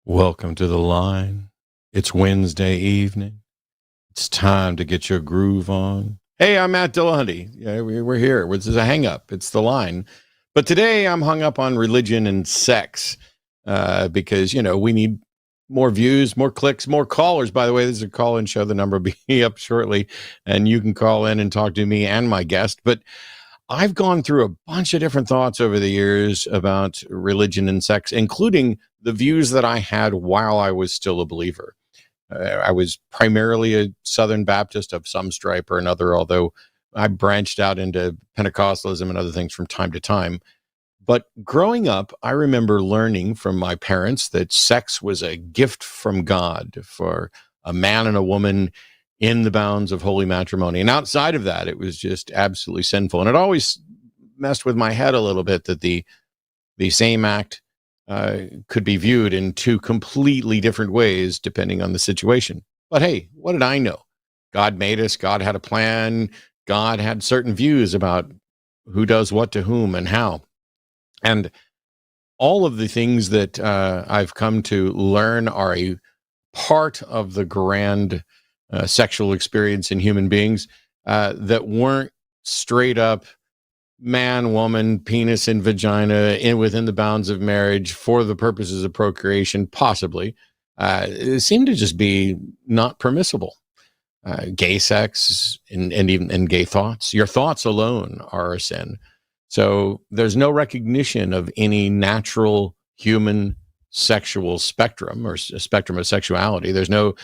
Welcome to the line. It's Wednesday evening. It's time to get your groove on. Hey, I'm Matt Dillahunty. Yeah, we're here. This is a hang up. It's the line. But today I'm hung up on religion and sex because, we need more views, more clicks, more callers. By the way, this is a call-in show. The number will be up shortly, and you can call in and talk to me and my guest. But I've gone through a bunch of different thoughts over the years about religion and sex, including the views that I had while I was still a believer. I was primarily a Southern Baptist of some stripe or another, although I branched out into Pentecostalism and other things from time to time. But growing up, I remember learning from my parents that sex was a gift from God for a man and a woman in the bounds of holy matrimony. And outside of that, it was just absolutely sinful. And it always messed with my head a little bit that the same act could be viewed in two completely different ways depending on the situation. But hey, what did I know? God made us. God had a plan. God had certain views about who does what to whom and how. And all of the things that I've come to learn are a part of the grand sexual experience in human beings that weren't straight up man, woman, penis and vagina within the bounds of marriage for the purposes of procreation, possibly. It seemed to just be not permissible. Gay sex and even gay thoughts. Your thoughts alone are a sin. So there's no recognition of any natural human sexual spectrum or a spectrum of sexuality. There's no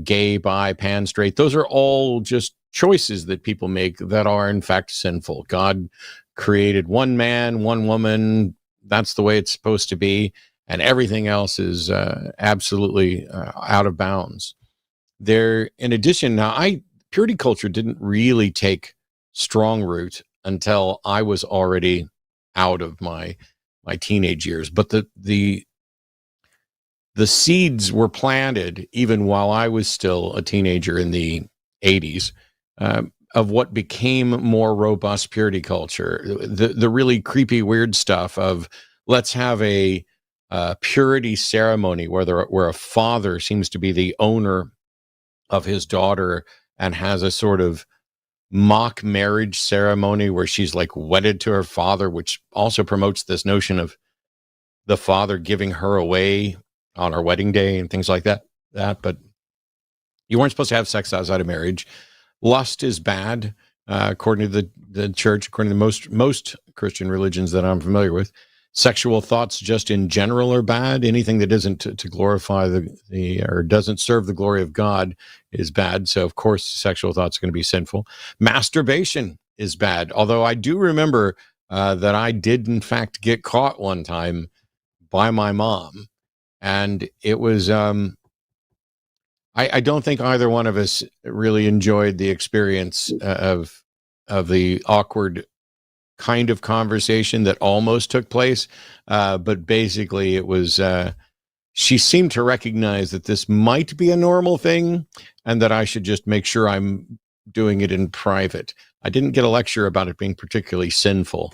gay, bi, pan, straight. Those are all just choices that people make that are in fact sinful. God created one man, one woman. That's the way it's supposed to be. And everything else is absolutely out of bounds. In addition, purity culture didn't really take strong root until I was already out of my teenage years. But the seeds were planted even while I was still a teenager in the 80s of what became more robust purity culture. The really creepy, weird stuff of let's have a purity ceremony where a father seems to be the owner of his daughter and has a sort of mock marriage ceremony where she's like wedded to her father, which also promotes this notion of the father giving her away on her wedding day and things like that. But you weren't supposed to have sex outside of marriage. Lust is bad, according to the church, according to most Christian religions that I'm familiar with. Sexual thoughts just in general are bad. Anything that isn't to glorify or doesn't serve the glory of God is bad. So of course, sexual thoughts are going to be sinful. Masturbation is bad. Although I do remember that I did in fact get caught one time by my mom. And it was, I don't think either one of us really enjoyed the experience of the awkward kind of conversation that almost took place. But basically it was, she seemed to recognize that this might be a normal thing and that I should just make sure I'm doing it in private. I didn't get a lecture about it being particularly sinful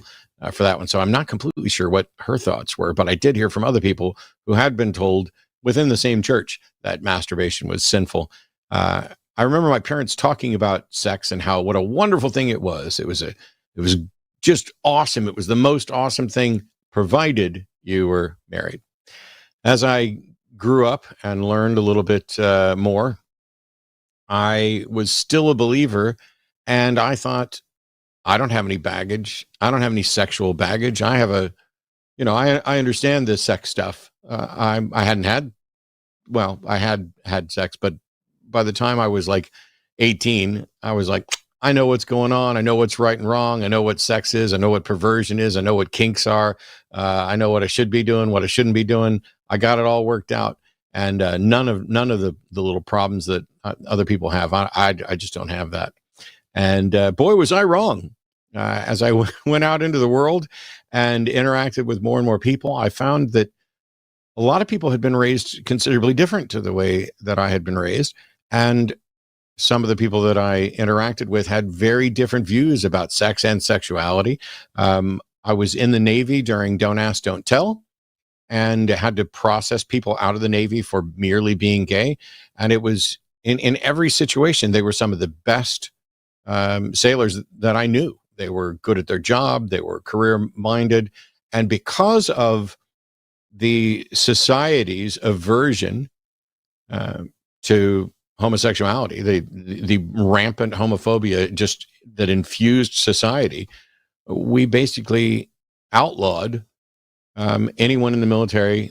for that one. So I'm not completely sure what her thoughts were, but I did hear from other people who had been told within the same church that masturbation was sinful. I remember my parents talking about sex and what a wonderful thing it was. It was just awesome. It was the most awesome thing, provided you were married. As I grew up and learned a little bit more, I was still a believer, and I thought, I don't have any baggage. I don't have any sexual baggage. I have I understand this sex stuff. I had sex, but by the time I was like 18, I was like, I know what's going on. I know what's right and wrong. I know what sex is. I know what perversion is. I know what kinks are. I know what I should be doing, what I shouldn't be doing. I got it all worked out. And none of the little problems that other people have. I just don't have that. And boy, was I wrong. As I went out into the world and interacted with more and more people, I found that a lot of people had been raised considerably different to the way that I had been raised. And some of the people that I interacted with had very different views about sex and sexuality. I was in the Navy during Don't Ask, Don't Tell. and had to process people out of the Navy for merely being gay. And it was in every situation, they were some of the best sailors that I knew. They were good at their job. They were career minded. And because of the society's aversion to homosexuality, the rampant homophobia just that infused society, we basically outlawed anyone in the military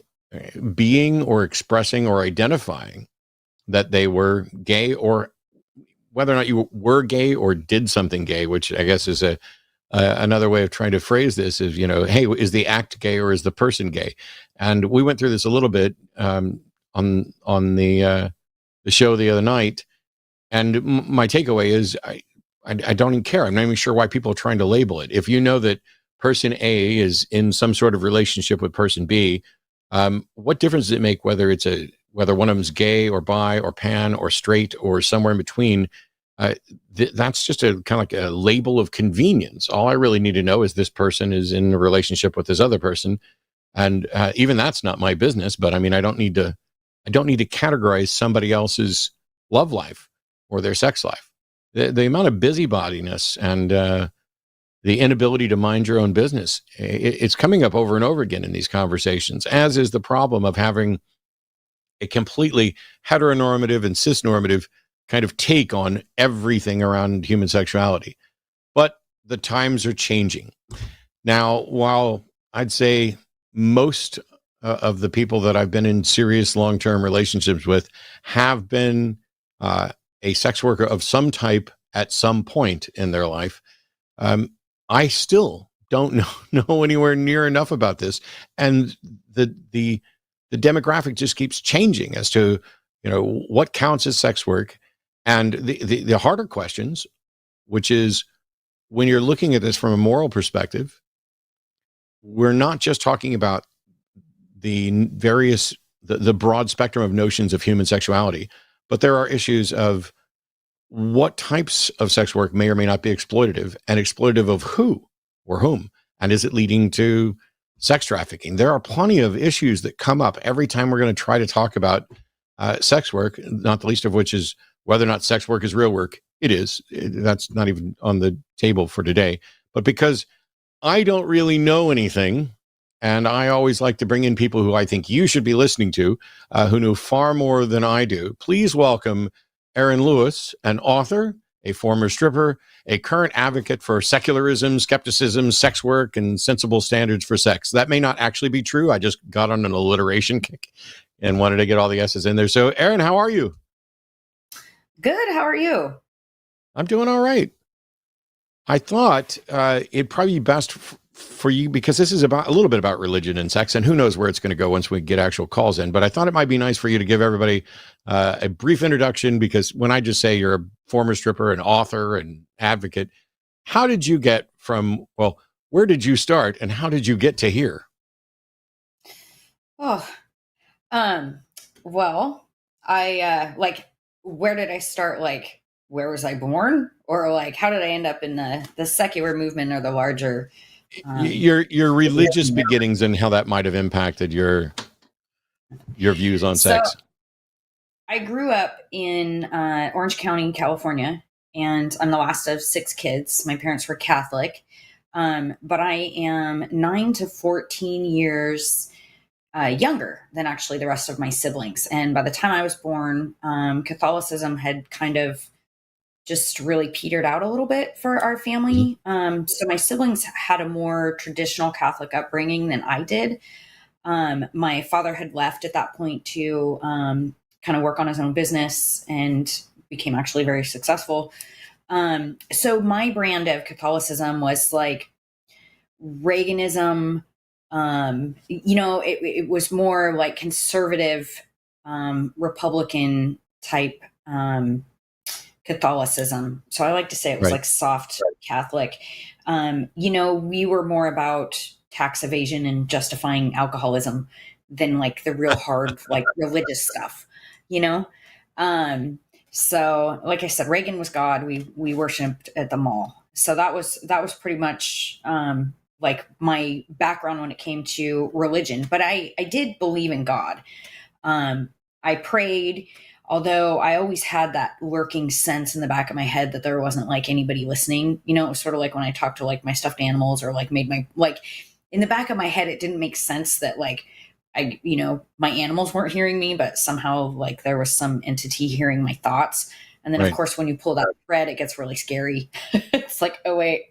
being or expressing or identifying that they were gay, or whether or not you were gay or did something gay, which I guess is another way of trying to phrase this is, hey, is the act gay or is the person gay? And we went through this a little bit on the show the other night. And my takeaway is I don't even care. I'm not even sure why people are trying to label it. If you know that person A is in some sort of relationship with person B, what difference does it make whether one of them's gay or bi or pan or straight or somewhere in between? That's just a kind of like a label of convenience. All I really need to know is this person is in a relationship with this other person, and even that's not my business. But I mean, I don't need to categorize somebody else's love life or their sex life. The amount of busybodiness and the inability to mind your own business, it's coming up over and over again in these conversations, as is the problem of having a completely heteronormative and cisnormative kind of take on everything around human sexuality. But the times are changing. Now, while I'd say most of the people that I've been in serious long-term relationships with have been a sex worker of some type at some point in their life, I still don't know anywhere near enough about this. And the demographic just keeps changing as to, what counts as sex work. And the harder questions, which is when you're looking at this from a moral perspective, we're not just talking about the broad spectrum of notions of human sexuality, but there are issues of what types of sex work may or may not be exploitative, and exploitative of who or whom, and is it leading to sex trafficking? There are plenty of issues that come up every time we're going to try to talk about sex work, not the least of which is whether or not sex work is real work. It is. That's not even on the table for today. But because I don't really know anything, and I always like to bring in people who I think you should be listening to, who know far more than I do, please welcome Erin Lewis, an author, a former stripper, a current advocate for secularism, skepticism, sex work, and sensible standards for sex. That may not actually be true. I just got on an alliteration kick and wanted to get all the S's in there. So, Erin, how are you? Good. How are you? I'm doing all right. I thought it'd probably be best for you, because this is about a little bit about religion and sex, and who knows where it's going to go once we get actual calls in. But I thought it might be nice for you to give everybody a brief introduction, because when I just say you're a former stripper, an author, and advocate, how did you get from, well, where did you start and how did you get to here? Oh, well, I where did I start? Like, where was I born? Or like, how did I end up in the secular movement, or the larger your religious beginnings, and how that might have impacted your views on sex? I grew up in Orange County, California, and I'm the last of 6 kids. My parents were Catholic, but I am 9 to 14 years younger than actually the rest of my siblings. And by the time I was born, Catholicism had kind of just really petered out a little bit for our family. So my siblings had a more traditional Catholic upbringing than I did. My father had left at that point to kind of work on his own business, and became actually very successful. So my brand of Catholicism was like Reaganism. It was more like conservative, Republican type Catholicism. So I like to say it was like soft Catholic. We were more about tax evasion and justifying alcoholism than like the real hard, like religious stuff, So like I said, Reagan was God. We worshiped at the mall. So that was pretty much, like my background when it came to religion, but I did believe in God. I prayed, although I always had that lurking sense in the back of my head that there wasn't like anybody listening. You know, it was sort of like when I talked to like my stuffed animals or like made my, like in the back of my head, it didn't make sense that like my animals weren't hearing me, but somehow like there was some entity hearing my thoughts. And then of Right. course, when you pull that thread, it gets really scary. It's like, oh wait,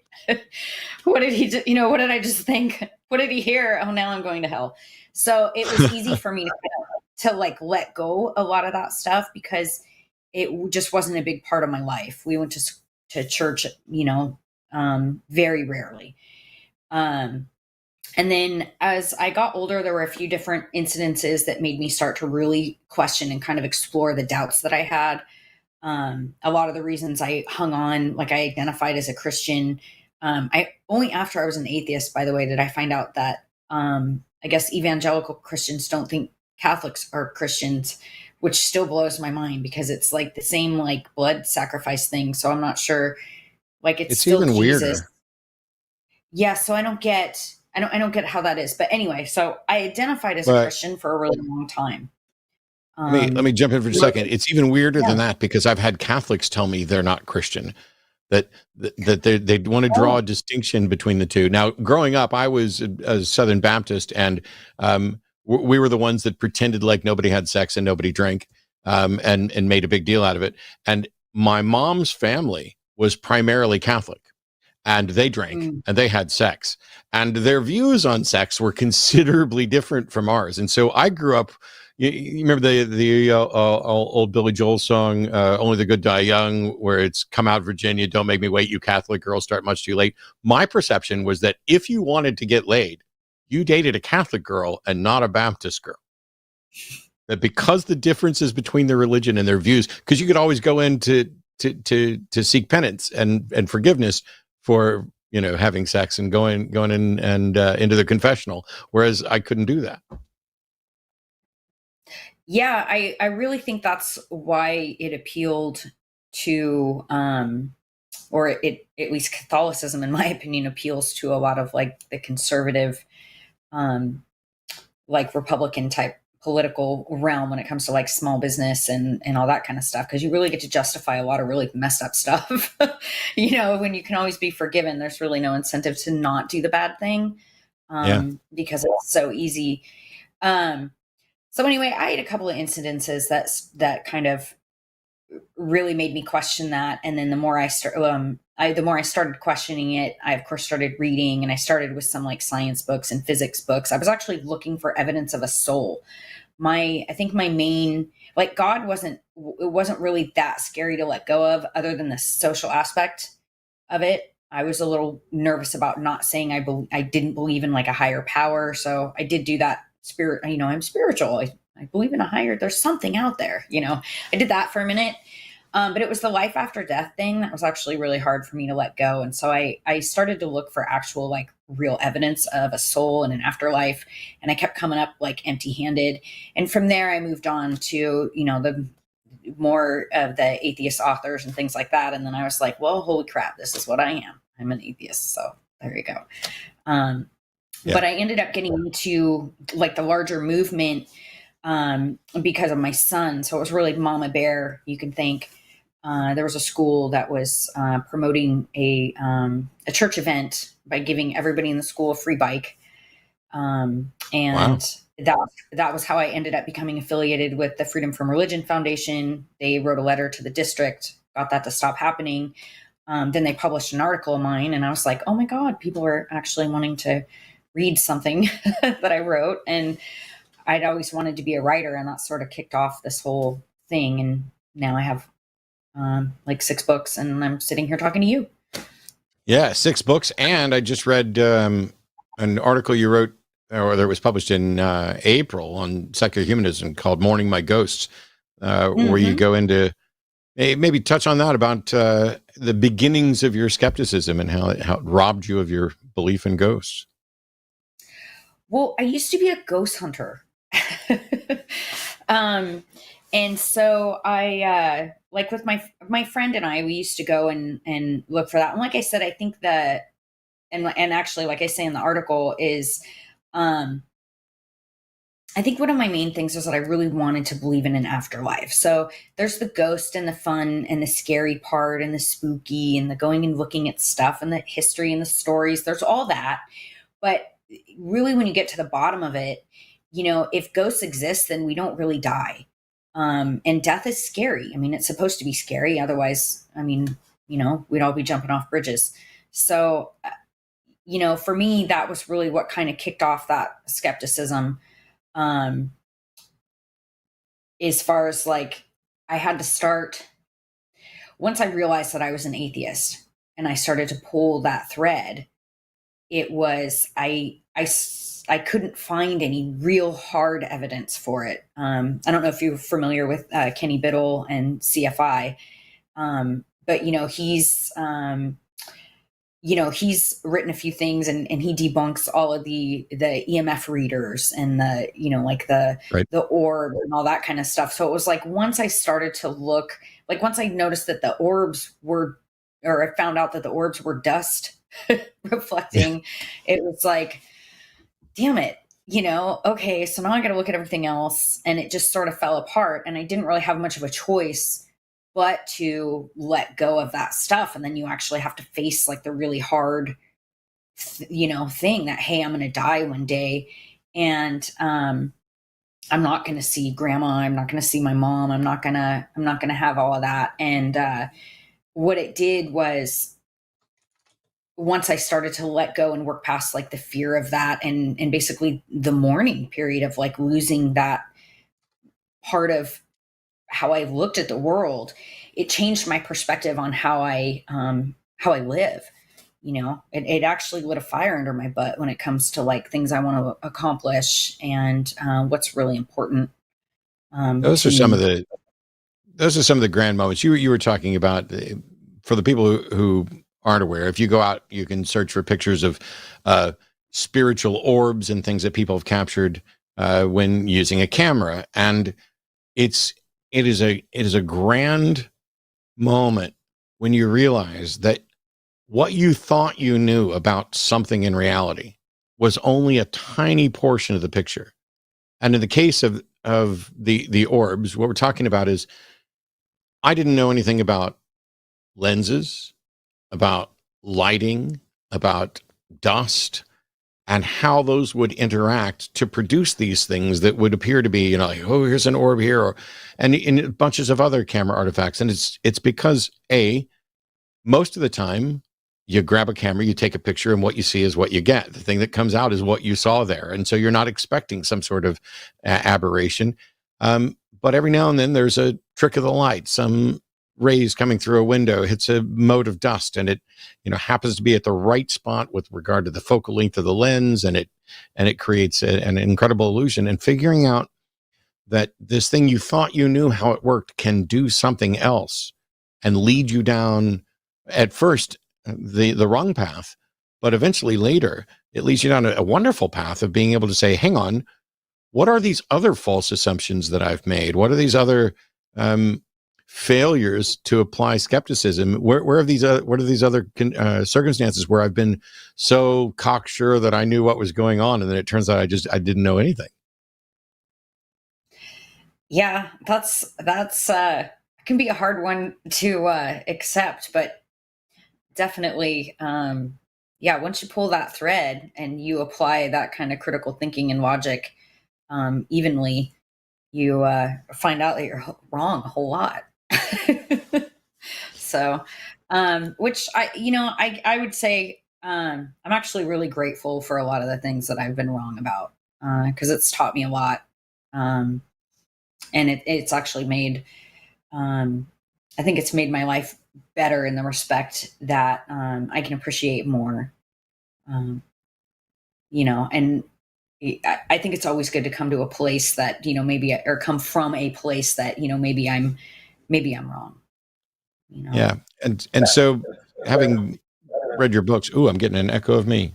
what did he do? What did I just think? What did he hear? Oh, now I'm going to hell. So it was easy for me to like let go a lot of that stuff because it just wasn't a big part of my life. We went to church, very rarely. And then as I got older, there were a few different incidences that made me start to really question and kind of explore the doubts that I had. A lot of the reasons I hung on, like I identified as a Christian. I only after I was an atheist, by the way, did I find out that I guess evangelical Christians don't think Catholics are Christians, which still blows my mind because it's like the same like blood sacrifice thing. So I'm not sure, like it's still even Jesus. weirder. Yeah, so I don't get how that is. But anyway, so I identified as a But Christian for a really long time. let me jump in for a second. It's even weirder Yeah. than that because I've had Catholics tell me they're not Christian, that they want to draw a distinction between the two. Now, growing up, I was a Southern Baptist, and we were the ones that pretended like nobody had sex and nobody drank, and made a big deal out of it. And my mom's family was primarily Catholic, and they drank and they had sex, and their views on sex were considerably different from ours. And so I grew up. You remember the old Billy Joel song, "Only the Good Die Young," where it's "Come out, Virginia, don't make me wait, you Catholic girls start much too late." My perception was that if you wanted to get laid, you dated a Catholic girl and not a Baptist girl. That because the differences between their religion and their views, because you could always go in to seek penance and forgiveness for having sex and going in and into the confessional, whereas I couldn't do that. Yeah, I really think that's why it appealed to or it at least Catholicism in my opinion appeals to a lot of like the conservative like Republican type political realm when it comes to like small business and all that kind of stuff, because you really get to justify a lot of really messed up stuff. When you can always be forgiven, there's really no incentive to not do the bad thing because it's so easy. So anyway, I had a couple of incidences that kind of really made me question that. And then the more the more I started questioning it, I of course started reading, and I started with some like science books and physics books. I was actually looking for evidence of a soul. I think my main, like God wasn't really that scary to let go of, other than the social aspect of it. I was a little nervous about not saying I didn't believe in like a higher power. So I did do that spirit, I'm spiritual. I believe in a higher, there's something out there, I did that for a minute. But it was the life after death thing that was actually really hard for me to let go. And so I started to look for actual like real evidence of a soul and an afterlife. And I kept coming up like empty handed. And from there, I moved on to, the more of the atheist authors and things like that. And then I was like, well, holy crap, this is what I am. I'm an atheist. So there you go. But I ended up getting into like the larger movement because of my son. So it was really mama bear, you can think. There was a school that was promoting a church event by giving everybody in the school a free bike. And wow. That was how I ended up becoming affiliated with the Freedom from Religion Foundation. They wrote a letter to the district, got that to stop happening. Then they published an article of mine, and I was like, oh my God, people are actually wanting to read something that I wrote. And I'd always wanted to be a writer, and that sort of kicked off this whole thing. And now I have like 6 books, and I'm sitting here talking to you. Yeah, 6 books. And I just read an article you wrote, or that was published in April, on secular humanism called Mourning My Ghosts, where you go into, maybe touch on that, about the beginnings of your skepticism and how it robbed you of your belief in ghosts. Well, I used to be a ghost hunter. And so I, like with my friend and I, we used to go and look for that. And like I said, I think that and actually, like I say in the article, is I think one of my main things is that I really wanted to believe in an afterlife. So there's the ghost and the fun and the scary part and the spooky and the going and looking at stuff and the history and the stories. There's all that. But really, when you get to the bottom of it, if ghosts exist, then we don't really die. And death is scary. I mean, it's supposed to be scary. Otherwise, I mean, we'd all be jumping off bridges. So, for me, that was really what kind of kicked off that skepticism. As far as like, I had to start, once I realized that I was an atheist and I started to pull that thread, it was, I couldn't find any real hard evidence for it. I don't know if you're familiar with Kenny Biddle and CFI, but he's written a few things and he debunks all of the EMF readers and the, like the orb and all that kind of stuff. So it was like, once I started to look, like once I noticed that the orbs were, or I found out that the orbs were dust reflecting, it was like, damn it, okay, so now I got to look at everything else. And it just sort of fell apart. And I didn't really have much of a choice but to let go of that stuff. And then you actually have to face like the really hard, thing that, hey, I'm going to die one day. And I'm not going to see grandma. I'm not going to see my mom. I'm not going to have all of that. And what it did was, once I started to let go and work past like the fear of that and basically the mourning period of like losing that part of how I looked at the world, it changed my perspective on how I live. It actually lit a fire under my butt when it comes to like things I want to accomplish and what's really important. Those are some of the grand moments you were talking about. For the people who aren't aware, if you go out, you can search for pictures of spiritual orbs and things that people have captured when using a camera, and it is a grand moment when you realize that what you thought you knew about something in reality was only a tiny portion of the picture. And in the case of the orbs, what we're talking about is, I didn't know anything about lenses, about lighting, about dust, and how those would interact to produce these things that would appear to be, like, oh, here's an orb here, and in bunches of other camera artifacts. And it's because most of the time you grab a camera, you take a picture, and what you see is what you get. The thing that comes out is what you saw there. And so you're not expecting some sort of aberration. But every now and then there's a trick of the light, some rays coming through a window hits a mote of dust, and it happens to be at the right spot with regard to the focal length of the lens, and it creates an incredible illusion. And figuring out that this thing you thought you knew how it worked can do something else and lead you down, at first, the wrong path, but eventually later it leads you down a wonderful path of being able to say, hang on, what are these other false assumptions that I've made? What are these other failures to apply skepticism? Where are these what are these other circumstances where I've been so cocksure that I knew what was going on, and then it turns out I didn't know anything? Yeah, that's can be a hard one to accept, but definitely, once you pull that thread and you apply that kind of critical thinking and logic evenly, you find out that you're wrong a whole lot. So, which I would say, I'm actually really grateful for a lot of the things that I've been wrong about, because it's taught me a lot. And it's actually made, I think it's made my life better in the respect that I can appreciate more, and I think it's always good to come to a place that, or come from a place that, maybe I'm wrong. Yeah. And so, having read your books, I'm getting an echo of me.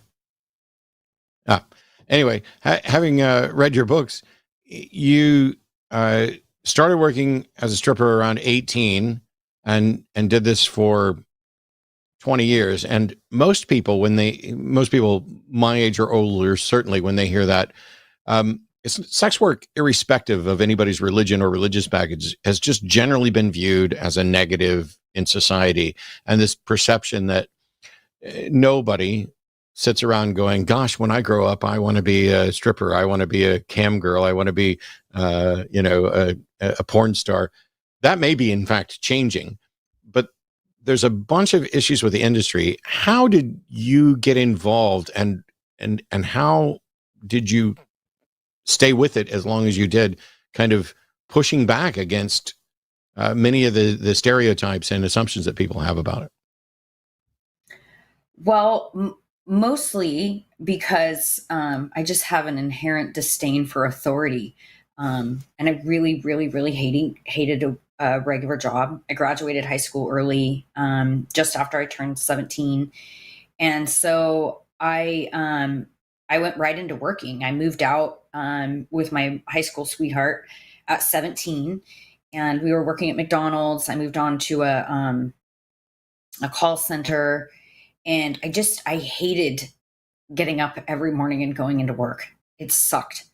Anyway, having read your books, you started working as a stripper around 18 and did this for 20 years. And most people my age or older, certainly when they hear that, sex work, irrespective of anybody's religion or religious baggage, has just generally been viewed as a negative in society. And this perception that nobody sits around going, gosh, when I grow up, I want to be a stripper. I want to be a cam girl. I want to be, a porn star. That may be, in fact, changing. But there's a bunch of issues with the industry. How did you get involved, and how did you stay with it as long as you did, kind of pushing back against many of the stereotypes and assumptions that people have about it? Well, mostly because I just have an inherent disdain for authority. And I really, really, really hated a regular job. I graduated high school early, just after I turned 17. And so I went right into working. I moved out with my high school sweetheart at 17, and we were working at McDonald's. I moved on to a call center, and I hated getting up every morning and going into work. It sucked.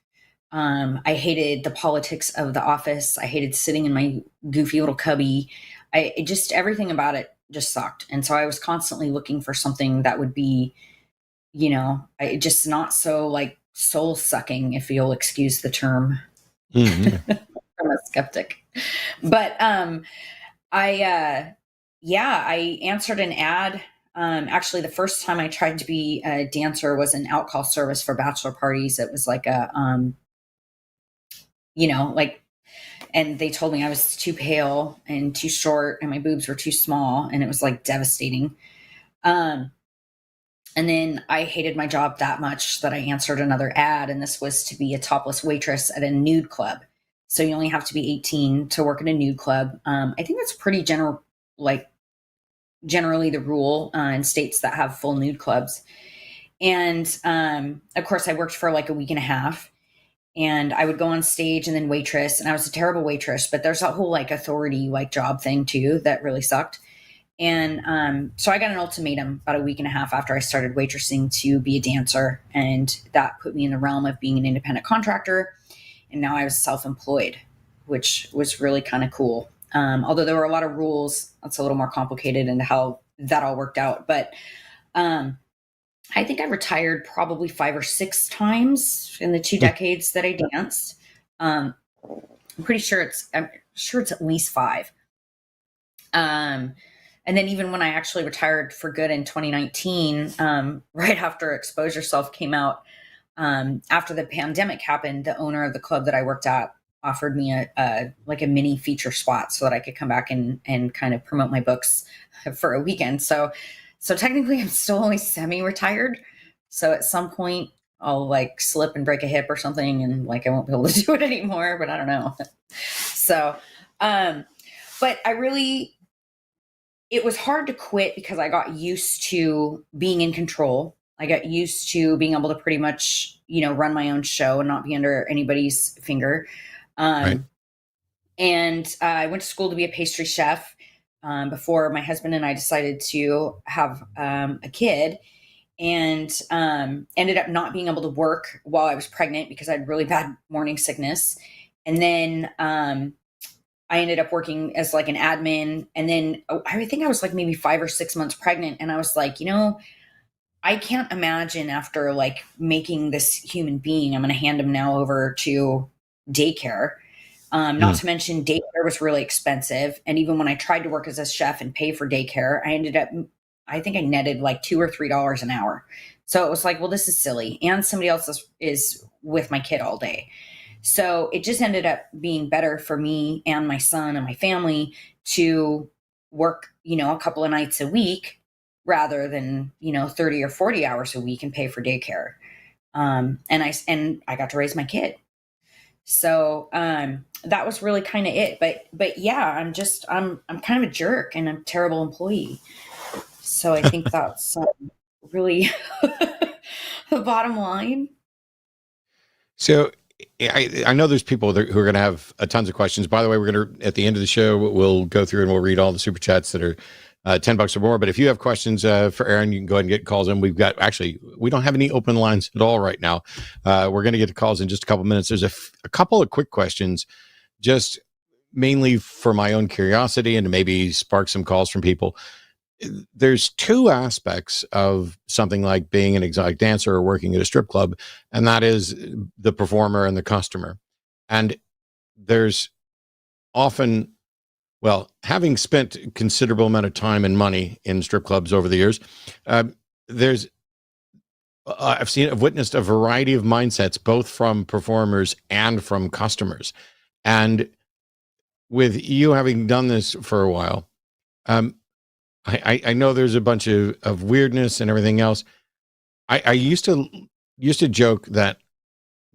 I hated the politics of the office. I hated sitting in my goofy little cubby. Everything about it just sucked. And so I was constantly looking for something that would be, just not so like soul sucking, if you'll excuse the term. Mm-hmm. I'm a skeptic. But I answered an ad. Actually, the first time I tried to be a dancer was an alcohol service for bachelor parties. It was like and they told me I was too pale and too short and my boobs were too small, and it was like devastating. And then I hated my job that much that I answered another ad, and this was to be a topless waitress at a nude club. So you only have to be 18 to work in a nude club. I think that's pretty generally the rule in states that have full nude clubs. And of course, I worked for like a week and a half, and I would go on stage and then waitress, and I was a terrible waitress, but there's that whole like authority like job thing too that really sucked. And so I got an ultimatum about a week and a half after I started waitressing to be a dancer, and that put me in the realm of being an independent contractor. And now I was self-employed, which was really kind of cool. Although there were a lot of rules, that's a little more complicated into how that all worked out. But I think I retired probably 5 or 6 times in the 2 decades that I danced. I'm sure it's at least 5. And then even when I actually retired for good in 2019, right after Expose Yourself came out, after the pandemic happened, the owner of the club that I worked at offered me a mini feature spot so that I could come back and kind of promote my books for a weekend. So technically I'm still only semi-retired. So at some point I'll like slip and break a hip or something, and like I won't be able to do it anymore, but I don't know. So, but it was hard to quit because I got used to being in control. I got used to being able to pretty much, run my own show and not be under anybody's finger. Right. And I went to school to be a pastry chef before my husband and I decided to have a kid, and ended up not being able to work while I was pregnant because I had really bad morning sickness. And then I ended up working as like an admin. And then I think I was like maybe 5 or 6 months pregnant. And I was like, I can't imagine after like making this human being, I'm going to hand him now over to daycare. Not to mention daycare was really expensive. And even when I tried to work as a chef and pay for daycare, I think I netted like $2 or $3 an hour. So it was like, well, this is silly. And somebody else is with my kid all day. So it just ended up being better for me and my son and my family to work, a couple of nights a week rather than, 30 or 40 hours a week and pay for daycare. And I got to raise my kid. So that was really kind of it. But yeah, I'm kind of a jerk and a terrible employee. So I think that's really the bottom line. So I know there's people who are going to have tons of questions. By the way, we're going to, at the end of the show, we'll go through and we'll read all the super chats that are $10 or more. But if you have questions for Erin, you can go ahead and get calls in. We don't have any open lines at all right now. We're going to get to calls in just a couple minutes. There's a couple of quick questions, just mainly for my own curiosity and to maybe spark some calls from people. There's two aspects of something like being an exotic dancer or working at a strip club, and that is the performer and the customer. And there's often, well, having spent a considerable amount of time and money in strip clubs over the years, I've witnessed a variety of mindsets, both from performers and from customers. And with you having done this for a while, I know there's a bunch of weirdness and everything else. I used to joke that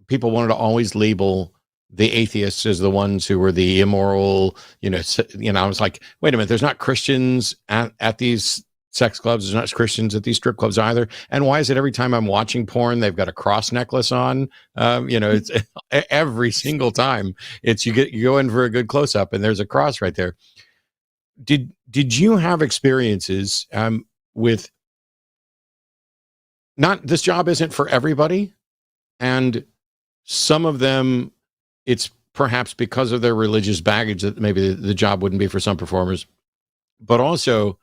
people wanted to always label the atheists as the ones who were the immoral, I was like, wait a minute, there's not Christians at these sex clubs. There's not Christians at these strip clubs either. And why is it every time I'm watching porn, they've got a cross necklace on? It's every single time you go in for a good close up and there's a cross right there. Did you have experiences with, not, this job isn't for everybody, and some of them, it's perhaps because of their religious baggage that maybe the job wouldn't be for some performers, but also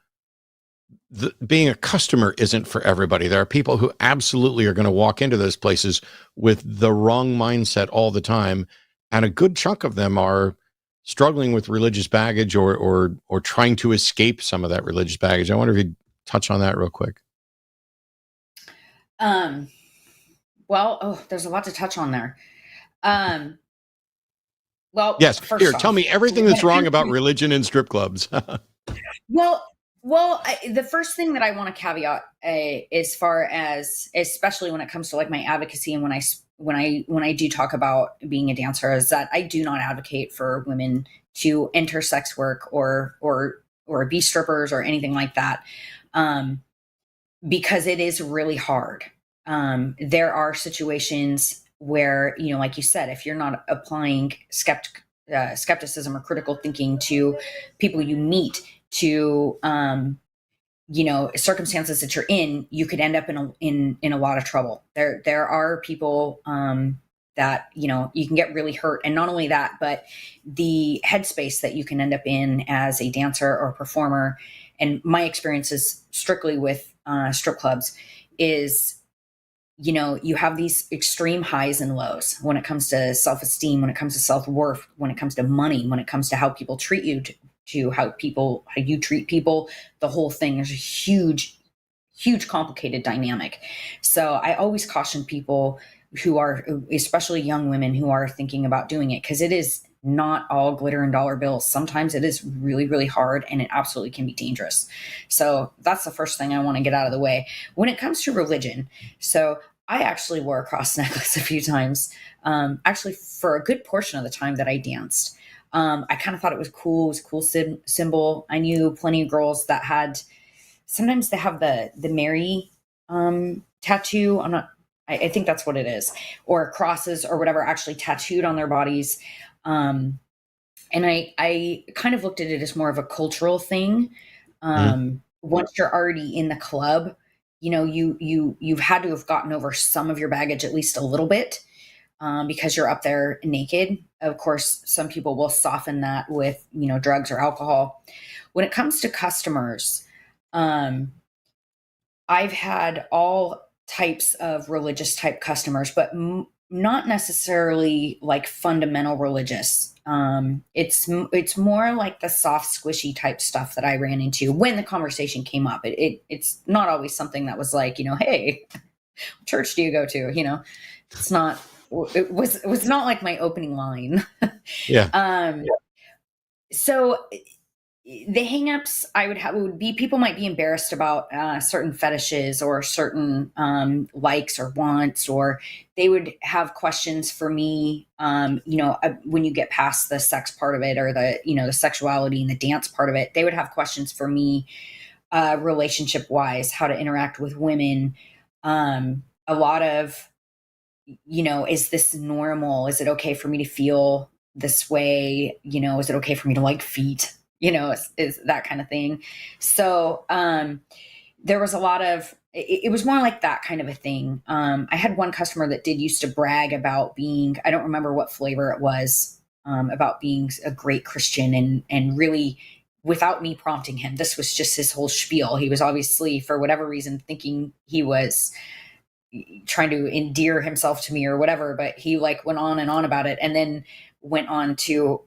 being a customer isn't for everybody. There are people who absolutely are going to walk into those places with the wrong mindset all the time, and a good chunk of them are struggling with religious baggage or trying to escape some of that religious baggage. I wonder if you'd touch on that real quick. There's a lot to touch on there. Yes. Here, tell me everything that's wrong about religion and strip clubs. The first thing that I want to caveat, as far as, especially when it comes to like my advocacy and when I do talk about being a dancer, is that I do not advocate for women to enter sex work or be strippers or anything like that, because it is really hard. There are situations where, like you said, if you're not applying skepticism or critical thinking to people you meet, to circumstances that you're in, you could end up in a lot of trouble. There are people that you can get really hurt, and not only that, but the headspace that you can end up in as a dancer or performer. And my experiences strictly with strip clubs is, you have these extreme highs and lows when it comes to self-esteem, when it comes to self-worth, when it comes to money, when it comes to how people treat you, to how you treat people. The whole thing is a huge complicated dynamic. So I always caution people who are, especially young women who are thinking about doing it, because it is not all glitter and dollar bills. Sometimes it is really, really hard, and it absolutely can be dangerous. So that's the first thing I want to get out of the way. When it comes to religion, so I actually wore a cross necklace a few times, actually for a good portion of the time that I danced. I kind of thought it was cool. It was a cool symbol. I knew plenty of girls that had, sometimes they have the Mary tattoo. I think that's what it is, or crosses or whatever actually tattooed on their bodies. And I kind of looked at it as more of a cultural thing. Once you're already in the club, you've had to have gotten over some of your baggage, at least a little bit, because you're up there naked. Of course, some people will soften that with, drugs or alcohol. When it comes to customers, I've had all types of religious type customers, but not necessarily like fundamental religious. It's more like the soft, squishy type stuff that I ran into when the conversation came up. It's not always something that was like, hey, what church do you go to? It's not. It was not like my opening line. Yeah. So the hangups I would have would be, people might be embarrassed about certain fetishes or certain likes or wants, or they would have questions for me. When you get past the sex part of it, or the sexuality and the dance part of it, they would have questions for me, relationship wise, how to interact with women. A lot of, is this normal? Is it okay for me to feel this way? Is it okay for me to like feet? is that kind of thing. So there was a lot of, it was more like that kind of a thing. I had one customer that did used to brag about being, I don't remember what flavor it was, about being a great Christian and really, without me prompting him, this was just his whole spiel. He was obviously, for whatever reason, thinking he was trying to endear himself to me or whatever, but he like went on and on about it, and then went on to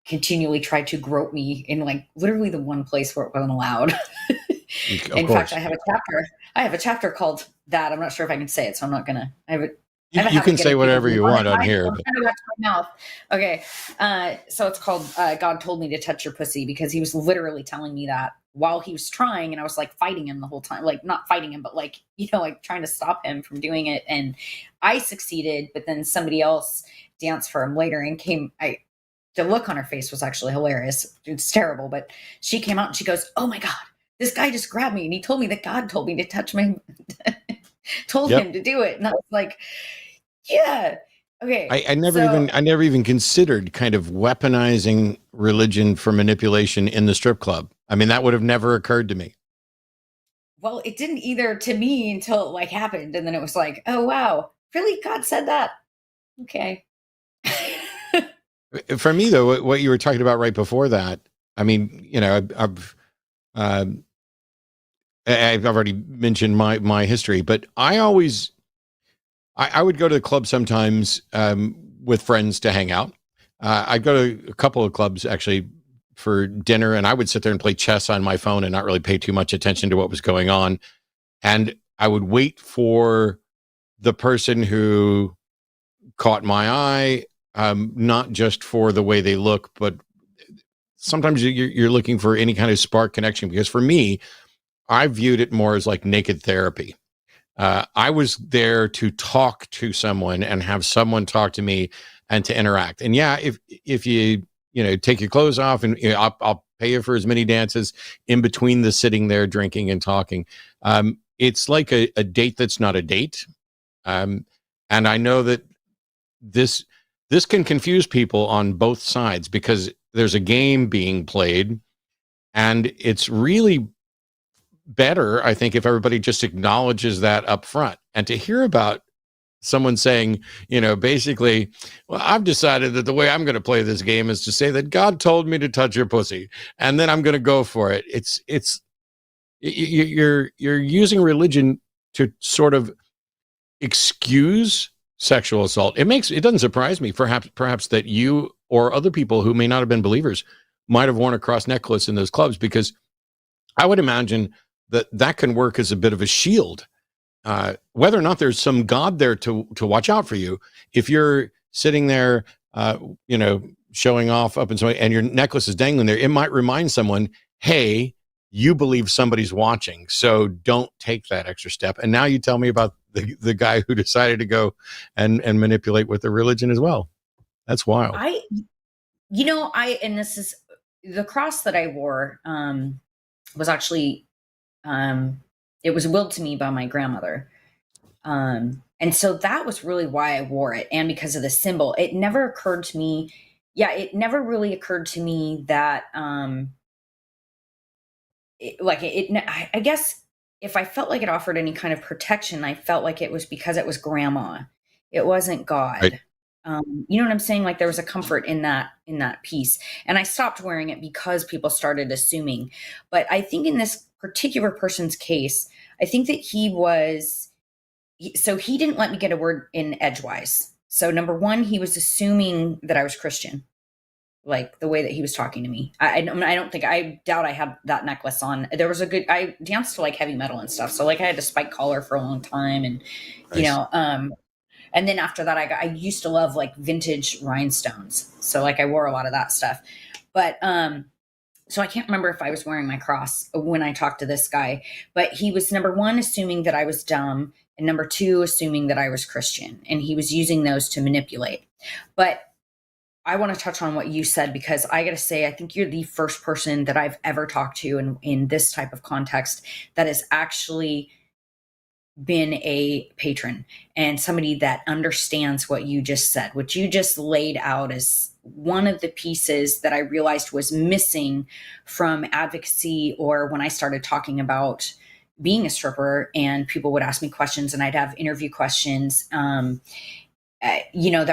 continually try to grope me in like literally the one place where it wasn't allowed. In fact, I have a chapter called that. I'm not sure if I can say it, so I'm not gonna. You can say whatever you want on here. I'm trying to watch my mouth. Okay, so it's called "God Told Me to Touch Your Pussy," because he was literally telling me that while he was trying, and I was like fighting him the whole time, like not fighting him, but like like trying to stop him from doing it. And I succeeded, but then somebody else danced for him later and came. The look on her face was actually hilarious. It's terrible, but she came out and she goes, "Oh my God, this guy just grabbed me and he told me that God told me to touch my, told him to do it." And I was like, yeah, okay. I never even considered kind of weaponizing religion for manipulation in the strip club. I mean, that would have never occurred to me. Well, it didn't either to me until it like happened. And then it was like, oh, wow, really? God said that? Okay. For me, though, what you were talking about right before that, I mean, I've already mentioned my history, but I would go to the club sometimes with friends to hang out. I'd go to a couple of clubs actually for dinner, and I would sit there and play chess on my phone and not really pay too much attention to what was going on. And I would wait for the person who caught my eye, not just for the way they look, but sometimes you're looking for any kind of spark connection. Because for me, I viewed it more as like naked therapy. I was there to talk to someone and have someone talk to me and to interact. And yeah, if you take your clothes off, and I'll pay you for as many dances in between the sitting there drinking and talking. It's like a date that's not a date. And I know that this can confuse people on both sides, because there's a game being played, and it's really better, I think, if everybody just acknowledges that up front. And to hear about someone saying, basically, well, I've decided that the way I'm going to play this game is to say that God told me to touch your pussy, and then I'm going to go for it. You're using religion to sort of excuse sexual assault. It doesn't surprise me, perhaps that you or other people who may not have been believers might have worn a cross necklace in those clubs, because I would imagine that can work as a bit of a shield, whether or not there's some God there to watch out for you. If you're sitting there, showing off up and your necklace is dangling there, it might remind someone, hey, you believe somebody's watching, so don't take that extra step. And now you tell me about the guy who decided to go and manipulate with the religion as well. That's wild. And this is the cross that I wore, was actually, it was willed to me by my grandmother. And so that was really why I wore it. And because of the symbol, it never occurred to me. Yeah. It never really occurred to me that, I guess if I felt like it offered any kind of protection, I felt like it was because it was grandma. It wasn't God. Right. You know what I'm saying? Like there was a comfort in that piece. And I stopped wearing it because people started assuming. But I think in this particular person's case, I think that he didn't let me get a word in edgewise. So number one, he was assuming that I was Christian, like the way that he was talking to me. I doubt I had that necklace on. I danced to like heavy metal and stuff. So like I had a spike collar for a long time, and, Nice. and then after that, I used to love like vintage rhinestones. So like I wore a lot of that stuff, but, so I can't remember if I was wearing my cross when I talked to this guy, but he was number one, assuming that I was dumb, and number two, assuming that I was Christian, and he was using those to manipulate. But I want to touch on what you said, because I got to say, I think you're the first person that I've ever talked to in this type of context that is actually been a patron and somebody that understands what you just said, what you just laid out as one of the pieces that I realized was missing from advocacy, or when I started talking about being a stripper and people would ask me questions and I'd have interview questions, that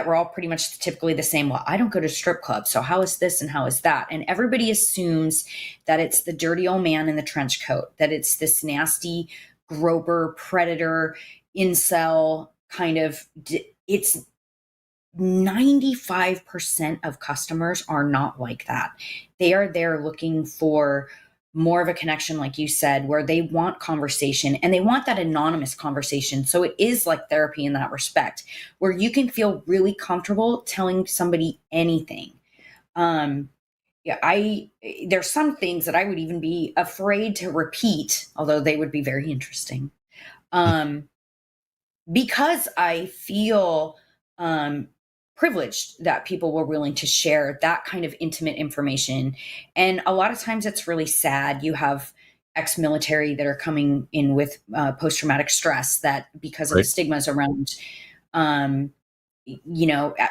were all pretty much typically the same. Well, I don't go to strip clubs, so how is this and how is that? And everybody assumes that it's the dirty old man in the trench coat, that it's this nasty groper, predator, incel kind of, it's 95% of customers are not like that. They are there looking for more of a connection, like you said, where they want conversation and they want that anonymous conversation. So it is like therapy in that respect, where you can feel really comfortable telling somebody anything. There's some things that I would even be afraid to repeat, although they would be very interesting. Because I feel privileged that people were willing to share that kind of intimate information. And a lot of times it's really sad. You have ex-military that are coming in with post-traumatic stress that because of the stigmas around,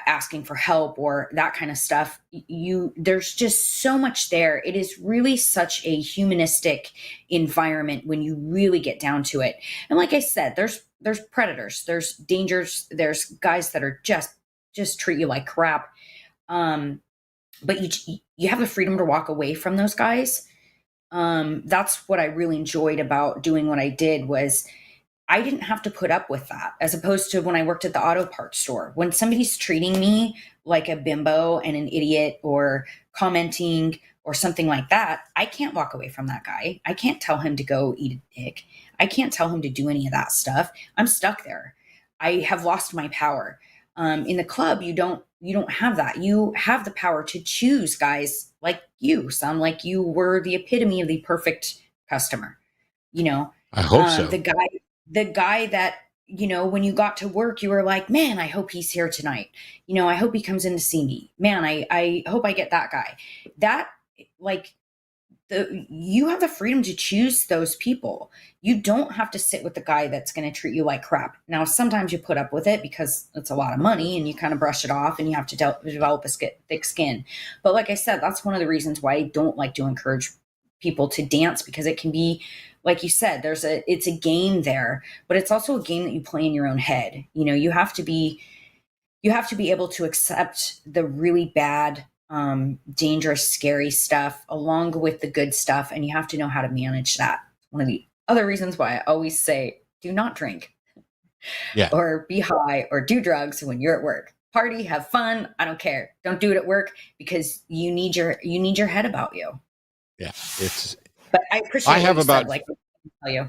asking for help or that kind of stuff, there's just so much there. It is really such a humanistic environment when you really get down to it. And like I said, there's predators, there's dangers, there's guys that are just treat you like crap. But you have the freedom to walk away from those guys. That's what I really enjoyed about doing what I did, was I didn't have to put up with that, as opposed to when I worked at the auto parts store. When somebody's treating me like a bimbo and an idiot or commenting or something like that, I can't walk away from that guy. I can't tell him to go eat a dick. I can't tell him to do any of that stuff. I'm stuck there. I have lost my power. In the club, you don't have that. You have the power to choose guys like you. Sound like you were the epitome of the perfect customer. I hope so. The guy that, when you got to work, you were like, man, I hope he's here tonight. I hope he comes in to see me. Man, I hope I get that guy. That, like, you have the freedom to choose those people. You don't have to sit with the guy that's going to treat you like crap. Now, sometimes you put up with it because it's a lot of money and you kind of brush it off and you have to develop a thick skin. But like I said, that's one of the reasons why I don't like to encourage people to dance, because it can be, like you said, it's a game there, but it's also a game that you play in your own head. You have to be able to accept the really bad, dangerous, scary stuff along with the good stuff. And you have to know how to manage that. One of the other reasons why I always say, do not drink or be high or do drugs when you're at work. Party, have fun. I don't care. Don't do it at work, because you need your head about you. Yeah. But I appreciate I have what you about, said, like, tell you.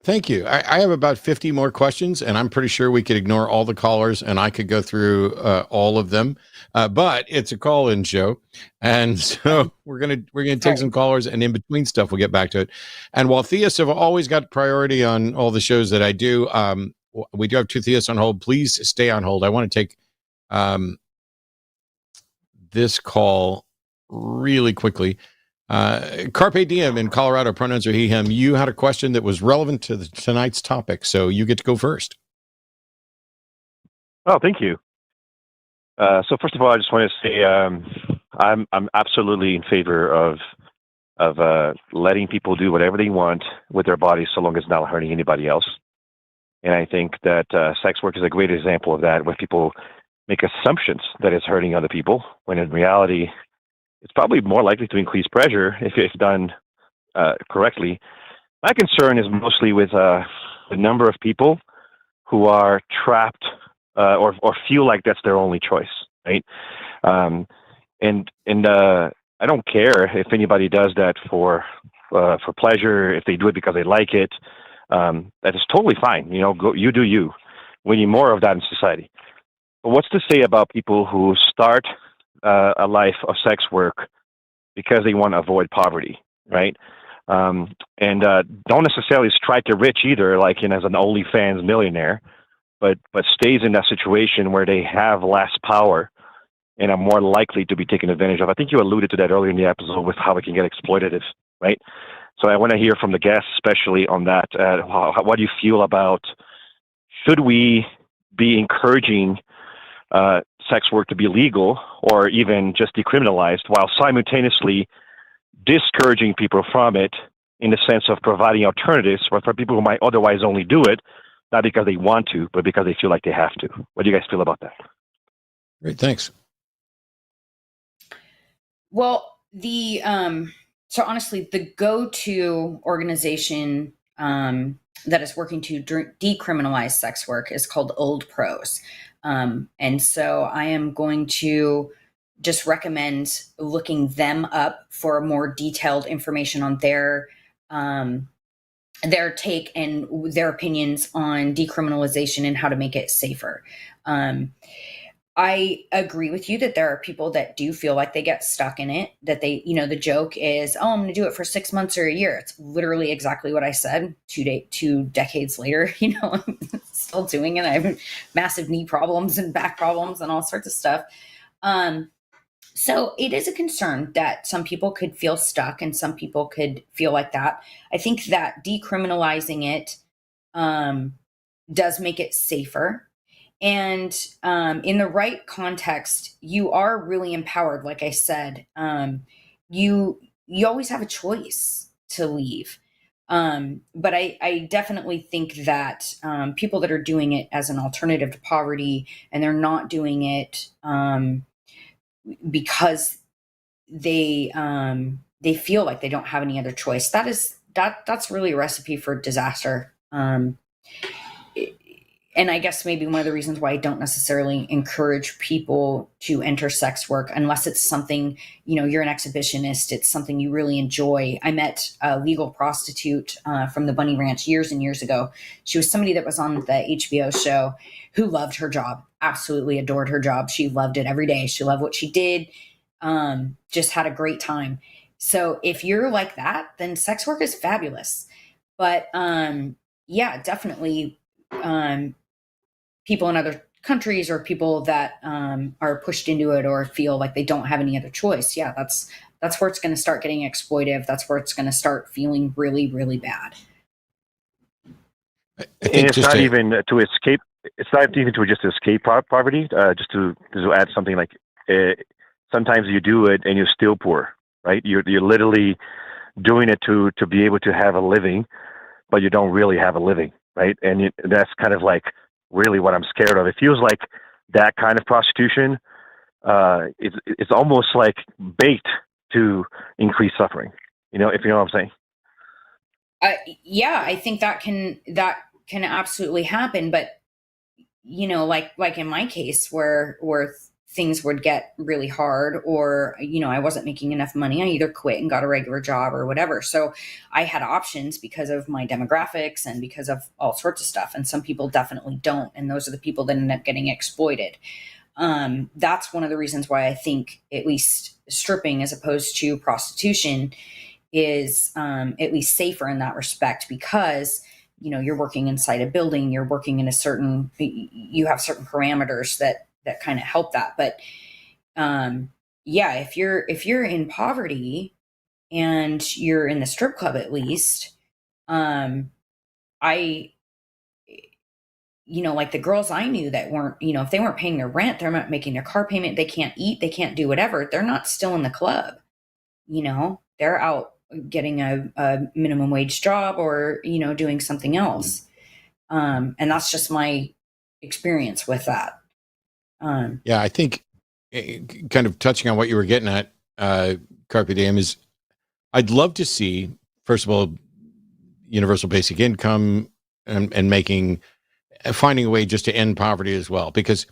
Thank you. I have about 50 more questions, and I'm pretty sure we could ignore all the callers and I could go through all of them. But it's a call-in show, and so we're gonna take some callers, and in between stuff we'll get back to it. And while theists have always got priority on all the shows that I do, we do have two theists on hold. Please stay on hold. I want to take this call really quickly. Carpe Diem in Colorado, pronouns are he, him. You had a question that was relevant to tonight's topic, so you get to go first. Oh, thank you. So first of all, I just want to say I'm absolutely in favor of letting people do whatever they want with their bodies, so long as it's not hurting anybody else. And I think that sex work is a great example of that, where people make assumptions that it's hurting other people, when in reality, it's probably more likely to increase pressure if done correctly. My concern is mostly with the number of people who are trapped or feel like that's their only choice, right? And I don't care if anybody does that for pleasure, if they do it because they like it. That is totally fine. Go, you do you. We need more of that in society. But what's to say about people who start a life of sex work because they want to avoid poverty, right? And don't necessarily strike it rich either, like as an OnlyFans millionaire, but stays in that situation where they have less power and are more likely to be taken advantage of. I think you alluded to that earlier in the episode with how it can get exploitative, right? So I want to hear from the guests, especially on that. What do you feel about, should we be encouraging sex work to be legal or even just decriminalized while simultaneously discouraging people from it in the sense of providing alternatives for people who might otherwise only do it, not because they want to, but because they feel like they have to? What do you guys feel about that? Great, thanks. Well, so honestly, the go-to organization that is working to decriminalize sex work is called Old Pros. And so I am going to just recommend looking them up for more detailed information on their take and their opinions on decriminalization and how to make it safer. I agree with you that there are people that do feel like they get stuck in it, that they, the joke is, oh, I'm going to do it for 6 months or a year. It's literally exactly what I said 2 decades later, I'm still doing it. I have massive knee problems and back problems and all sorts of stuff. So it is a concern that some people could feel stuck and some people could feel like that. I think that decriminalizing it does make it safer. And in the right context, you are really empowered. Like I said, you always have a choice to leave. But I definitely think that people that are doing it as an alternative to poverty, and they're not doing it because they feel like they don't have any other choice, that's really a recipe for disaster. And I guess maybe one of the reasons why I don't necessarily encourage people to enter sex work, unless it's something, you're an exhibitionist, it's something you really enjoy. I met a legal prostitute from the Bunny Ranch years and years ago. She was somebody that was on the HBO show who loved her job, absolutely adored her job. She loved it every day. She loved what she did, just had a great time. So if you're like that, then sex work is fabulous. But yeah, definitely people in other countries or people that are pushed into it or feel like they don't have any other choice. Yeah, that's where it's going to start getting exploitive. That's where it's going to start feeling really, really bad. And it's not even to escape. It's not even to just escape poverty. Just to add something like, sometimes you do it and you're still poor, right? You're literally doing it to be able to have a living, but you don't really have a living, right? And that's kind of like really what I'm scared of. It feels like that kind of prostitution, it's almost like bait to increase suffering. If you know what I'm saying. Yeah, I think that can absolutely happen. But like in my case, where things would get really hard, or I wasn't making enough money, I either quit and got a regular job or whatever. So I had options because of my demographics and because of all sorts of stuff. And some people definitely don't, and those are the people that end up getting exploited. That's one of the reasons why I think at least stripping as opposed to prostitution is at least safer in that respect, because you're working inside a building, you're working in you have certain parameters that kind of help that. But yeah, if you're in poverty and you're in the strip club, at least, like the girls I knew that weren't, if they weren't paying their rent, they're not making their car payment, they can't eat, they can't do whatever, they're not still in the club. They're out getting a minimum wage job or, doing something else. And that's just my experience with that. Yeah, I think kind of touching on what you were getting at, Carpe Diem, is I'd love to see, first of all, universal basic income and finding a way just to end poverty as well, because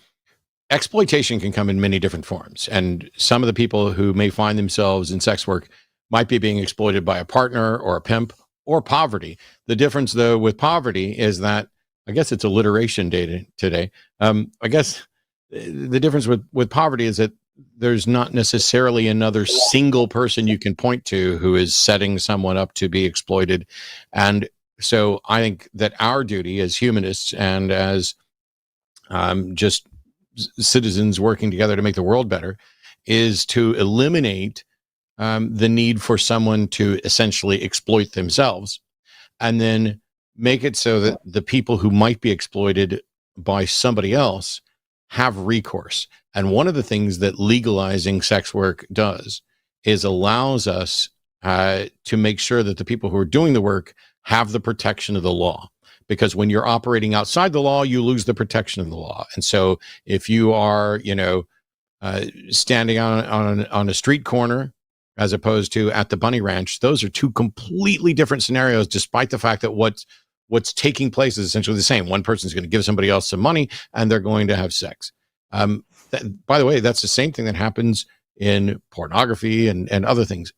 exploitation can come in many different forms. And some of the people who may find themselves in sex work might be being exploited by a partner or a pimp or poverty. The difference, though, with poverty is that, I guess it's alliteration day today. I guess the difference with poverty is that there's not necessarily another single person you can point to who is setting someone up to be exploited. And so I think that our duty as humanists and as just citizens working together to make the world better is to eliminate the need for someone to essentially exploit themselves, and then make it so that the people who might be exploited by somebody else have recourse. And one of the things that legalizing sex work does is allows us to make sure that the people who are doing the work have the protection of the law. Because when you're operating outside the law, you lose the protection of the law. And so if you are, standing on a street corner as opposed to at the bunny ranch, those are two completely different scenarios, despite the fact that what's taking place is essentially the same. One person's going to give somebody else some money and they're going to have sex. By the way, that's the same thing that happens in pornography and other things.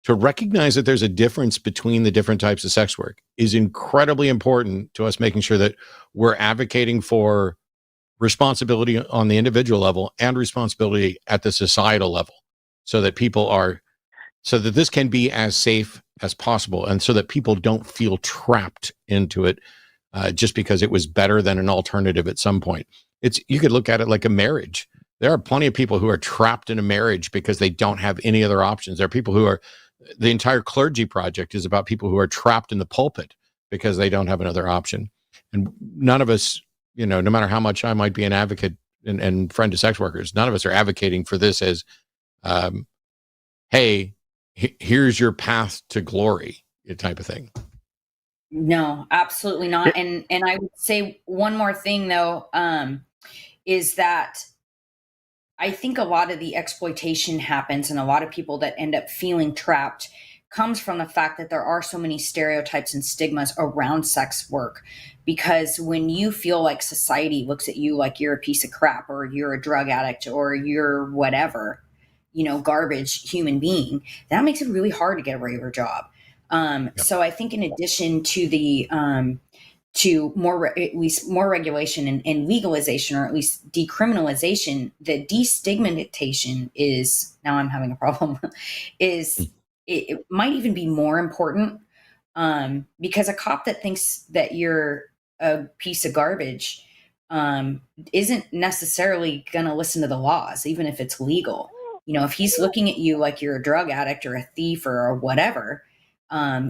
To recognize that there's a difference between the different types of sex work is incredibly important to us, making sure that we're advocating for responsibility on the individual level and responsibility at the societal level, so that this can be as safe as possible, and so that people don't feel trapped into it just because it was better than an alternative at some point. You could look at it like a marriage. There are plenty of people who are trapped in a marriage because they don't have any other options. There are people who are, the entire clergy project is about people who are trapped in the pulpit because they don't have another option. And none of us, no matter how much I might be an advocate and friend to sex workers, none of us are advocating for this as, hey, here's your path to glory type of thing. No, absolutely not. And I would say one more thing though, is that I think a lot of the exploitation happens, and a lot of people that end up feeling trapped comes from the fact that there are so many stereotypes and stigmas around sex work. Because when you feel like society looks at you like you're a piece of crap, or you're a drug addict, or you're whatever, garbage human being, that makes it really hard to get a regular job. So I think in addition to the to at least more regulation and legalization, or at least decriminalization, the destigmatization is, now I'm having a problem, it might even be more important, because a cop that thinks that you're a piece of garbage isn't necessarily going to listen to the laws, even if it's legal. If he's looking at you like you're a drug addict or a thief or whatever,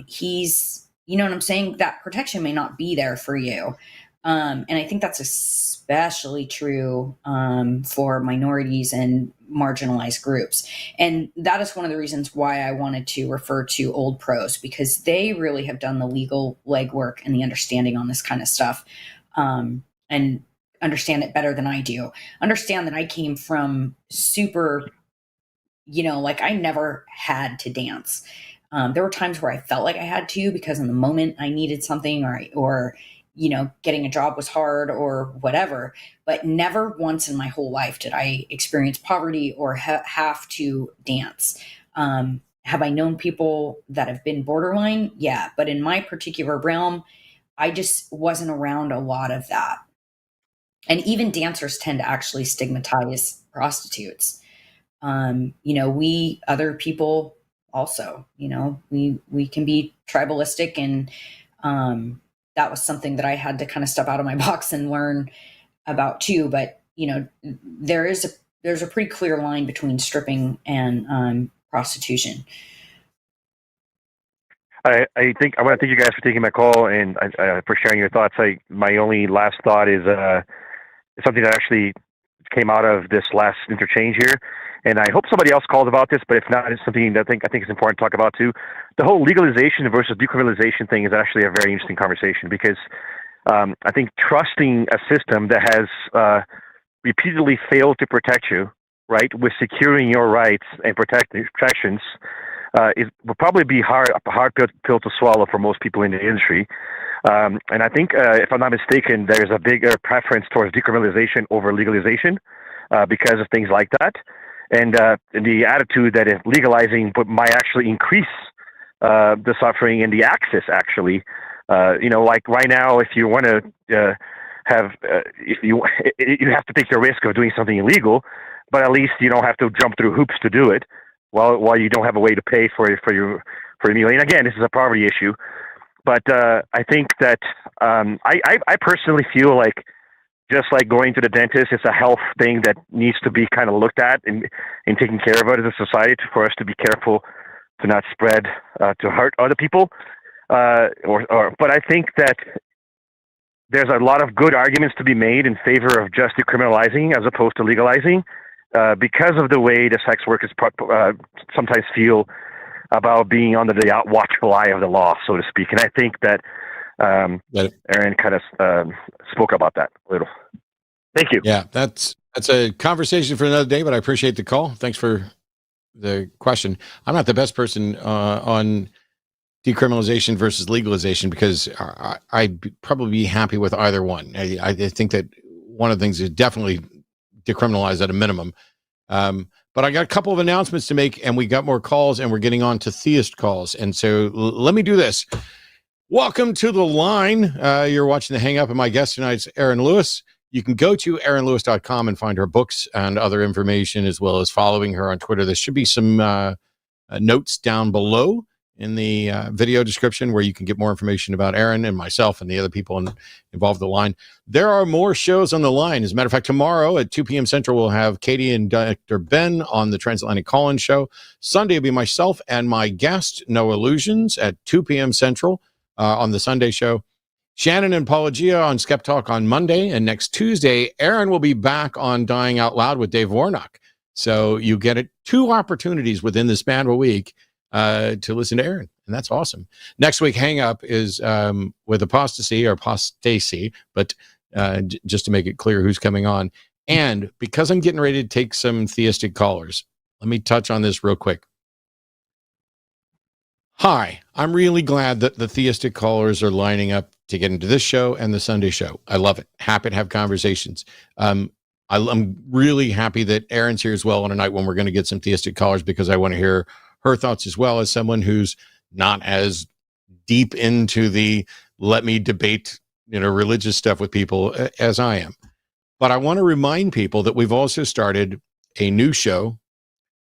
he's, you know what I'm saying? That protection may not be there for you. And I think that's especially true for minorities and marginalized groups. And that is one of the reasons why I wanted to refer to Old Pros, because they really have done the legal legwork and the understanding on this kind of stuff, and understand it better than I do. Understand that I came from super, like I never had to dance. There were times where I felt like I had to, because in the moment I needed something, or getting a job was hard or whatever, but never once in my whole life did I experience poverty or have to dance. Have I known people that have been borderline? Yeah. But in my particular realm, I just wasn't around a lot of that. And even dancers tend to actually stigmatize prostitutes. We other people also, we can be tribalistic, and that was something that I had to kind of step out of my box and learn about too. But there's a pretty clear line between stripping and prostitution. I think I want to thank you guys for taking my call and for sharing your thoughts. My only last thought is something that actually came out of this last interchange here. And I hope somebody else calls about this, but if not, it's something that I think it's important to talk about too. The whole legalization versus decriminalization thing is actually a very interesting conversation, because I think trusting a system that has repeatedly failed to protect you, right, with securing your rights and protections, will probably be a hard pill to swallow for most people in the industry. And I think, if I'm not mistaken, there's a bigger preference towards decriminalization over legalization because of things like that. And the attitude that if legalizing might actually increase the suffering and the access, actually. Like right now, if you want to you have to take the risk of doing something illegal, but at least you don't have to jump through hoops to do it while you don't have a way to pay for your meal. And again, this is a poverty issue. But I think that I personally feel like just like going to the dentist, it's a health thing that needs to be kind of looked at and taken care of as a society for us to be careful to not spread, to hurt other people. But I think that there's a lot of good arguments to be made in favor of just decriminalizing as opposed to legalizing, because of the way the sex workers sometimes feel about being under the watchful eye of the law, so to speak. And I think that Erin kind of spoke about that a little. Thank you. Yeah, that's a conversation for another day, but I appreciate the call. Thanks for the question. I'm not the best person on decriminalization versus legalization because I'd probably be happy with either one. I think that one of the things is definitely decriminalize at a minimum. But I got a couple of announcements to make, and we got more calls, and we're getting on to theist calls. And so let me do this. Welcome to the line. You're watching The Hang Up, and my guest tonight is Aron Lewis. You can go to erinlewis.com and find her books and other information, as well as following her on Twitter. There should be some notes down below in the video description where you can get more information about Erin and myself and the other people involved in the line. There are more shows on the line. As a matter of fact, tomorrow at 2 p.m. Central, we'll have Katy and Dr. Ben on the Transatlantic Call-In Show. Sunday will be myself and my guest, No Illusions, at 2 p.m. Central on the Sunday show. Shannon and Apologia on Skeptalk on Monday. And next Tuesday, Erin will be back on Dying Out Loud with Dave Warnock. So you get it 2 opportunities within the span of a week to listen to Erin, and that's awesome. Next week, Hang Up is with Apostasy or Apostasy, but just to make it clear who's coming on. And because I'm getting ready to take some theistic callers, let me touch on this real quick. Hi, I'm really glad that the theistic callers are lining up to get into this show and the Sunday show. I love it. Happy to have conversations. I'm really happy that Erin's here as well on a night when we're going to get some theistic callers, because I want to hear her thoughts as well, as someone who's not as deep into the let me debate, religious stuff with people as I am. But I want to remind people that we've also started a new show,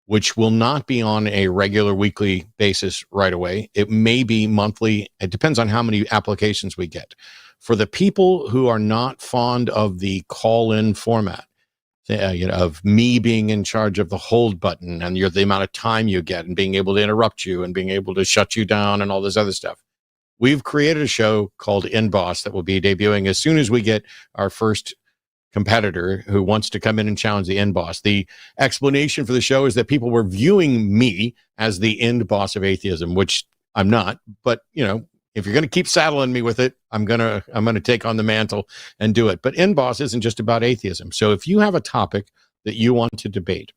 which will not be on a regular weekly basis right away. It may be monthly. It depends on how many applications we get. For the people who are not fond of the call-in format, of me being in charge of the hold button and the amount of time you get and being able to interrupt you and being able to shut you down and all this other stuff, we've created a show called In-Boss that will be debuting as soon as we get our first competitor who wants to come in and challenge the In-Boss. The explanation for the show is that people were viewing me as the end boss of atheism, which I'm not, but if you're going to keep saddling me with it, I'm going to take on the mantle and do it. But In-Boss isn't just about atheism. So if you have a topic that you want to debate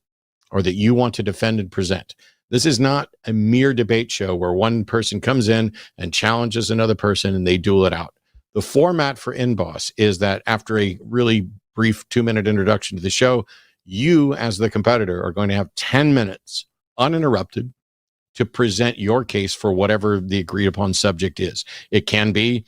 or that you want to defend and present, this is not a mere debate show where one person comes in and challenges another person and they duel it out. The format for In-Boss is that after a really brief 2-minute introduction to the show, you as the competitor are going to have 10 minutes uninterrupted to present your case for whatever the agreed upon subject is. It can be,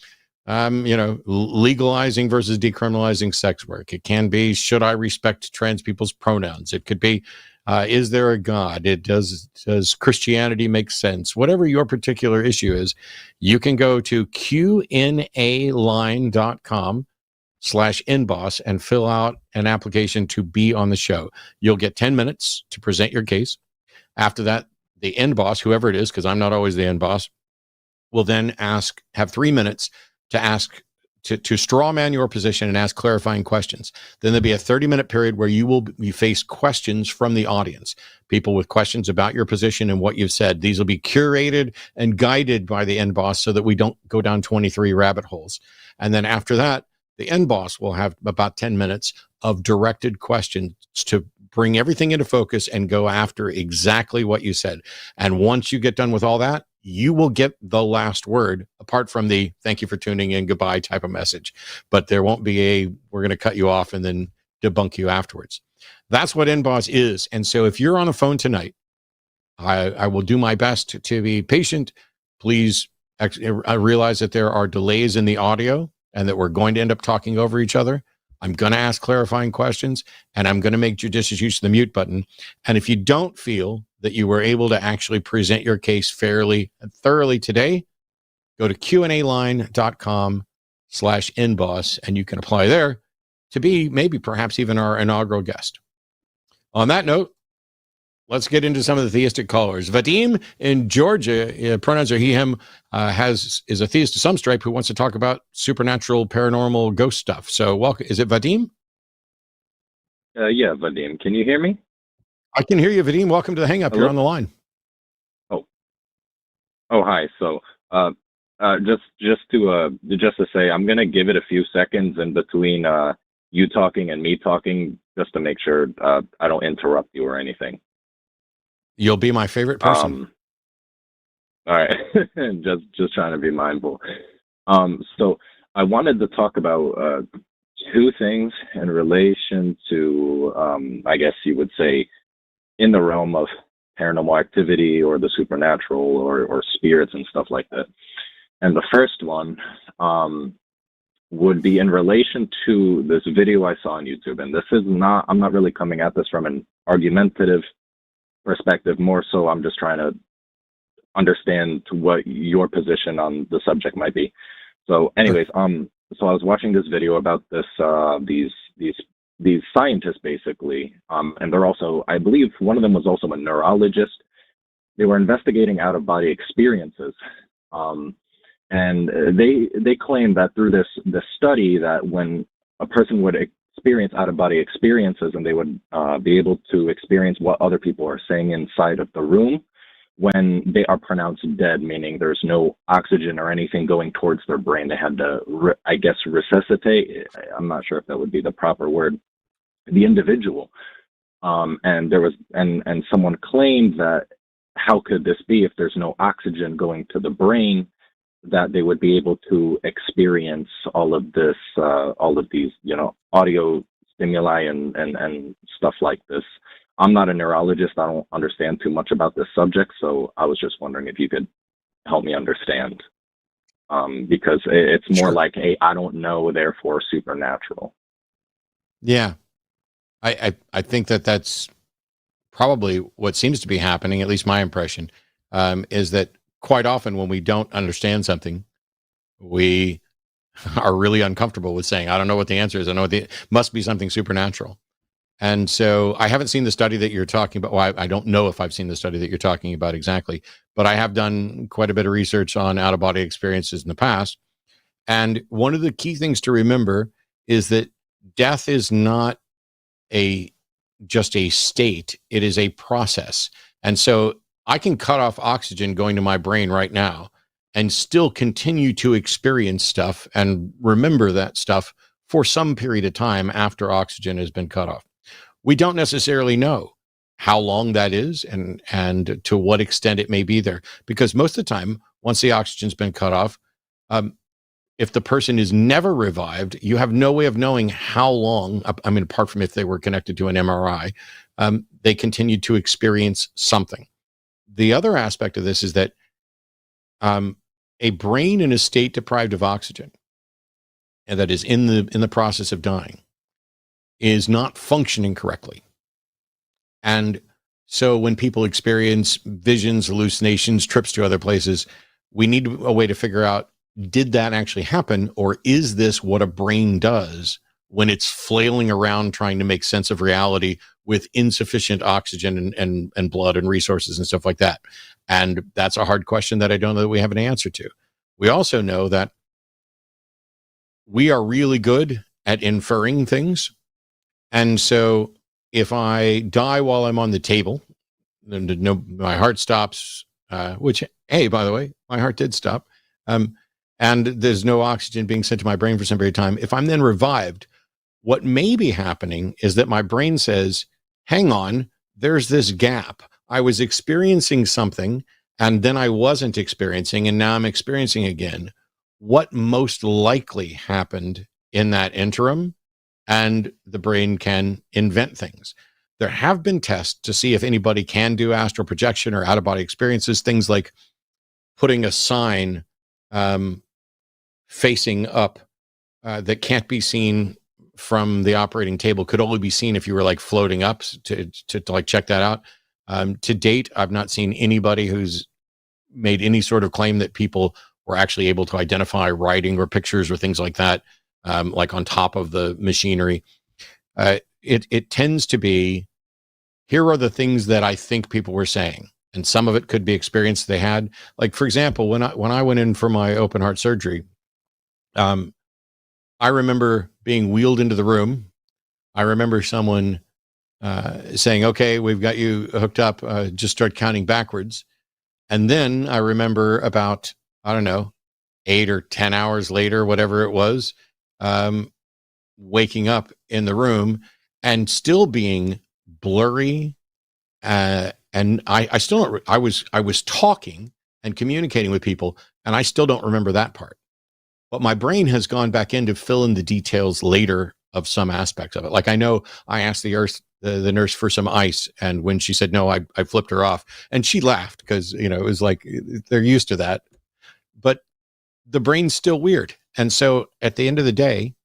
legalizing versus decriminalizing sex work. It can be, should I respect trans people's pronouns? It could be, is there a God? Does Christianity make sense? Whatever your particular issue is, you can go to qnaline.com/inboss and fill out an application to be on the show. You'll get 10 minutes to present your case. After that, the end boss, whoever it is, because I'm not always the end boss, will then have 3 minutes to ask, to straw man your position and ask clarifying questions. Then there'll be a 30-minute period where you face questions from the audience, people with questions about your position and what you've said. These will be curated and guided by the end boss so that we don't go down 23 rabbit holes. And then after that, the end boss will have about 10 minutes of directed questions to bring everything into focus and go after exactly what you said. And once you get done with all that, you will get the last word, apart from the thank you for tuning in, goodbye type of message. But there won't be we're going to cut you off and then debunk you afterwards. That's what In-Boss is. And so if you're on the phone tonight, I will do my best to be patient. Please I realize that there are delays in the audio and that we're going to end up talking over each other. I'm going to ask clarifying questions, and I'm going to make judicious use of the mute button. And if you don't feel that you were able to actually present your case fairly and thoroughly today, go to qnaline.com/inboss, and you can apply there. to be maybe perhaps even our inaugural guest. On that note, let's get into some of the theistic callers. Vadim in Georgia, pronouns are he, him, is a theist to some stripe who wants to talk about supernatural, paranormal, ghost stuff. So welcome. Is it Vadim? Yeah, Vadim. Can you hear me? I can hear you, Vadim. Welcome to the Hang Up. Hello? You're on the line. Oh, hi. So, just to say, I'm gonna give it a few seconds in between you talking and me talking, just to make sure I don't interrupt you or anything. You'll be my favorite person. All right. just trying to be mindful. So I wanted to talk about two things in relation to, I guess you would say, in the realm of paranormal activity or the supernatural or spirits and stuff like that. And the first one would be in relation to this video I saw on YouTube. And this is not, I'm not really coming at this from an argumentative perspective, more so I'm just trying to understand what your position on the subject might be. So anyways, so I was watching this video about this, these scientists basically, and they're also, I believe one of them was also a neurologist. They were investigating out-of-body experiences. And they claimed that through this study that when a person would experience out-of-body experiences and they would be able to experience what other people are saying inside of the room when they are pronounced dead, meaning there's no oxygen or anything going towards their brain. They had to, I guess, resuscitate. I'm not sure if that would be the proper word. The individual. And there was, and someone claimed that how could this be if there's no oxygen going to the brain, that they would be able to experience all of this, all of these, audio stimuli and stuff like this. I'm not a neurologist. I don't understand too much about this subject. So I was just wondering if you could help me understand. Because it's more like, hey, I don't know, therefore supernatural. Yeah. I think that's probably what seems to be happening, at least my impression, is that quite often when we don't understand something, we are really uncomfortable with saying, I don't know what the answer is. I know it must be something supernatural. And so I haven't seen the study that you're talking about. Well, I don't know if I've seen the study that you're talking about exactly, but I have done quite a bit of research on out-of-body experiences in the past. And one of the key things to remember is that death is not just a state, it is a process. And so I can cut off oxygen going to my brain right now and still continue to experience stuff and remember that stuff for some period of time after oxygen has been cut off. We don't necessarily know how long that is and to what extent it may be there, because most of the time, once the oxygen's been cut off, if the person is never revived, you have no way of knowing how long, I mean, apart from if they were connected to an MRI, they continued to experience something. The other aspect of this is that a brain in a state deprived of oxygen, and that is in the process of dying, is not functioning correctly. And so when people experience visions, hallucinations, trips to other places, we need a way to figure out, did that actually happen, or is this what a brain does when it's flailing around trying to make sense of reality with insufficient oxygen and blood and resources and stuff like that? And that's a hard question that I don't know that we have an answer to. We also know that we are really good at inferring things. And so if I die while I'm on the table, then my heart stops, which, hey, by the way, my heart did stop. And there's no oxygen being sent to my brain for some period of time. If I'm then revived, what may be happening is that my brain says, hang on, there's this gap. I was experiencing something and then I wasn't experiencing, and now I'm experiencing again. What most likely happened in that interim? And the brain can invent things. There have been tests to see if anybody can do astral projection or out-of-body experiences, things like putting a sign facing up that can't be seen from the operating table, could only be seen if you were like floating up to like check that out. To date, I've not seen anybody who's made any sort of claim that people were actually able to identify writing or pictures or things like that like on top of the machinery. It tends to be, here are the things that I think people were saying. And some of it could be experience they had. Like, for example, when I went in for my open heart surgery, I remember being wheeled into the room. I remember someone saying, okay, we've got you hooked up, just start counting backwards. And then I remember about, I don't know, 8 or 10 hours later, whatever it was, waking up in the room and still being blurry. And I still don't, I was talking and communicating with people, and I still don't remember that part. But my brain has gone back in to fill in the details later of some aspects of it. Like, I know I asked the nurse for some ice, and when she said no, I flipped her off, and she laughed because, you know, it was like they're used to that. But the brain's still weird. And so at the end of the day,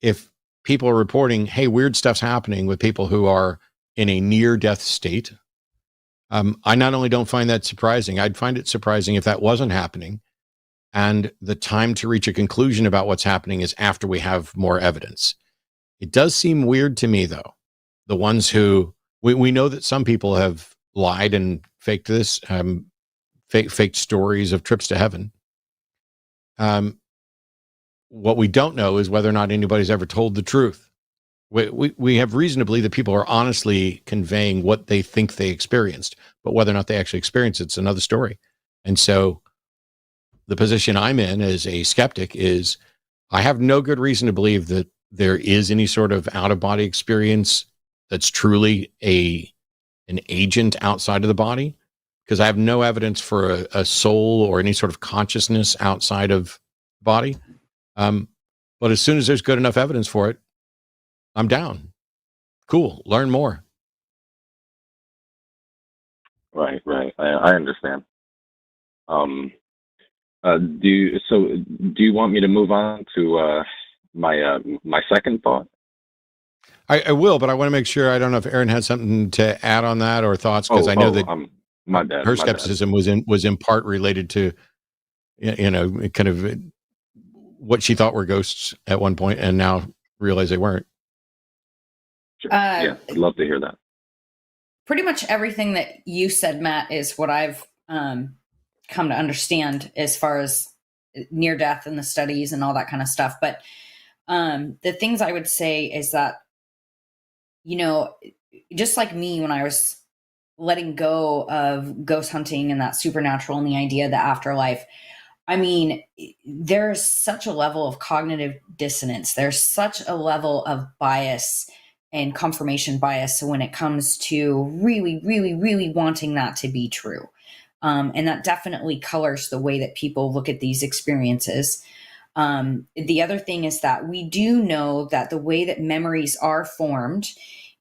if people are reporting, hey, weird stuff's happening with people who are in a near death state, I not only don't find that surprising, I'd find it surprising if that wasn't happening. And the time to reach a conclusion about what's happening is after we have more evidence. It does seem weird to me, though. The ones who, we know that some people have lied and faked this, faked stories of trips to heaven. What we don't know is whether or not anybody's ever told the truth. We have reason to believe that people are honestly conveying what they think they experienced, but whether or not they actually experience it's another story. And so the position I'm in as a skeptic is, I have no good reason to believe that there is any sort of out-of-body experience that's truly an agent outside of the body, because I have no evidence for a soul or any sort of consciousness outside of the body. But as soon as there's good enough evidence for it, I'm down. Cool. Learn more. Right. I understand. Do you want me to move on to my second thought? I will, but I want to make sure. I don't know if Erin had something to add on that or thoughts, because I know that my bad. Her skepticism was in part related to, you know, kind of what she thought were ghosts at one point, and now realize they weren't. Sure. Yeah, I'd love to hear that. Pretty much everything that you said, Matt, is what I've come to understand as far as near death and the studies and all that kind of stuff. But the things I would say is that, you know, just like me, when I was letting go of ghost hunting and that supernatural and the idea of the afterlife, I mean, there's such a level of cognitive dissonance. There's such a level of bias and confirmation bias when it comes to really, really, really wanting that to be true. And that definitely colors the way that people look at these experiences. The other thing is that we do know that the way that memories are formed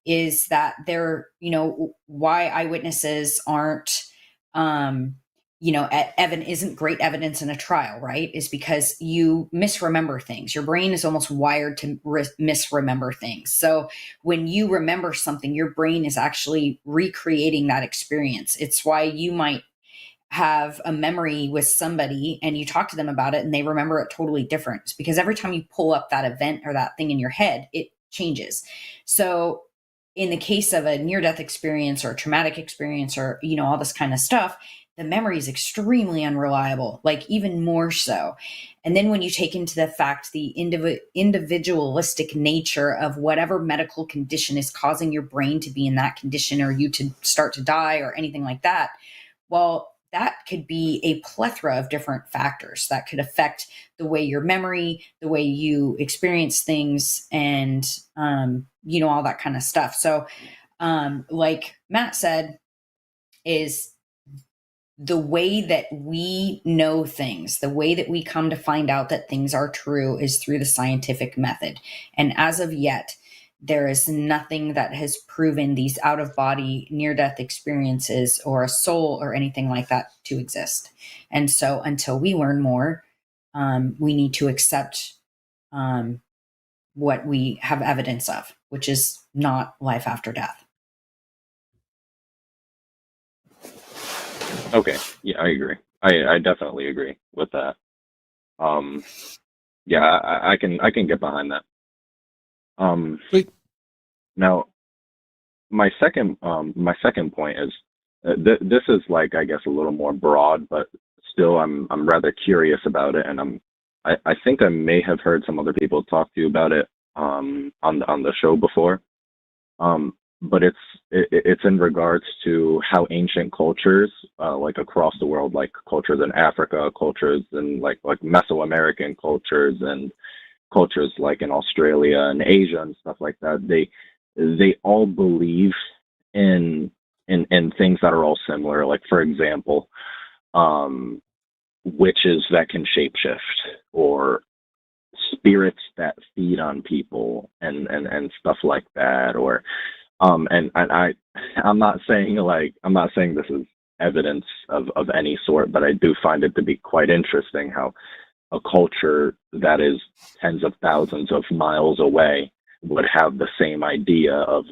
is that they're, you know, why eyewitnesses aren't, you know, isn't great evidence in a trial, right? Is because you misremember things. Your brain is almost wired to misremember things. So when you remember something, your brain is actually recreating that experience. It's why you might have a memory with somebody and you talk to them about it and they remember it totally different. It's because every time you pull up that event or that thing in your head, it changes. So in the case of a near-death experience or a traumatic experience or, you know, all this kind of stuff, the memory is extremely unreliable, like even more so. And then when you take into the fact the individualistic nature of whatever medical condition is causing your brain to be in that condition or you to start to die or anything like that, well, that could be a plethora of different factors that could affect the way your memory, the way you experience things, and, you know, all that kind of stuff. So, like Matt said, is the way that we know things, the way that we come to find out that things are true is through the scientific method. And as of yet, there is nothing that has proven these out-of-body near-death experiences or a soul or anything like that to exist. And so until we learn more, we need to accept what we have evidence of, which is not life after death. Okay. Yeah, I agree. I definitely agree with that. Yeah, I can get behind that. Sweet. Now, my second point is this is like, I guess, a little more broad, but still I'm rather curious about it, and I think I may have heard some other people talk to you about it on the show before. But it's in regards to how ancient cultures, like across the world, like cultures in Africa, cultures in like Mesoamerican cultures, and cultures like in Australia and Asia and stuff like that, they all believe in things that are all similar. Like, for example, witches that can shapeshift, or spirits that feed on people, and stuff like that. Or I'm not saying this is evidence of any sort, but I do find it to be quite interesting how a culture that is tens of thousands of miles away would have the same idea of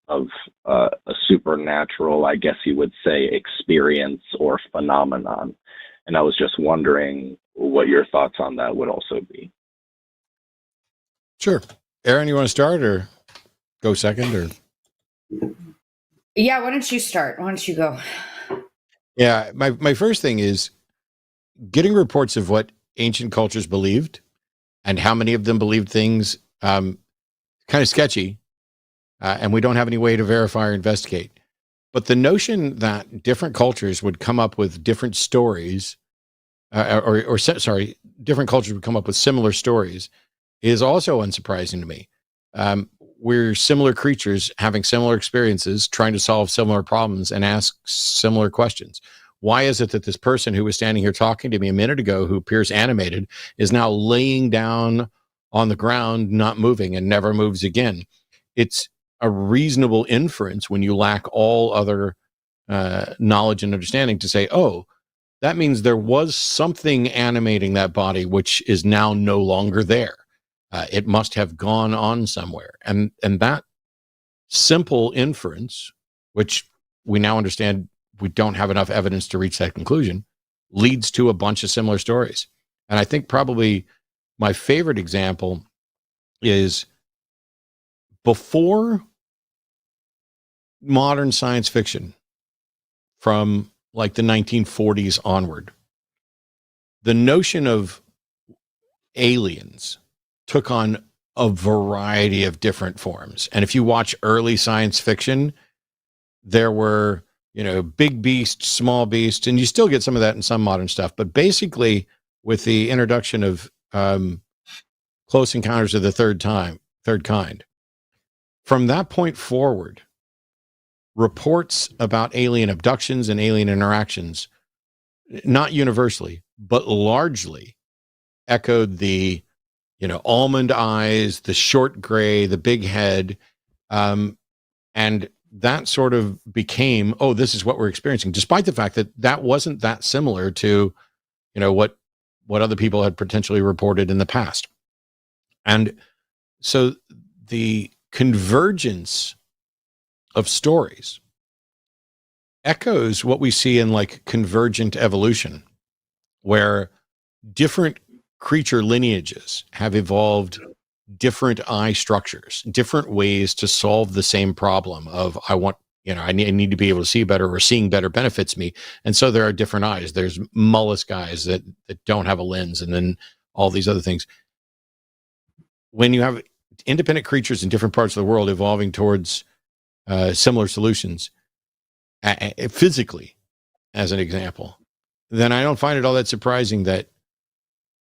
a supernatural, I guess you would say, experience or phenomenon. And I was just wondering what your thoughts on that would also be. Sure. Erin, you want to start or go second? Or Yeah, why don't you start? Why don't you go? yeah, my first thing is getting reports of what ancient cultures believed and how many of them believed things kind of sketchy, and we don't have any way to verify or investigate. But the notion that different cultures would come up with different stories, different cultures would come up with similar stories, is also unsurprising to me. We're similar creatures having similar experiences, trying to solve similar problems and ask similar questions. Why is it that this person who was standing here talking to me a minute ago, who appears animated, is now laying down on the ground, not moving, and never moves again? It's a reasonable inference when you lack all other knowledge and understanding to say, oh, that means there was something animating that body, which is now no longer there. It must have gone on somewhere. And that simple inference, which we now understand we don't have enough evidence to reach that conclusion, leads to a bunch of similar stories. And I think probably my favorite example is before modern science fiction, from like the 1940s onward, the notion of aliens took on a variety of different forms. And if you watch early science fiction, there were, big beasts, small beasts, and you still get some of that in some modern stuff. But basically, with the introduction of Close Encounters of the Third Kind, from that point forward, reports about alien abductions and alien interactions, not universally, but largely echoed the, almond eyes, the short gray, the big head. And that sort of became, oh, this is what we're experiencing, despite the fact that that wasn't that similar to, what other people had potentially reported in the past. And so the convergence of stories echoes what we see in like convergent evolution, where different creature lineages have evolved different eye structures, different ways to solve the same problem of I need to be able to see better, or seeing better benefits me. And so there are different eyes. There's mollusk eyes that don't have a lens, and then all these other things. When you have independent creatures in different parts of the world evolving towards similar solutions, physically, as an example, then I don't find it all that surprising that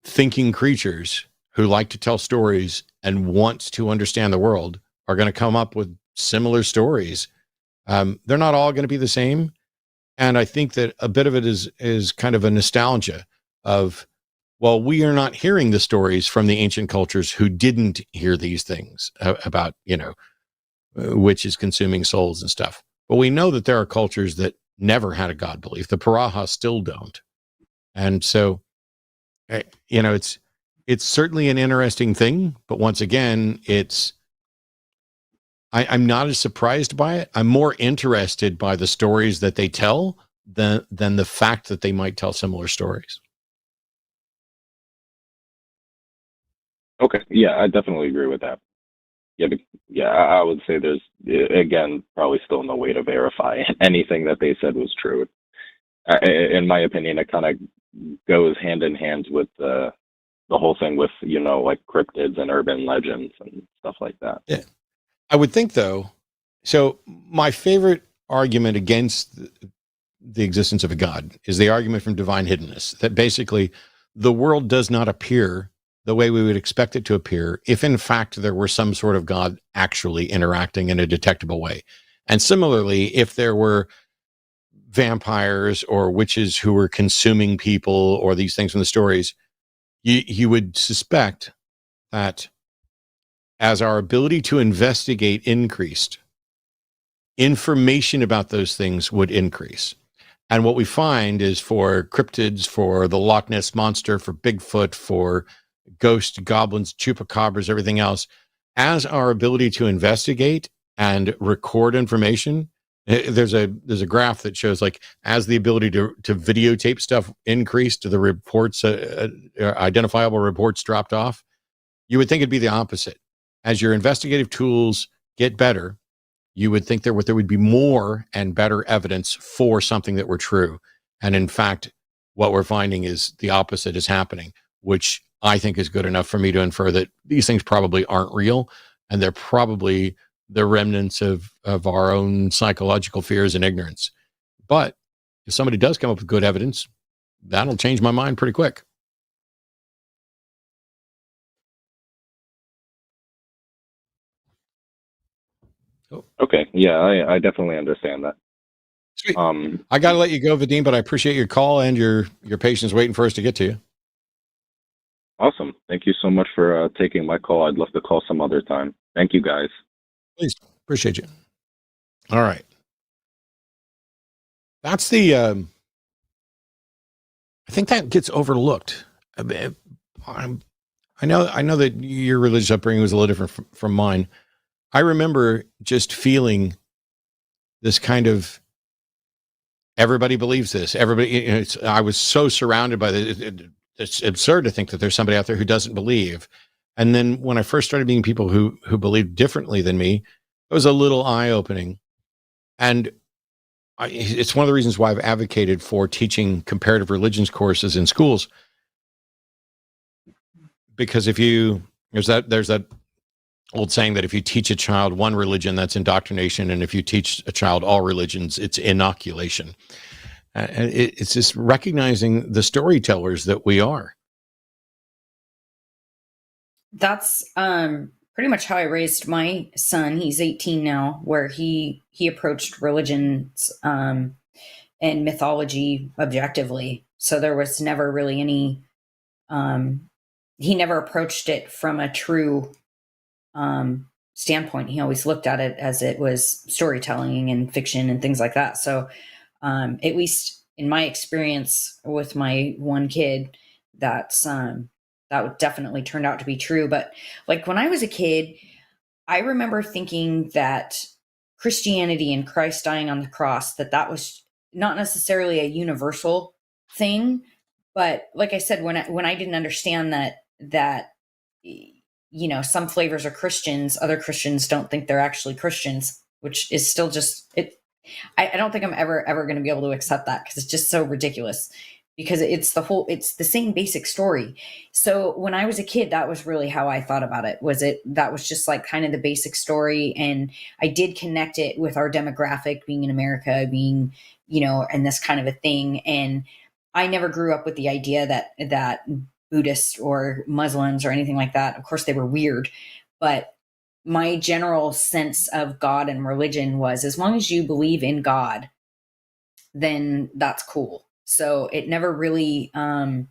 thinking creatures who like to tell stories and want to understand the world are going to come up with similar stories. They're not all going to be the same. And I think that a bit of it is kind of a nostalgia of, well, we are not hearing the stories from the ancient cultures who didn't hear these things about, witches consuming souls and stuff. But we know that there are cultures that never had a God belief. The Paraha still don't. And so, it's certainly an interesting thing, but once again, I'm not as surprised by it. I'm more interested by the stories that they tell than the fact that they might tell similar stories. Okay. Yeah, I definitely agree with that. I would say there's, again, probably still no way to verify anything that they said was true. In my opinion, it kind of goes hand in hand with the whole thing with, like cryptids and urban legends and stuff like that. Yeah. I would think, though, so my favorite argument against the existence of a God is the argument from divine hiddenness, that basically the world does not appear the way we would expect it to appear if in fact there were some sort of God actually interacting in a detectable way. And similarly, if there were vampires or witches who were consuming people or these things from the stories, you would suspect that as our ability to investigate increased, information about those things would increase. And what we find is for cryptids, for the Loch Ness Monster, for Bigfoot, for ghosts, goblins, chupacabras, everything else, as our ability to investigate and record information, there's a graph that shows, like, as the ability to videotape stuff increased, the reports, identifiable reports dropped off. You would think it'd be the opposite. As your investigative tools get better, you would think there would be more and better evidence for something that were true. And in fact, what we're finding is the opposite is happening, which I think is good enough for me to infer that these things probably aren't real, and they're probably the remnants of our own psychological fears and ignorance. But if somebody does come up with good evidence, that'll change my mind pretty quick. Okay. Yeah, I definitely understand that. Sweet. I got to let you go, Vadim, but I appreciate your call and your patience waiting for us to get to you. Awesome. Thank you so much for taking my call. I'd love to call some other time. Thank you, guys. Please. Appreciate you. All right. That's the, I think that gets overlooked. I know that your religious upbringing was a little different from mine. I remember just feeling this kind of, everybody believes this. Everybody, I was so surrounded by this. It's absurd to think that there's somebody out there who doesn't believe. And then when I first started meeting people who believed differently than me, it was a little eye-opening. And it's one of the reasons why I've advocated for teaching comparative religions courses in schools. Because there's that old saying that if you teach a child one religion, that's indoctrination. And if you teach a child all religions, it's inoculation. And it's just recognizing the storytellers that we are. That's pretty much how I raised my son. He's 18 now, where he approached religions and mythology objectively. So there was never really any, he never approached it from a true standpoint. He always looked at it as it was storytelling and fiction and things like that. So at least in my experience with my one kid, that definitely turned out to be true. But like when I was a kid, I remember thinking that Christianity and Christ dying on the cross, that was not necessarily a universal thing. But like I said, when I didn't understand that some flavors are Christians, other Christians don't think they're actually Christians, which is still just it. I don't think I'm ever going to be able to accept that, because it's just so ridiculous, because it's the same basic story. So when I was a kid, that was really how I thought about it. That was just like kind of the basic story. And I did connect it with our demographic, being in America, being, and this kind of a thing. And I never grew up with the idea that Buddhists or Muslims or anything like that, of course they were weird, but my general sense of God and religion was, as long as you believe in God, then that's cool. So it never really, I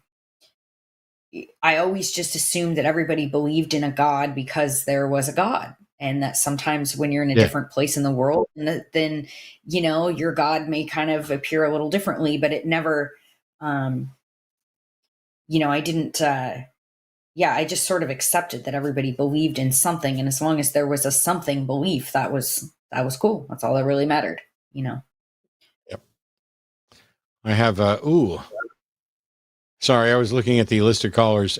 always just assumed that everybody believed in a God because there was a God. And that sometimes when you're in a different place in the world, then, your God may kind of appear a little differently, but it never, I didn't, I just sort of accepted that everybody believed in something. And as long as there was a something belief, that was cool. That's all that really mattered, Yep. I have, sorry, I was looking at the list of callers.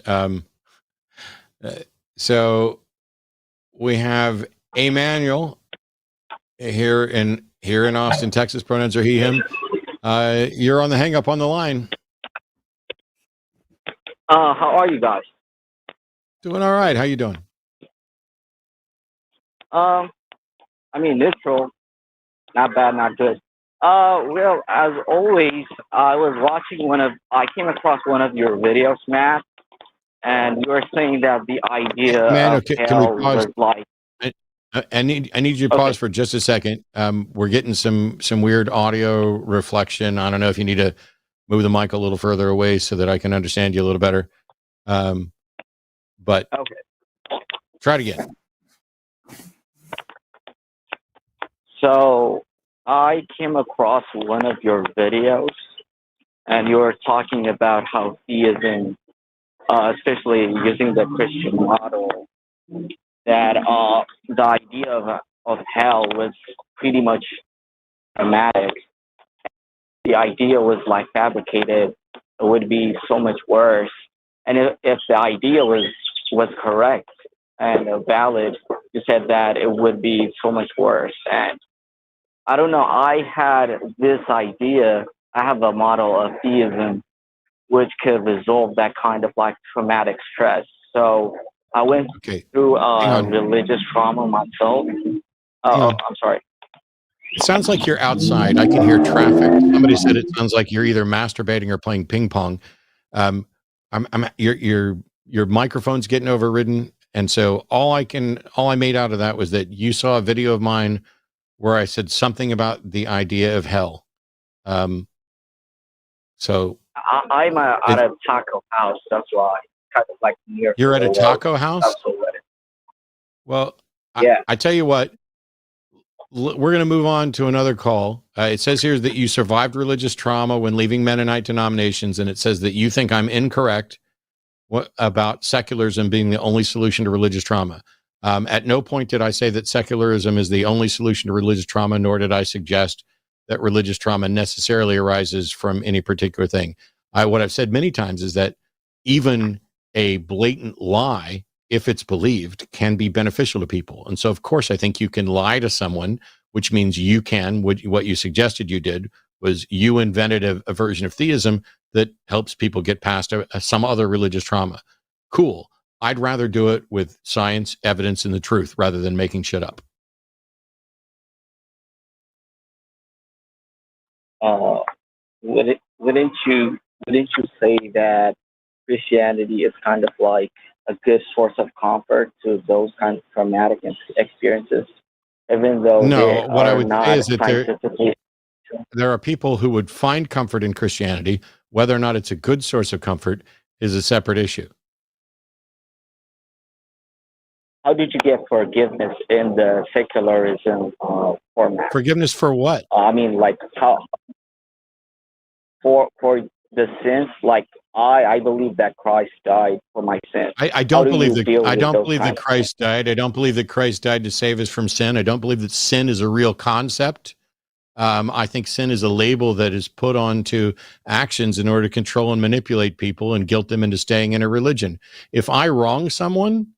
So we have Emmanuel here in Austin, Texas. Pronouns are he, him. You're on the hang up on the line. How are you guys? Doing all right. How you doing? I mean, neutral, not bad, not good. Well, as always, I came across one of your videos, Matt, and you were saying that the idea Man, of okay, can hell we pause? was like, I need you to pause for just a second. We're getting some weird audio reflection. I don't know if you need to move the mic a little further away so that I can understand you a little better. But okay. Try it again. So I came across one of your videos, and you were talking about how theism, especially using the Christian model, that the idea of hell was pretty much dramatic. The idea was like fabricated; it would be so much worse. And if the idea was correct and valid, you said that it would be so much worse. And I don't know. I had this idea. I have a model of theism which could resolve that kind of like traumatic stress. So I went through religious trauma myself. I'm sorry. It sounds like you're outside. I can hear traffic. Somebody said it sounds like you're either masturbating or playing ping pong. Your microphone's getting overridden, and so all I made out of that was that you saw a video of mine where I said something about the idea of hell. So I'm at a taco house. That's why, kind of like near. You're at a taco house? Well, yeah. I tell you what, we're going to move on to another call. It says here that you survived religious trauma when leaving Mennonite denominations, and it says that you think I'm incorrect about secularism being the only solution to religious trauma. At no point did I say that secularism is the only solution to religious trauma, nor did I suggest that religious trauma necessarily arises from any particular thing. What I've said many times is that even a blatant lie, if it's believed, can be beneficial to people. And so, of course, I think you can lie to someone, which means you can, what you suggested you did was you invented a version of theism that helps people get past some other religious trauma. Cool. I'd rather do it with science, evidence, and the truth rather than making shit up. Wouldn't you say that Christianity is kind of like a good source of comfort to those kinds of traumatic experiences, even though no, what I would say is that there are people who would find comfort in Christianity. Whether or not it's a good source of comfort is a separate issue. How did you get forgiveness in the secularism format? Forgiveness for what? I mean, like how for the sins. Like I believe that Christ died for my sins. I don't believe that Christ died. I don't believe that Christ died to save us from sin. I don't believe that sin is a real concept. I think sin is a label that is put onto actions in order to control and manipulate people and guilt them into staying in a religion. If I wrong someone,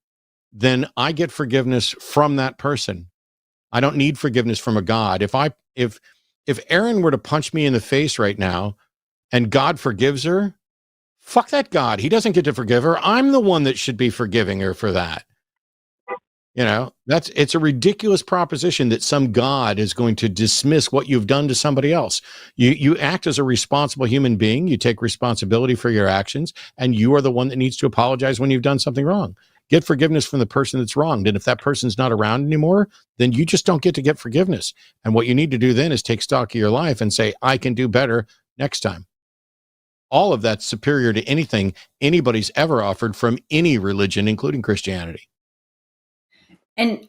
then I get forgiveness from that person. I don't need forgiveness from a God. If Erin were to punch me in the face right now and God forgives her, fuck that God. He doesn't get to forgive her. I'm the one that should be forgiving her for that. You know, it's a ridiculous proposition that some God is going to dismiss what you've done to somebody else. You act as a responsible human being. You take responsibility for your actions, and you are the one that needs to apologize when you've done something wrong. Get forgiveness from the person that's wronged. And if that person's not around anymore, then you just don't get to get forgiveness. And what you need to do then is take stock of your life and say, I can do better next time. All of that's superior to anything anybody's ever offered from any religion, including Christianity. And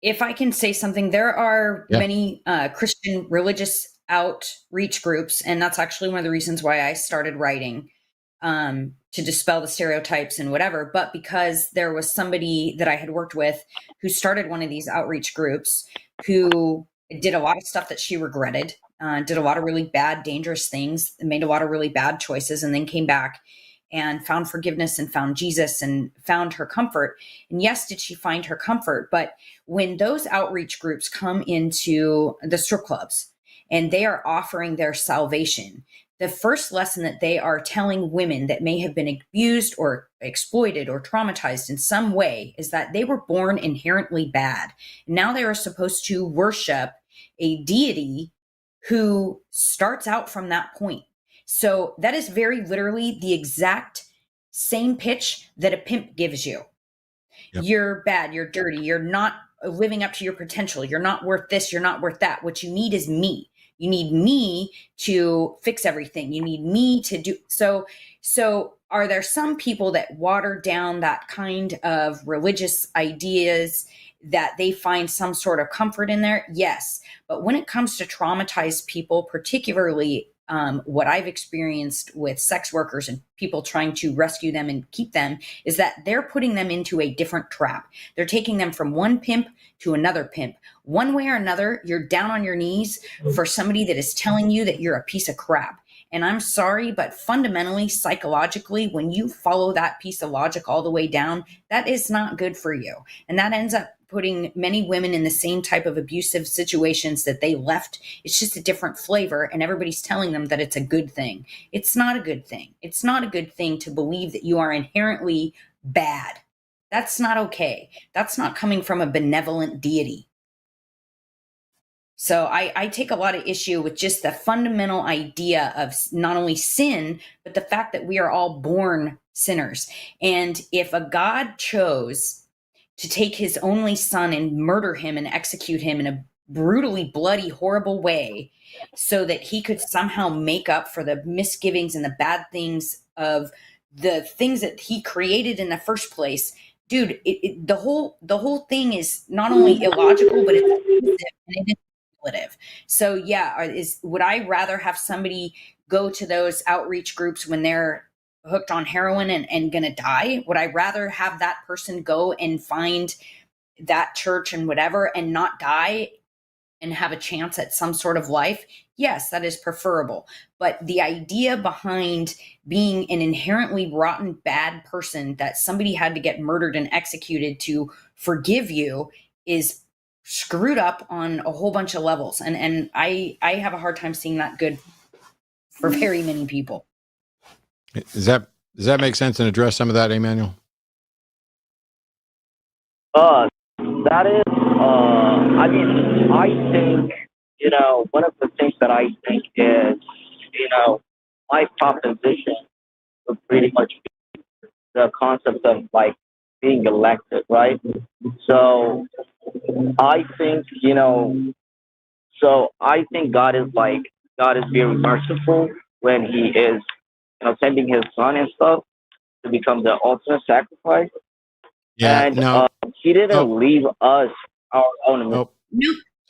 if I can say something, there are many Christian religious outreach groups, and that's actually one of the reasons why I started writing, to dispel the stereotypes and whatever. But because there was somebody that I had worked with who started one of these outreach groups who did a lot of stuff that she regretted, did a lot of really bad, dangerous things, made a lot of really bad choices, and then came back and found forgiveness and found Jesus and found her comfort. And yes, did she find her comfort? But when those outreach groups come into the strip clubs and they are offering their salvation, the first lesson that they are telling women that may have been abused or exploited or traumatized in some way is that they were born inherently bad. Now they are supposed to worship a deity who starts out from that point. So that is very literally the exact same pitch that a pimp gives you. Yep. You're bad, you're dirty, you're not living up to your potential, you're not worth this, you're not worth that. What you need is me. You need me to fix everything. You need me to do so. So are there some people that water down that kind of religious ideas that they find some sort of comfort in there? Yes. But when it comes to traumatized people, particularly what I've experienced with sex workers and people trying to rescue them and keep them, is that they're putting them into a different trap. They're taking them from one pimp to another pimp. One way or another, you're down on your knees for somebody that is telling you that you're a piece of crap. And I'm sorry, but fundamentally, psychologically, when you follow that piece of logic all the way down, that is not good for you. And that ends up putting many women in the same type of abusive situations that they left. It's just a different flavor, and everybody's telling them that it's a good thing. It's not a good thing. It's not a good thing to believe that you are inherently bad. That's not okay. That's not coming from a benevolent deity. So I take a lot of issue with just the fundamental idea of not only sin, but the fact that we are all born sinners. And if a God chose to take his only son and murder him and execute him in a brutally bloody, horrible way so that he could somehow make up for the misgivings and the bad things of the things that he created in the first place, dude, the whole thing is not only illogical, but it's abusive and it is manipulative. So yeah, would I rather have somebody go to those outreach groups when they're hooked on heroin and gonna die? Would I rather have that person go and find that church and whatever and not die and have a chance at some sort of life? Yes, that is preferable. But the idea behind being an inherently rotten, bad person that somebody had to get murdered and executed to forgive you is screwed up on a whole bunch of levels. And I have a hard time seeing that good for very many people. Does that make sense and address some of that, Emmanuel? That is, I mean, I think, one of the things that I think is, my proposition would pretty much be the concept of like being elected, right? So I think, I think God is very merciful when he is, sending his son and stuff to become the ultimate sacrifice. Yeah, and he didn't leave us our own. No.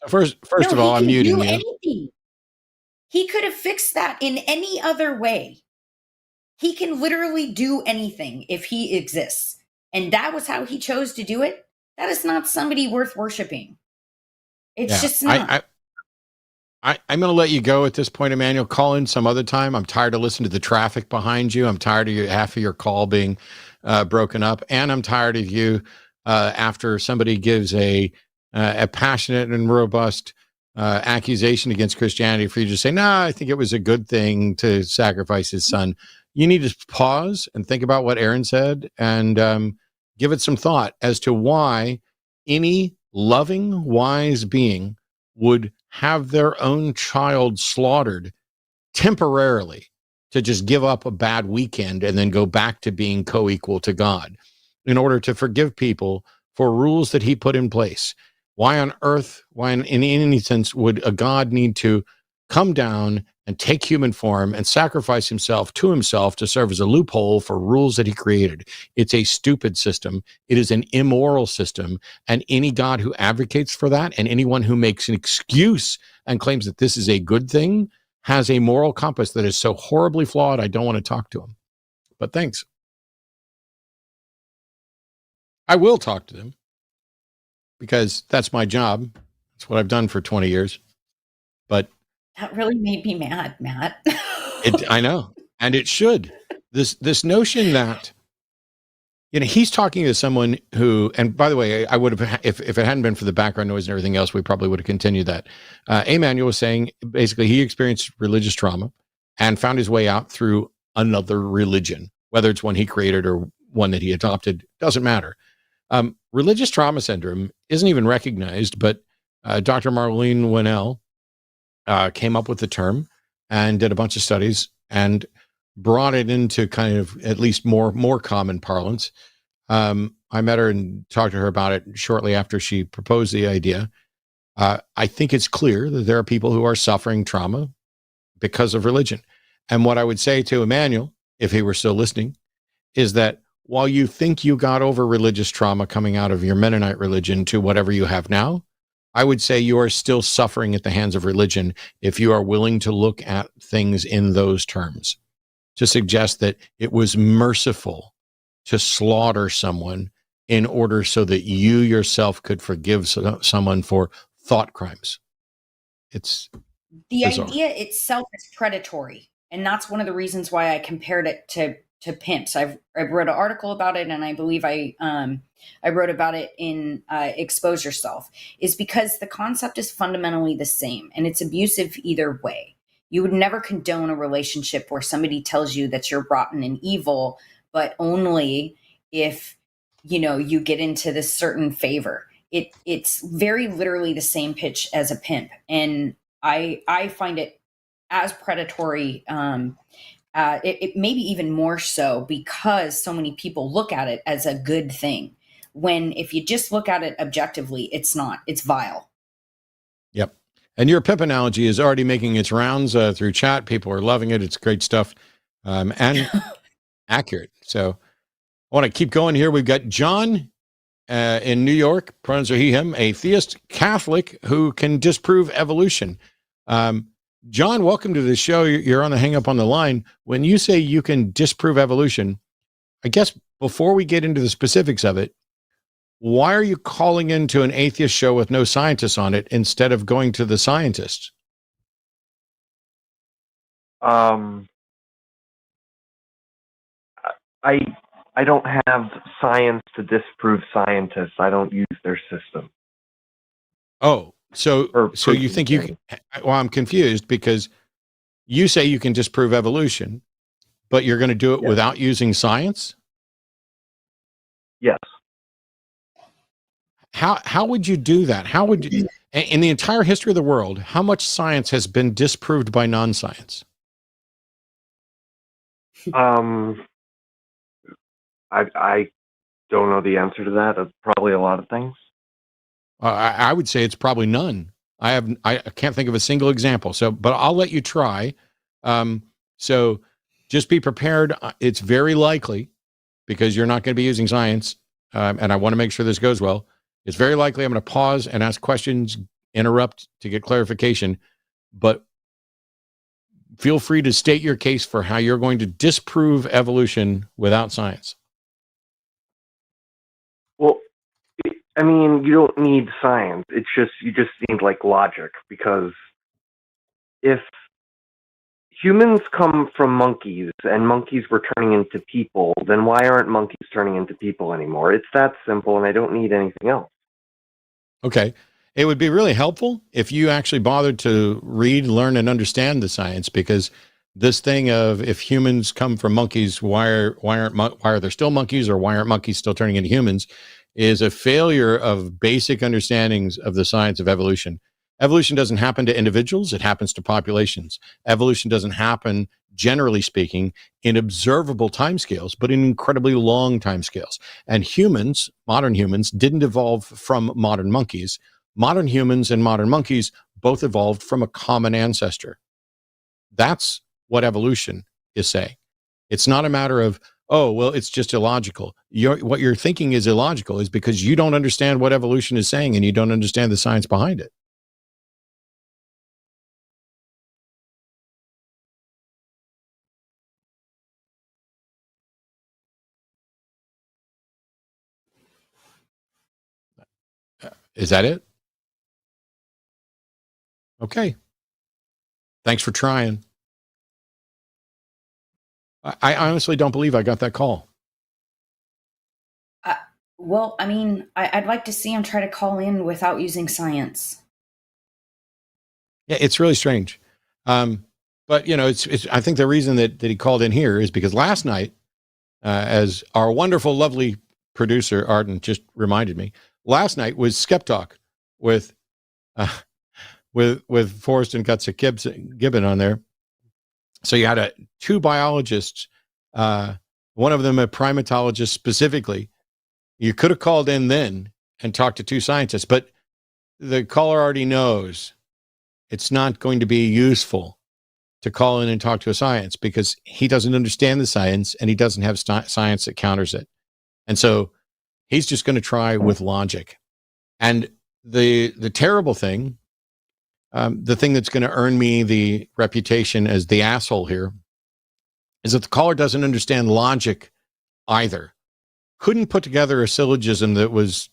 First of all, I'm muting you. Anything. He could have fixed that in any other way. He can literally do anything if he exists. And that was how he chose to do it. That is not somebody worth worshiping. It's just not. I'm going to let you go at this point, Emmanuel. Call in some other time. I'm tired of listening to the traffic behind you. I'm tired of half of your call being broken up. And I'm tired of you after somebody gives a passionate and robust accusation against Christianity for you to say, no, I think it was a good thing to sacrifice his son. You need to pause and think about what Erin said and give it some thought as to why any loving, wise being would have their own child slaughtered temporarily to just give up a bad weekend and then go back to being co-equal to God in order to forgive people for rules that he put in place. Why on earth, in any sense, would a God need to come down and take human form and sacrifice himself to serve as a loophole for rules that he created? It's a stupid system. It is an immoral system. And any God who advocates for that and anyone who makes an excuse and claims that this is a good thing has a moral compass that is so horribly flawed, I don't want to talk to him. But thanks. I will talk to them because that's my job. That's what I've done for 20 years. But that really made me mad, Matt. I know. And it should. this notion that, he's talking to someone who, and by the way, I would have, if it hadn't been for the background noise and everything else, we probably would have continued that. Emmanuel was saying basically he experienced religious trauma and found his way out through another religion, whether it's one he created or one that he adopted, doesn't matter. Religious trauma syndrome isn't even recognized, but Dr. Marlene Winnell came up with the term and did a bunch of studies and brought it into kind of at least more common parlance. I met her and talked to her about it shortly after she proposed the idea. I think it's clear that there are people who are suffering trauma because of religion. And what I would say to Emmanuel, if he were still listening, is that while you think you got over religious trauma coming out of your Mennonite religion to whatever you have now, I would say you are still suffering at the hands of religion if you are willing to look at things in those terms, to suggest that it was merciful to slaughter someone in order so that you yourself could forgive someone for thought crimes. It's the bizarre. idea itself is predatory, and that's one of the reasons why I compared it to pimps. I've wrote an article about it, and I believe I wrote about it in Expose Yourself, is because the concept is fundamentally the same, and it's abusive either way. You would never condone a relationship where somebody tells you that you're rotten and evil, but only if you get into this certain favor. It's very literally the same pitch as a pimp, and I find it as predatory. It maybe even more so because so many people look at it as a good thing, when if you just look at it objectively, it's not. It's vile. Yep. And your pimp analogy is already making its rounds through chat. People are loving it. It's great stuff and accurate. So I want to keep going here. We've got John in New York, pronouns are he, him, a theist Catholic who can disprove evolution. John, welcome to the show. You're on the hang up on the line. When you say you can disprove evolution, I guess before we get into the specifics of it, why are you calling into an atheist show with no scientists on it instead of going to the scientists? I don't have science to disprove scientists. I don't use their system. Oh, so you think you can? Well, I'm confused because you say you can disprove evolution, but you're going to do it without using science? Yes. How would you do that? How would you, in the entire history of the world, how much science has been disproved by non-science? I don't know the answer to that. Probably a lot of things. I would say it's probably none. I can't think of a single example. So, but I'll let you try. So just be prepared. It's very likely, because you're not going to be using science, and I want to make sure this goes well. It's very likely I'm going to pause and ask questions, interrupt to get clarification, but feel free to state your case for how you're going to disprove evolution without science. Well, I mean, you don't need science. You just need like logic, because if humans come from monkeys and monkeys were turning into people, then why aren't monkeys turning into people anymore? It's that simple, and I don't need anything else. Okay. It would be really helpful if you actually bothered to read, learn, and understand the science, because this thing of if humans come from monkeys, why are there still monkeys, or why aren't monkeys still turning into humans, is a failure of basic understandings of the science of evolution. Evolution doesn't happen to individuals. It happens to populations. Evolution doesn't happen, generally speaking, in observable timescales, but in incredibly long timescales. And humans, modern humans, didn't evolve from modern monkeys. Modern humans and modern monkeys both evolved from a common ancestor. That's what evolution is saying. It's not a matter of, oh, well, it's just illogical. What you're thinking is illogical is because you don't understand what evolution is saying, and you don't understand the science behind it. Is that it? Okay. Thanks for trying. I honestly don't believe I got that call. Well, I mean, I'd like to see him try to call in without using science. Yeah, it's really strange. But you know, it's. I think the reason that he called in here is because last night, as our wonderful, lovely producer Arden just reminded me, last night was Skeptalk with Forrest and Guts Gibbon on there. So you had two biologists, one of them a primatologist specifically. You could have called in then and talked to two scientists, but the caller already knows it's not going to be useful to call in and talk to a science because he doesn't understand the science and he doesn't have science that counters it. And so he's just going to try with logic. And the terrible thing, the thing that's going to earn me the reputation as the asshole here, is that the caller doesn't understand logic either. Couldn't put together a syllogism that was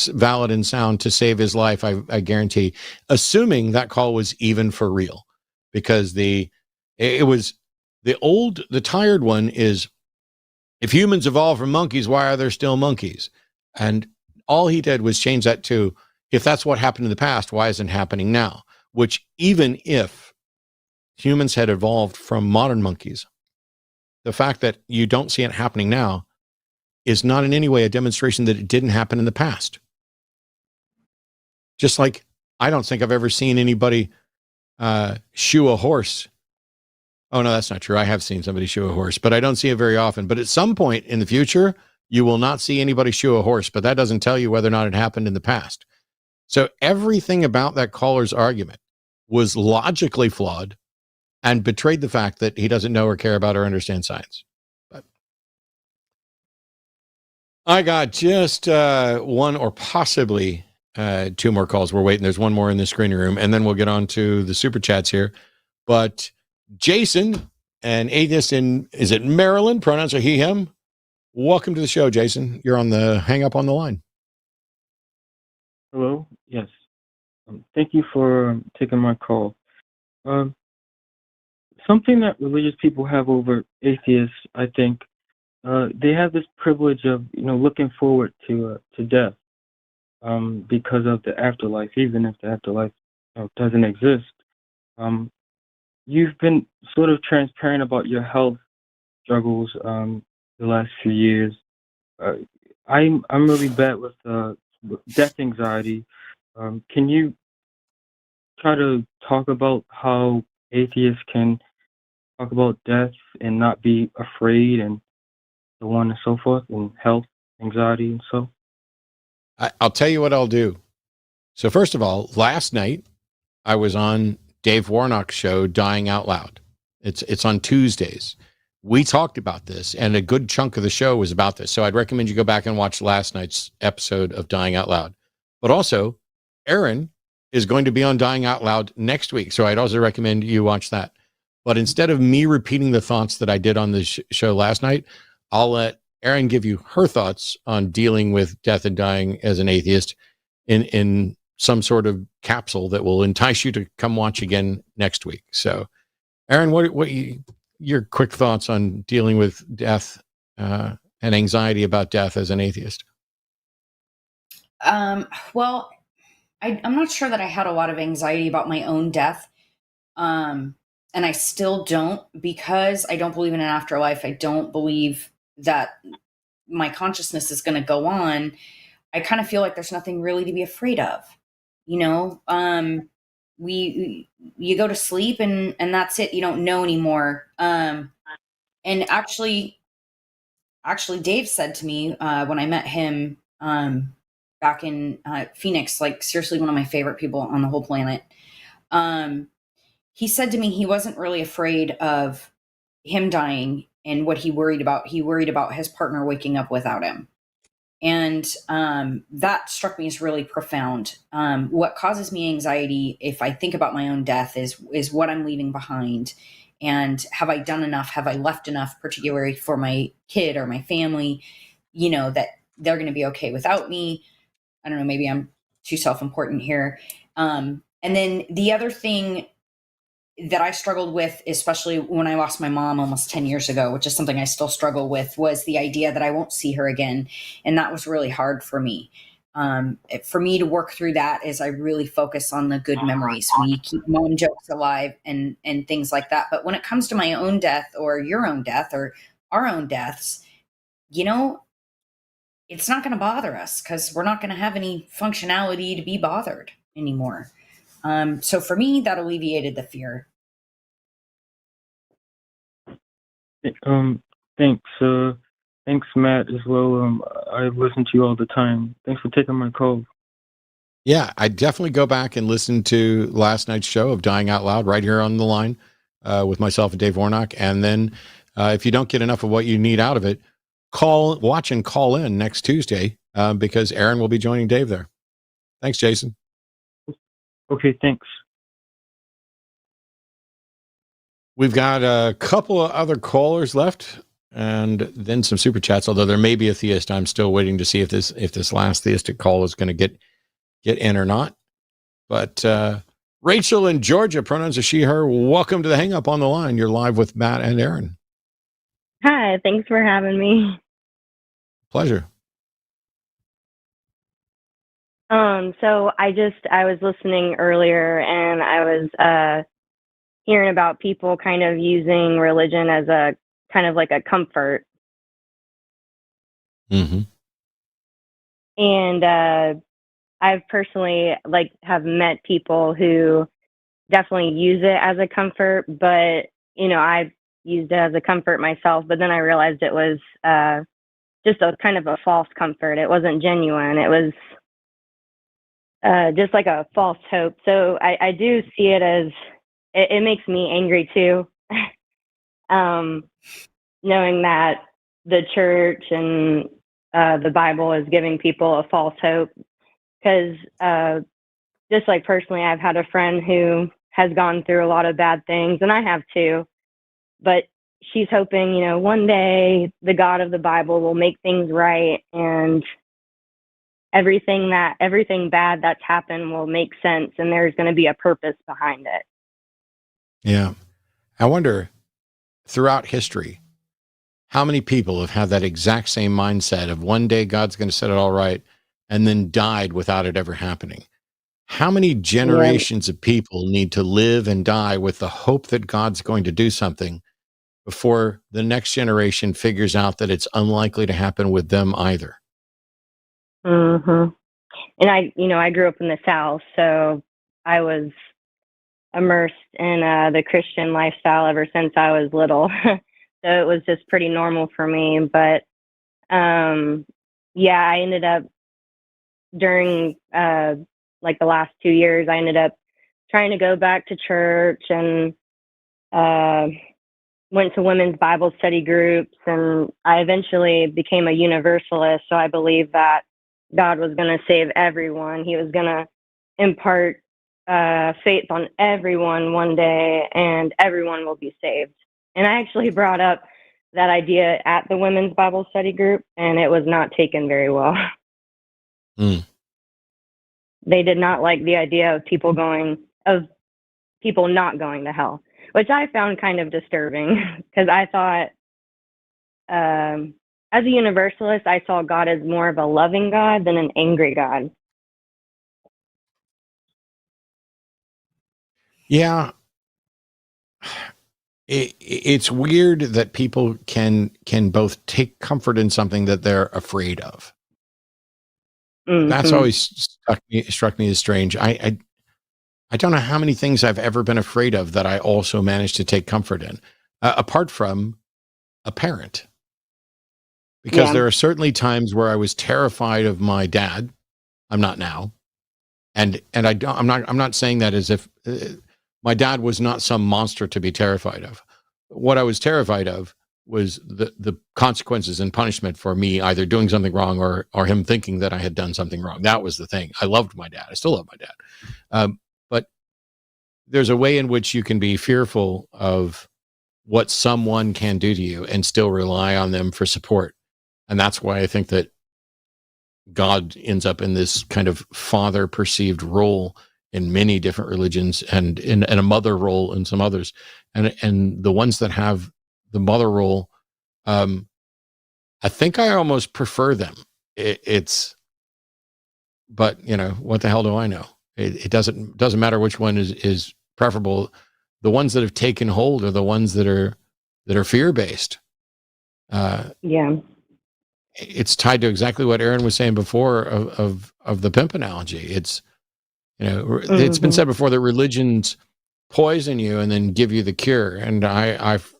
valid and sound to save his life, I guarantee, assuming that call was even for real. Because the tired one is, if humans evolved from monkeys, why are there still monkeys? And all he did was change that to, if that's what happened in the past, why isn't it happening now? Which, even if humans had evolved from modern monkeys, the fact that you don't see it happening now is not in any way a demonstration that it didn't happen in the past. Just like I don't think I've ever seen anybody shoe a horse. Oh, no, that's not true. I have seen somebody shoe a horse, but I don't see it very often. But at some point in the future, you will not see anybody shoe a horse, but that doesn't tell you whether or not it happened in the past. So everything about that caller's argument was logically flawed and betrayed the fact that he doesn't know or care about or understand science. But I got just one or possibly two more calls. We're waiting. There's one more in the screening room, and then we'll get on to the super chats here. But Jason, an atheist is it Maryland? Pronouns are he, him. Welcome to the show, Jason. You're on the hang up on the line. Hello. Yes. Thank you for taking my call. Something that religious people have over atheists, I think, they have this privilege of looking forward to death because of the afterlife, even if the afterlife doesn't exist. You've been sort of transparent about your health struggles the last few years. I'm really bad with death anxiety. Can you try to talk about how atheists can talk about death and not be afraid and so on and so forth, and health, anxiety, and so? I'll tell you what I'll do. So first of all, last night I was on Dave Warnock's show, Dying Out Loud. It's on Tuesdays. We talked about this, and a good chunk of the show was about this. So I'd recommend you go back and watch last night's episode of Dying Out Loud. But also, Erin is going to be on Dying Out Loud next week. So I'd also recommend you watch that. But instead of me repeating the thoughts that I did on the show last night, I'll let Erin give you her thoughts on dealing with death and dying as an atheist in some sort of capsule that will entice you to come watch again next week. So, Erin, what your quick thoughts on dealing with death and anxiety about death as an atheist? Well, I'm not sure that I had a lot of anxiety about my own death. And I still don't, because I don't believe in an afterlife. I don't believe that my consciousness is going to go on. I kind of feel like there's nothing really to be afraid of. You go to sleep and that's it. You don't know anymore. And actually Dave said to me, when I met him, back in Phoenix, like seriously, one of my favorite people on the whole planet. He said to me he wasn't really afraid of him dying, and what he worried about. He worried about his partner waking up without him. And that struck me as really profound. What causes me anxiety if I think about my own death is what I'm leaving behind. And have I done enough? Have I left enough, particularly for my kid or my family, that they're going to be okay without me? I don't know, maybe I'm too self-important here. And then the other thing that I struggled with, especially when I lost my mom almost 10 years ago, which is something I still struggle with, was the idea that I won't see her again. And that was really hard for me. For me to work through that is I really focus on the good memories. We keep mom jokes alive and things like that. But when it comes to my own death or your own death or our own deaths, you know, it's not going to bother us because we're not going to have any functionality to be bothered anymore. So for me, that alleviated the fear. Thanks. Thanks, Matt, as well. I listen to you all the time. Thanks for taking my call. Yeah, I definitely go back and listen to last night's show of Dying Out Loud right here on the line with myself and Dave Warnock. And then if you don't get enough of what you need out of it, watch and call in next Tuesday because Erin will be joining Dave there. Thanks, Jason. Okay, thanks. We've got a couple of other callers left and then some super chats, although there may be a theist. I'm still waiting to see if this last theistic call is going to get in or not. But Rachel in Georgia, pronouns are she, her. Welcome to the Hang Up on the Line. You're live with Matt and Erin. Hi, thanks for having me. Pleasure. So I was listening earlier and I was hearing about people kind of using religion as a kind of like a comfort. Mm-hmm. And I've personally have met people who definitely use it as a comfort, but I used it as a comfort myself, but then I realized it was just a kind of a false comfort. It wasn't genuine. It was just like a false hope. So I do see it as, it makes me angry too. Knowing that the church and the Bible is giving people a false hope. Because just like personally, I've had a friend who has gone through a lot of bad things, and I have too. But she's hoping, one day the God of the Bible will make things right, and everything bad that's happened will make sense, and there's going to be a purpose behind it. Yeah. I wonder, throughout history, how many people have had that exact same mindset of one day God's going to set it all right, and then died without it ever happening. How many generations of people need to live and die with the hope that God's going to do something before the next generation figures out that it's unlikely to happen with them either? Mm-hmm. And I grew up in the South, so I was immersed in the Christian lifestyle ever since I was little. So it was just pretty normal for me. But I ended up during the last 2 years, I ended up trying to go back to church and went to women's Bible study groups, and I eventually became a universalist. So I believe that God was going to save everyone. He was going to impart faith on everyone one day, and everyone will be saved. And I actually brought up that idea at the women's Bible study group, and it was not taken very well. Mm. They did not like the idea of people not going to hell, which I found kind of disturbing because I thought, as a universalist, I saw God as more of a loving God than an angry God. Yeah. It's weird that people can both take comfort in something that they're afraid of. Mm-hmm. That's always struck me as strange. I don't know how many things I've ever been afraid of that I also managed to take comfort in, apart from a parent. Because there are certainly times where I was terrified of my dad. I'm not now, and I'm not saying that as if my dad was not some monster to be terrified of. What I was terrified of was the consequences and punishment for me either doing something wrong or him thinking that I had done something wrong. That was the thing. I loved my dad. I still love my dad. But there's a way in which you can be fearful of what someone can do to you and still rely on them for support. And that's why I think that God ends up in this kind of father perceived role in many different religions, and in a mother role in some others, and the ones that have the mother role, I think I almost prefer them. But what the hell do I know? It doesn't matter which one is preferable. The ones that have taken hold are the ones that are fear based. Yeah. It's tied to exactly what Erin was saying before of the pimp analogy. It's it's been said before that religions poison you and then give you the cure. And I've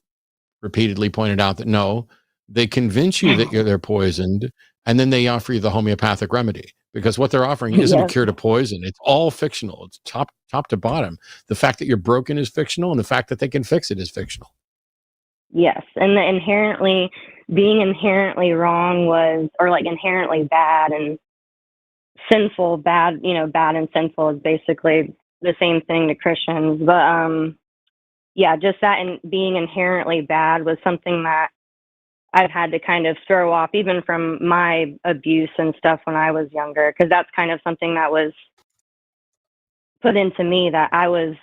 repeatedly pointed out that no, they convince you that they're poisoned, and then they offer you the homeopathic remedy, because what they're offering isn't a cure to poison. It's all fictional. It's top to bottom. The fact that you're broken is fictional, and the fact that they can fix it is fictional. Yes, and being inherently wrong or like inherently bad and sinful. Bad and sinful is basically the same thing to Christians. But just that, and being inherently bad was something that I've had to kind of throw off, even from my abuse and stuff when I was younger, because that's kind of something that was put into me, that I was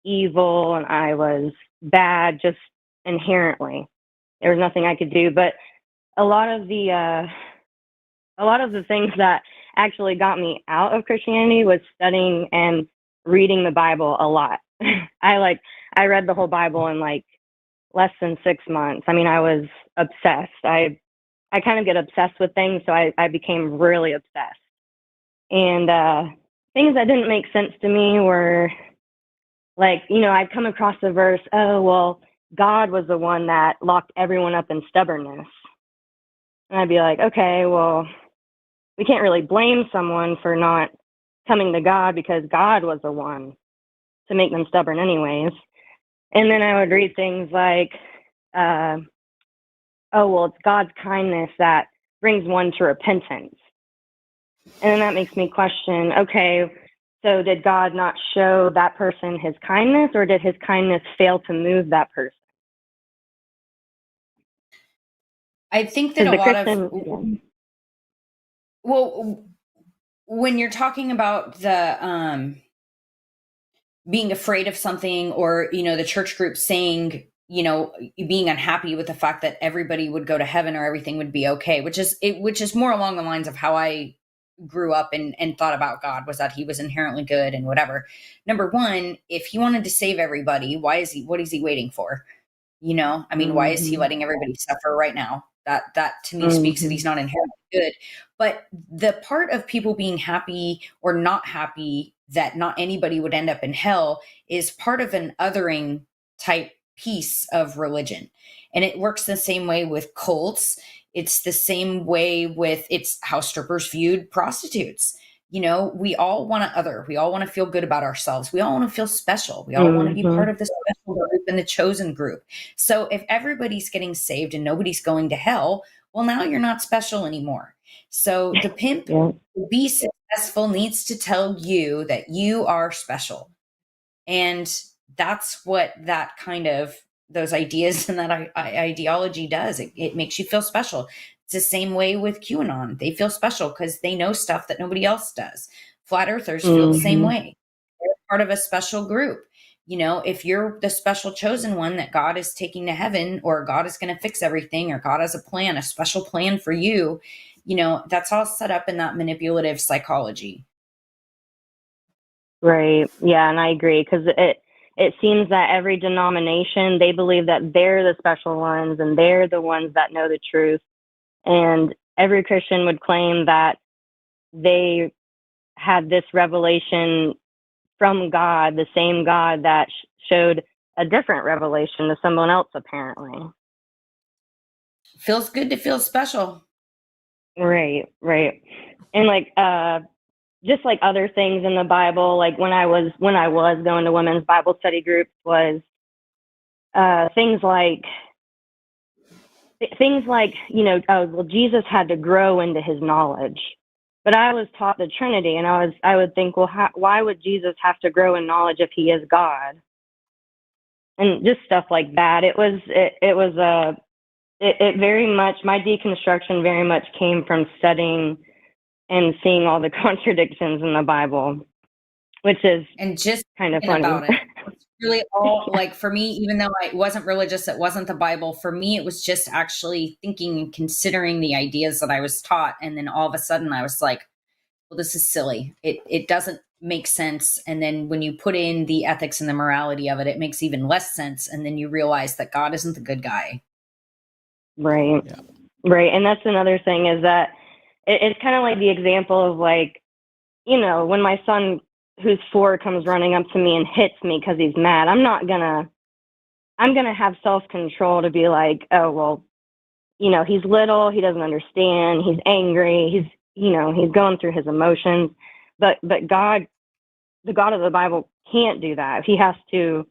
evil and I was bad just inherently. There was nothing I could do. But a lot of the things that actually got me out of Christianity was studying and reading the Bible a lot. I read the whole Bible in like less than 6 months. I mean, I was obsessed. I kind of get obsessed with things, so I became really obsessed. And things that didn't make sense to me were like, I'd come across the verse, oh, well, God was the one that locked everyone up in stubbornness. And I'd be like, okay, well, we can't really blame someone for not coming to God, because God was the one to make them stubborn anyways. And then I would read things like, oh, well, it's God's kindness that brings one to repentance. And then that makes me question, okay, so did God not show that person his kindness, or did his kindness fail to move that person? I think that a lot well, when you're talking about the being afraid of something, or the church group saying, being unhappy with the fact that everybody would go to heaven or everything would be okay, which is more along the lines of how I grew up and thought about God, was that he was inherently good and whatever. Number one, if he wanted to save everybody, what is he waiting for? Why is he letting everybody suffer right now? That to me speaks that he's not inherently good. But the part of people being happy or not happy that not anybody would end up in hell is part of an othering type piece of religion. And it works the same way with cults. It's the same way with, it's how strippers viewed prostitutes. We all want to other. We all want to feel good about ourselves. We all want to feel special. We all want to be part of the special group and the chosen group. So if everybody's getting saved and nobody's going to hell, well, now you're not special anymore. So the pimp to be successful needs to tell you that you are special. And that's what that kind of, those ideas and that ideology does. It makes you feel special. It's the same way with QAnon. They feel special because they know stuff that nobody else does. Flat earthers feel the same way. They're part of a special group. If you're the special chosen one that God is taking to heaven, or God is going to fix everything, or God has a plan, a special plan for you, that's all set up in that manipulative psychology. Right. Yeah, and I agree, because it seems that every denomination, they believe that they're the special ones and they're the ones that know the truth. And every Christian would claim that they had this revelation from God, the same God that showed a different revelation to someone else, apparently. Feels good to feel special. Right. And just like other things in the Bible, like when I was going to women's Bible study groups, was things like well, Jesus had to grow into his knowledge. But I was taught the Trinity, and I would think, well, why would Jesus have to grow in knowledge if he is God? And just stuff like that. It very much, my deconstruction very much came from studying and seeing all the contradictions in the Bible. which is And just kind of thinking funny. about it. It's really all like for me, even though I wasn't religious, it wasn't the Bible. For me, it was just actually thinking and considering the ideas that I was taught. And then all of a sudden I was like, well, this is silly. It doesn't make sense. And then when you put in the ethics and the morality of it, it makes even less sense. And then you realize that God isn't the good guy. Right. Yeah. Right. And that's another thing is that it's kind of like the example of like, you know, when my son who's 4 comes running up to me and hits me because he's mad, I'm gonna have self-control to be like, oh, well, you know, he's little, he doesn't understand, he's angry, he's going through his emotions. But God, the God of the Bible can't do that. He has to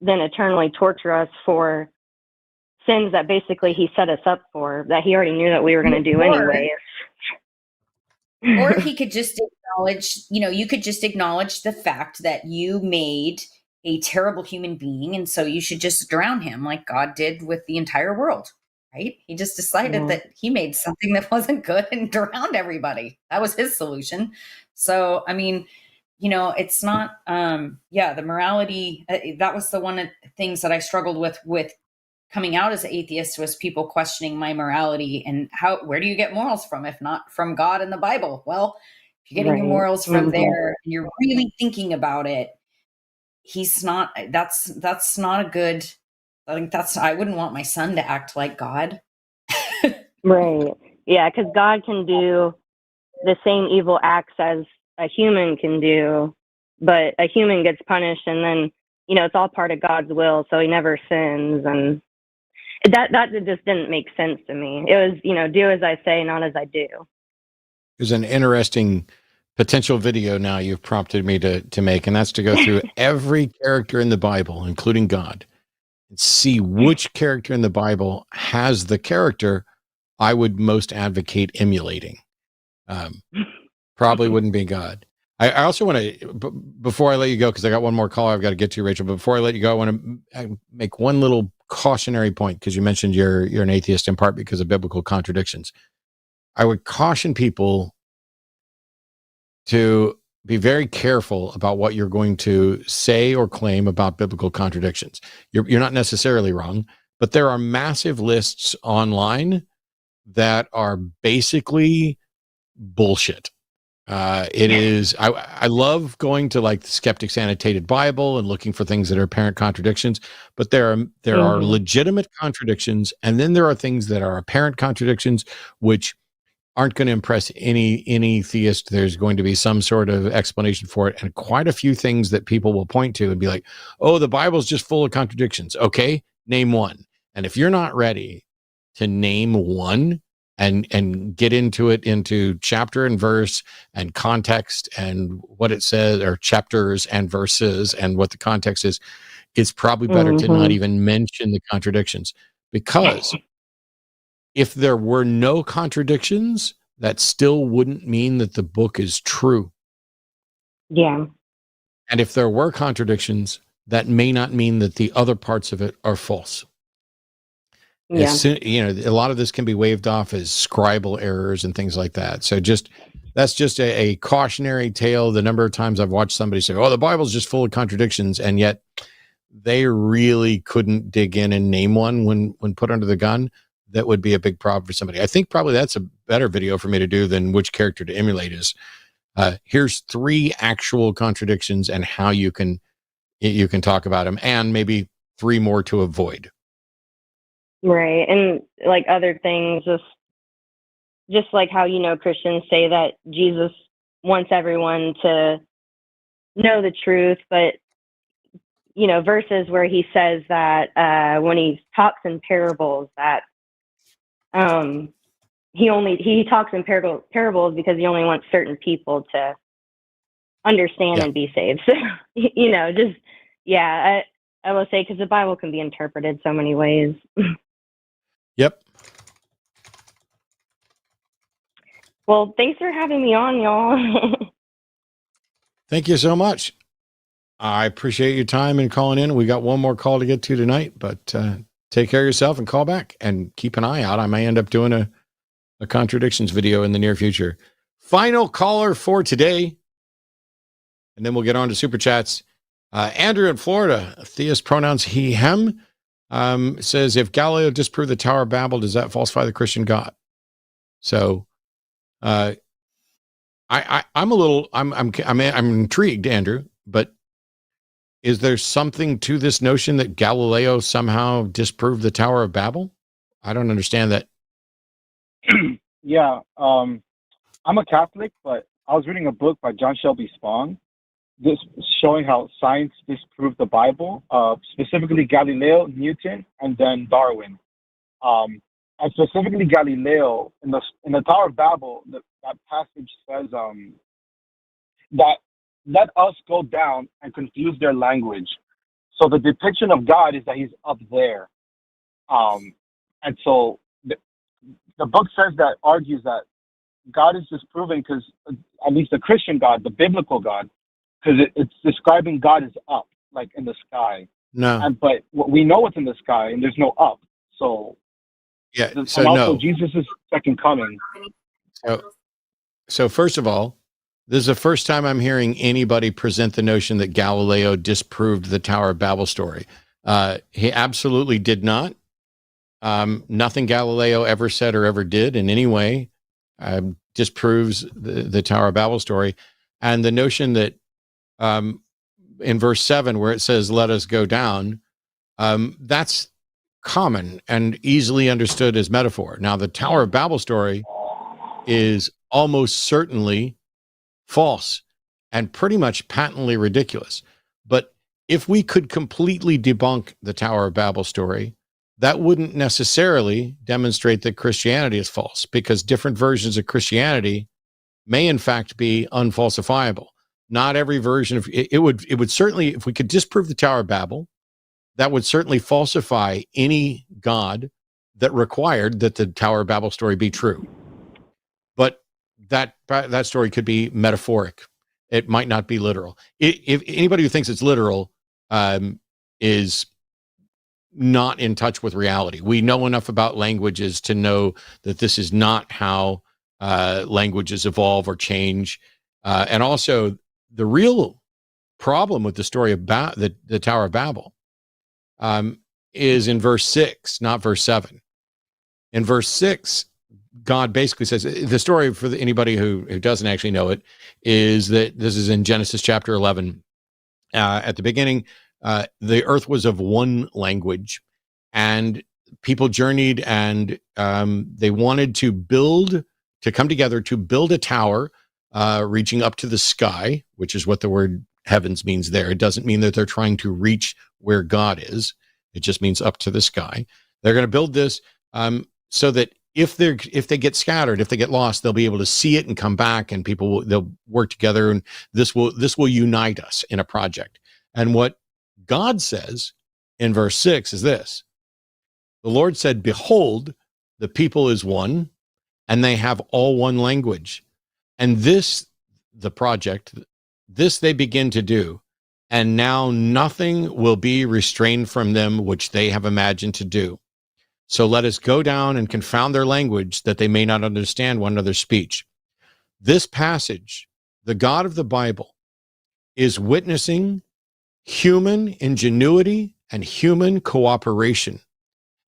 then eternally torture us for sins that basically he set us up for, that he already knew that we were going to do anyway. Or he could just acknowledge, you could just acknowledge the fact that you made a terrible human being, and so you should just drown him like God did with the entire world, right? He just decided that he made something that wasn't good and drowned everybody. That was his solution. So, I mean, it's not, the morality, that was the one of the things that I struggled with coming out as an atheist, was people questioning my morality and where do you get morals from if not from God and the Bible? Well, if you're getting your morals from there and you're really thinking about it, that's not a good, I wouldn't want my son to act like God. Right. Yeah, because God can do the same evil acts as a human can do, but a human gets punished and then, it's all part of God's will, so he never sins, and that just didn't make sense to me. It was, do as I say, not as I do. There's an interesting potential video now you've prompted me to make, and that's to go through every character in the Bible, including God, and see which character in the Bible has the character I would most advocate emulating. Probably wouldn't be God. I also want to, before I let you go, because I got one more call I've got to get to, Rachel, but before I let you go, I want to make one little cautionary point, because you mentioned you're an atheist in part because of biblical contradictions. I would caution people to be very careful about what you're going to say or claim about biblical contradictions. You're not necessarily wrong, but there are massive lists online that are basically bullshit. It is, I love going to like the Skeptic's Annotated Bible and looking for things that are apparent contradictions, but there are legitimate contradictions, and then there are things that are apparent contradictions which aren't going to impress any theist. There's going to be some sort of explanation for it, and quite a few things that people will point to and be like, oh, the Bible's just full of contradictions. Okay, name one. And if you're not ready to name one and get into chapter and verse and context and what it says, or chapters and verses and what the context is, it's probably better to not even mention the contradictions, because if there were no contradictions, that still wouldn't mean that the book is true. Yeah. And if there were contradictions, that may not mean that the other parts of it are false. Yeah. A lot of this can be waved off as scribal errors and things like that. So that's just a cautionary tale. The number of times I've watched somebody say, oh, the Bible's just full of contradictions, and yet they really couldn't dig in and name one when put under the gun. That would be a big problem for somebody. I think probably that's a better video for me to do than which character to emulate is, here's 3 actual contradictions and how you can talk about them, and maybe 3 more to avoid. Right. And like other things, just like how, Christians say that Jesus wants everyone to know the truth, but, verses where he says that when he talks in parables that he talks in parables because he only wants certain people to understand and be saved. So, I will say, because the Bible can be interpreted so many ways. Yep. Well, thanks for having me on, y'all. Thank you so much. I appreciate your time and calling in. We got one more call to get to tonight, but take care of yourself and call back, and keep an eye out. I may end up doing a contradictions video in the near future. Final caller for today. and then we'll get on to super chats. Andrew in Florida, theist pronouns he, him, says, if Galileo disproved the Tower of Babel, does that falsify the Christian God? So, I'm intrigued, Andrew, but is there something to this notion that Galileo somehow disproved the Tower of Babel? I don't understand that. Yeah, I'm a Catholic, but I was reading a book by John Shelby Spong, this showing how science disproved the Bible, specifically Galileo, Newton, and then Darwin. And specifically Galileo, in the Tower of Babel, that passage says that let us go down and confuse their language. So the depiction of God is that he's up there. And so the book says that, argues that God is disproving because, at least the Christian God, the biblical God, because it's describing God as up, like in the sky. No. But we know what's in the sky, and there's no up. So, yeah. So and also no. Jesus' second coming. So first of all, this is the first time I'm hearing anybody present the notion that Galileo disproved the Tower of Babel story. He absolutely did not. Nothing Galileo ever said or ever did in any way disproves the Tower of Babel story. And the notion that in verse 7, where it says, let us go down, that's common and easily understood as metaphor. Now, the Tower of Babel story is almost certainly false and pretty much patently ridiculous. But if we could completely debunk the Tower of Babel story, that wouldn't necessarily demonstrate that Christianity is false, because different versions of Christianity may in fact be unfalsifiable. Not every version of it would certainly, if we could disprove the Tower of Babel, that would certainly falsify any God that required that the Tower of Babel story be true. But that story could be metaphoric. It might not be literal. If anybody who thinks it's literal is not in touch with reality. We know enough about languages to know that this is not how languages evolve or change. And also, the real problem with the story about the Tower of Babel is in verse 6, not verse 7. In verse 6, God basically says, the story for anybody who doesn't actually know it is that this is in Genesis chapter 11. At the beginning, the earth was of one language, and people journeyed, and they wanted to come together to build a tower reaching up to the sky, which is what the word heavens means there. It doesn't mean that they're trying to reach where God is. It just means up to the sky. They're going to build this so that if they get scattered, if they get lost, they'll be able to see it and come back, and they'll work together, and this will unite us in a project. And what God says in verse 6 is this: the Lord said, behold, the people is one, and they have all one language. And this, the project, this they begin to do, and now nothing will be restrained from them which they have imagined to do. So let us go down and confound their language, that they may not understand one another's speech. This passage, the God of the Bible, is witnessing human ingenuity and human cooperation,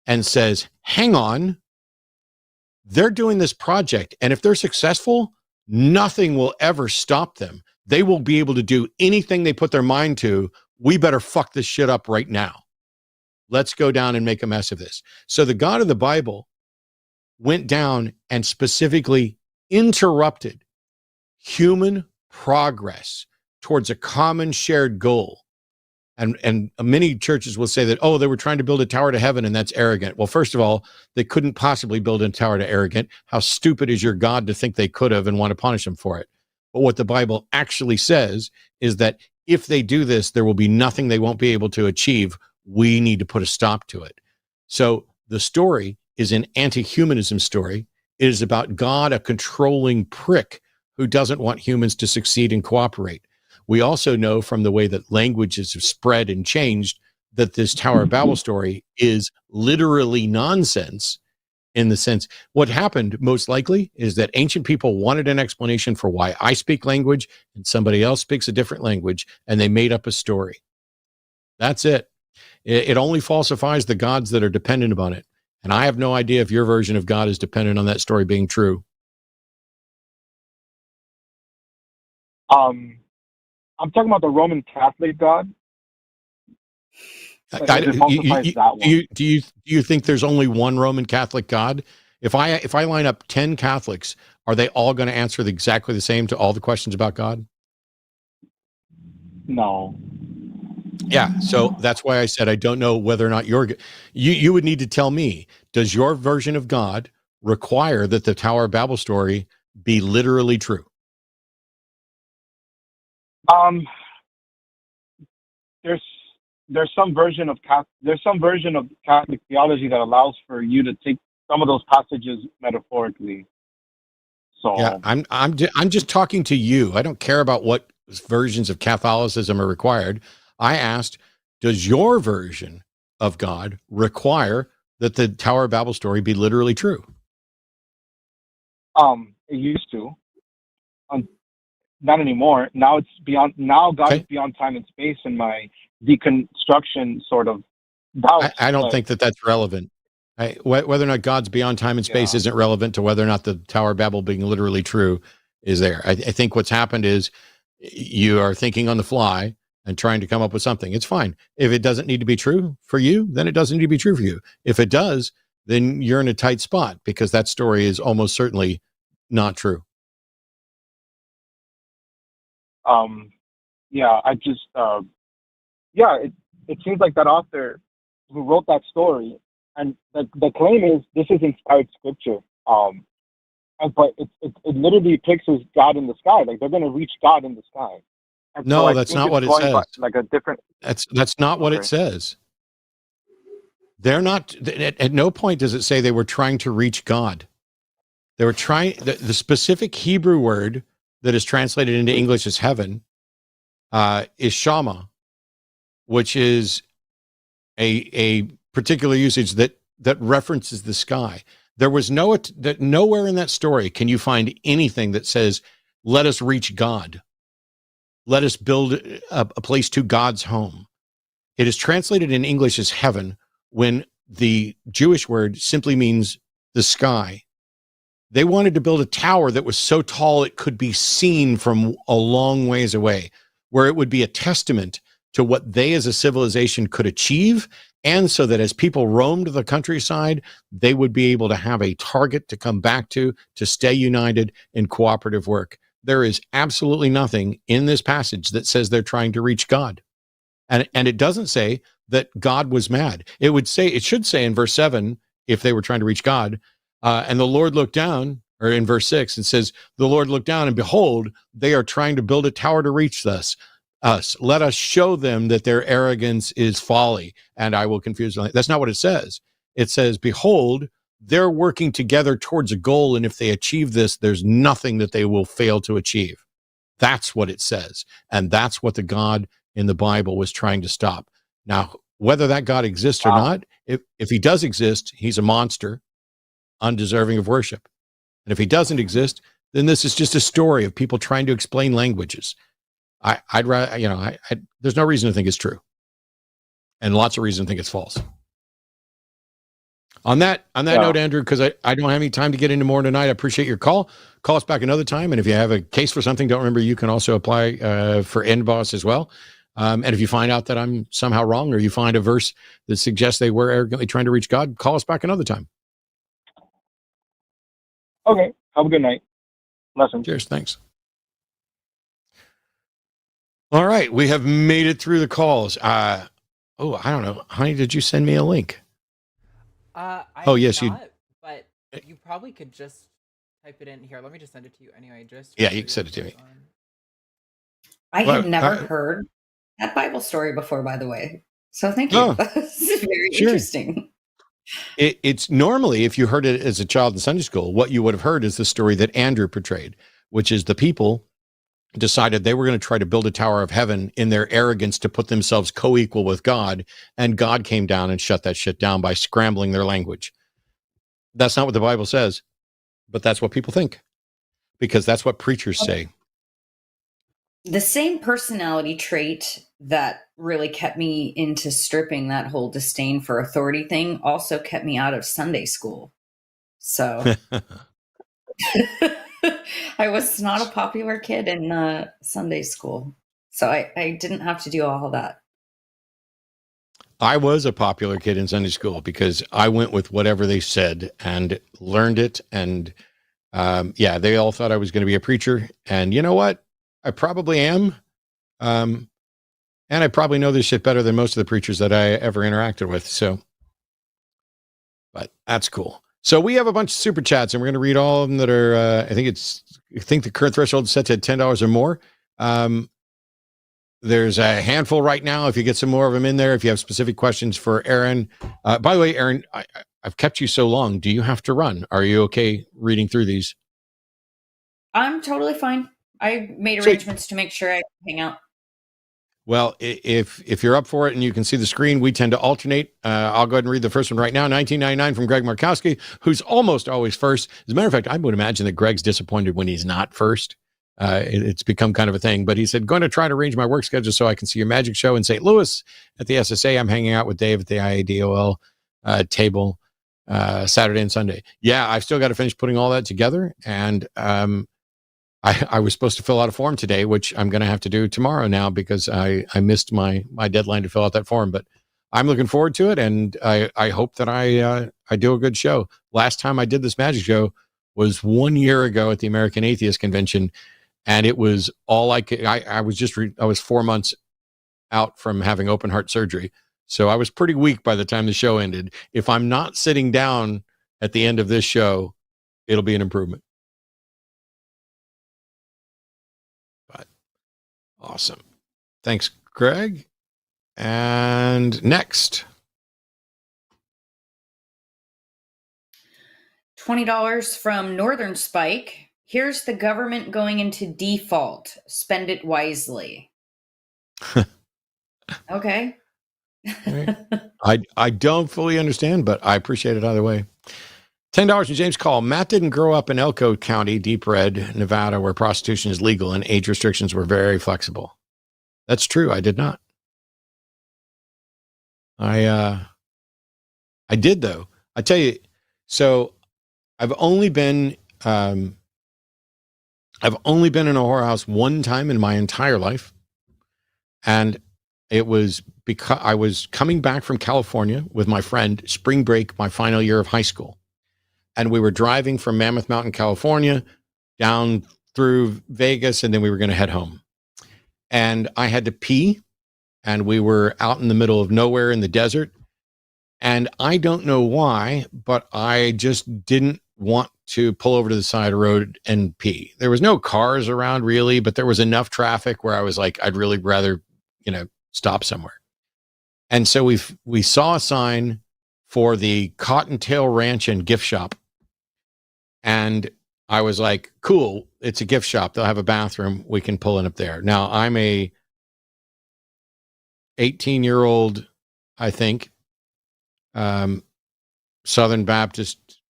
and says, hang on, they're doing this project, and if they're successful, nothing will ever stop them. They will be able to do anything they put their mind to. We better fuck this shit up right now. Let's go down and make a mess of this. So the God of the Bible went down and specifically interrupted human progress towards a common shared goal. And many churches will say that, oh, they were trying to build a tower to heaven, and that's arrogant. Well, first of all, they couldn't possibly build a tower to arrogant. How stupid is your God to think they could have and want to punish them for it? But what the Bible actually says is that if they do this, there will be nothing they won't be able to achieve. We need to put a stop to it. So the story is an anti-humanism story. It is about God, a controlling prick who doesn't want humans to succeed and cooperate. We also know from the way that languages have spread and changed that this Tower of Babel story is literally nonsense, in the sense, what happened most likely is that ancient people wanted an explanation for why I speak language and somebody else speaks a different language, and they made up a story. That's it. It only falsifies the gods that are dependent upon it. And I have no idea if your version of God is dependent on that story being true. I'm talking about the Roman Catholic God. Do you think there's only one Roman Catholic God? If I line up 10 Catholics, are they all going to answer exactly the same to all the questions about God? No. Yeah, so that's why I said I don't know whether or not you would need to tell me, does your version of God require that the Tower of Babel story be literally true? There's some version of Catholic theology that allows for you to take some of those passages metaphorically. So yeah, I'm just talking to you. I don't care about what versions of Catholicism are required. I asked, does your version of God require that the Tower of Babel story be literally true? It used to. Not anymore. Now it's beyond. Now God is beyond time and space, and my deconstruction sort of doubts. I don't think that that's relevant. Whether or not God's beyond time and space isn't relevant to whether or not the Tower of Babel being literally true is there. I think what's happened is you are thinking on the fly and trying to come up with something. It's fine. If it doesn't need to be true for you, then it doesn't need to be true for you. If it does, then you're in a tight spot because that story is almost certainly not true. It seems like that author who wrote that story, and the claim is this is inspired scripture. But it literally pictures God in the sky, like they're going to reach God in the sky. And no, that's not what it says. Like a different. That's not what it says. They're not. At no point does it say they were trying to reach God. They were trying. The specific Hebrew word that is translated into English as heaven is shama, which is a particular usage that references the sky. There was nowhere in that story can you find anything that says, let us reach God. Let us build a place to God's home. It is translated in English as heaven when the Jewish word simply means the sky. They wanted to build a tower that was so tall it could be seen from a long ways away, where it would be a testament to what they as a civilization could achieve, and so that as people roamed the countryside, they would be able to have a target to come back to stay united in cooperative work. There is absolutely nothing in this passage that says they're trying to reach God. And it doesn't say that God was mad. It should say in verse 7, if they were trying to reach God, and the Lord looked down, or in verse 6, it says, the Lord looked down, and behold, they are trying to build a tower to reach us. Let us show them that their arrogance is folly, and I will confuse them. That's not what it says. It says, behold, they're working together towards a goal, and if they achieve this, there's nothing that they will fail to achieve. That's what it says, and that's what the God in the Bible was trying to stop. Now, whether that God exists or not, if he does exist, he's a monster, undeserving of worship. And if he doesn't exist, then this is just a story of people trying to explain languages. I'd rather, there's no reason to think it's true, and lots of reason to think it's false. On that note, Andrew, because I don't have any time to get into more tonight, I appreciate your call. Call us back another time, and if you have a case for something, don't remember you can also apply for NBOSS as well. And if you find out that I'm somehow wrong, or you find a verse that suggests they were arrogantly trying to reach God, call us back another time. Okay. Have a good night. Blessings. Cheers. Thanks. All right. We have made it through the calls. I don't know. Honey, did you send me a link? Yes, you. But you probably could just type it in here. Let me just send it to you anyway. Yeah, you can send it to me. I had never heard that Bible story before, by the way. So thank you. That's very interesting. It's normally, if you heard it as a child in Sunday school, what you would have heard is the story that Andrew portrayed, which is the people decided they were going to try to build a tower of heaven in their arrogance to put themselves co-equal with God, and God came down and shut that shit down by scrambling their language. That's not what the Bible says, but that's what people think because that's what preachers say. The same personality trait that really kept me into stripping, that whole disdain for authority thing, also kept me out of Sunday school. So I was not a popular kid in Sunday school. So I didn't have to do all that. I was a popular kid in Sunday school because I went with whatever they said and learned it. And yeah, they all thought I was going to be a preacher. And you know what? I probably am. And I probably know this shit better than most of the preachers that I ever interacted with. So, but that's cool. So we have a bunch of super chats and we're going to read all of them that are, I think the current threshold is set to $10 or more. There's a handful right now. If you get some more of them in there, if you have specific questions for Erin, by the way, Erin, I've kept you so long. Do you have to run? Are you okay reading through these? I'm totally fine. I made arrangements to make sure I hang out. Well, if you're up for it and you can see the screen, we tend to alternate. I'll go ahead and read the first one right now. 1999 from Greg Markowski, who's almost always first. As a matter of fact, I would imagine that Greg's disappointed when he's not first. It's become kind of a thing, but he said, going to try to arrange my work schedule so I can see your magic show in St. Louis at the SSA. I'm hanging out with Dave at the IADOL table Saturday and Sunday. Yeah, I've still got to finish putting all that together. And I was supposed to fill out a form today, which I'm going to have to do tomorrow now because I missed my deadline to fill out that form. But I'm looking forward to it. And I hope that I do a good show. Last time I did this magic show was 1 year ago at the American Atheist Convention. And it was all I could. I was 4 months out from having open heart surgery. So I was pretty weak by the time the show ended. If I'm not sitting down at the end of this show, it'll be an improvement. But awesome. Thanks, Greg. And next. $20 from Northern Spike. Here's the government going into default. Spend it wisely. Okay. I don't fully understand, but I appreciate it either way. $10 from James Call. Matt didn't grow up in Elko County, Deep Red, Nevada, where prostitution is legal and age restrictions were very flexible. That's true. I did not. I did though. I tell you, so I've only been in a whorehouse one time in my entire life. And it was because I was coming back from California with my friend, spring break, my final year of high school. And we were driving from Mammoth Mountain, California, down through Vegas, and then we were going to head home. And I had to pee, and we were out in the middle of nowhere in the desert. And I don't know why, but I just didn't want to pull over to the side of the road and pee. There was no cars around really, but there was enough traffic where I was like, I'd really rather, stop somewhere. And so we saw a sign for the Cottontail Ranch and gift shop. And I was like, cool, it's a gift shop. They'll have a bathroom. We can pull in up there. Now I'm a 18-year-old, I think, Southern Baptist,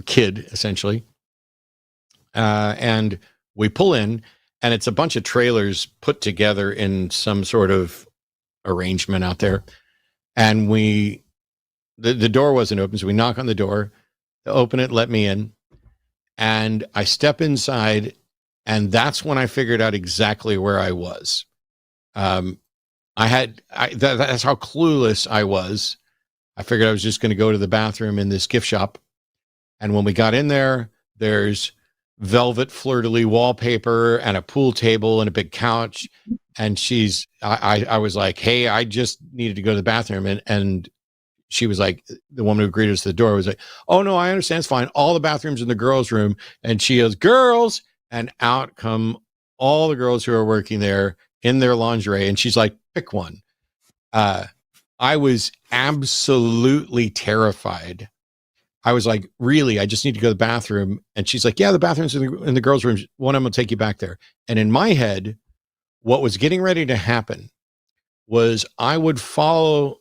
kid essentially. And we pull in and it's a bunch of trailers put together in some sort of arrangement out there. And the door wasn't open. So we knock on the door, they open it, let me in. And I step inside and that's when I figured out exactly where I was. That's how clueless I was. I figured I was just going to go to the bathroom in this gift shop. And when we got in there, there's velvet fleur-de-lis wallpaper and a pool table and a big couch. And I was like, hey, I just needed to go to the bathroom. And she was like, the woman who greeted us at the door was like, oh no, I understand. It's fine. All the bathrooms in the girls' room. And she goes, girls. And out come all the girls who are working there in their lingerie. And she's like, pick one. I was absolutely terrified. I was like, really, I just need to go to the bathroom. And she's like, yeah, the bathroom's in the girls' room. One of them will take you back there. And in my head, what was getting ready to happen was I would follow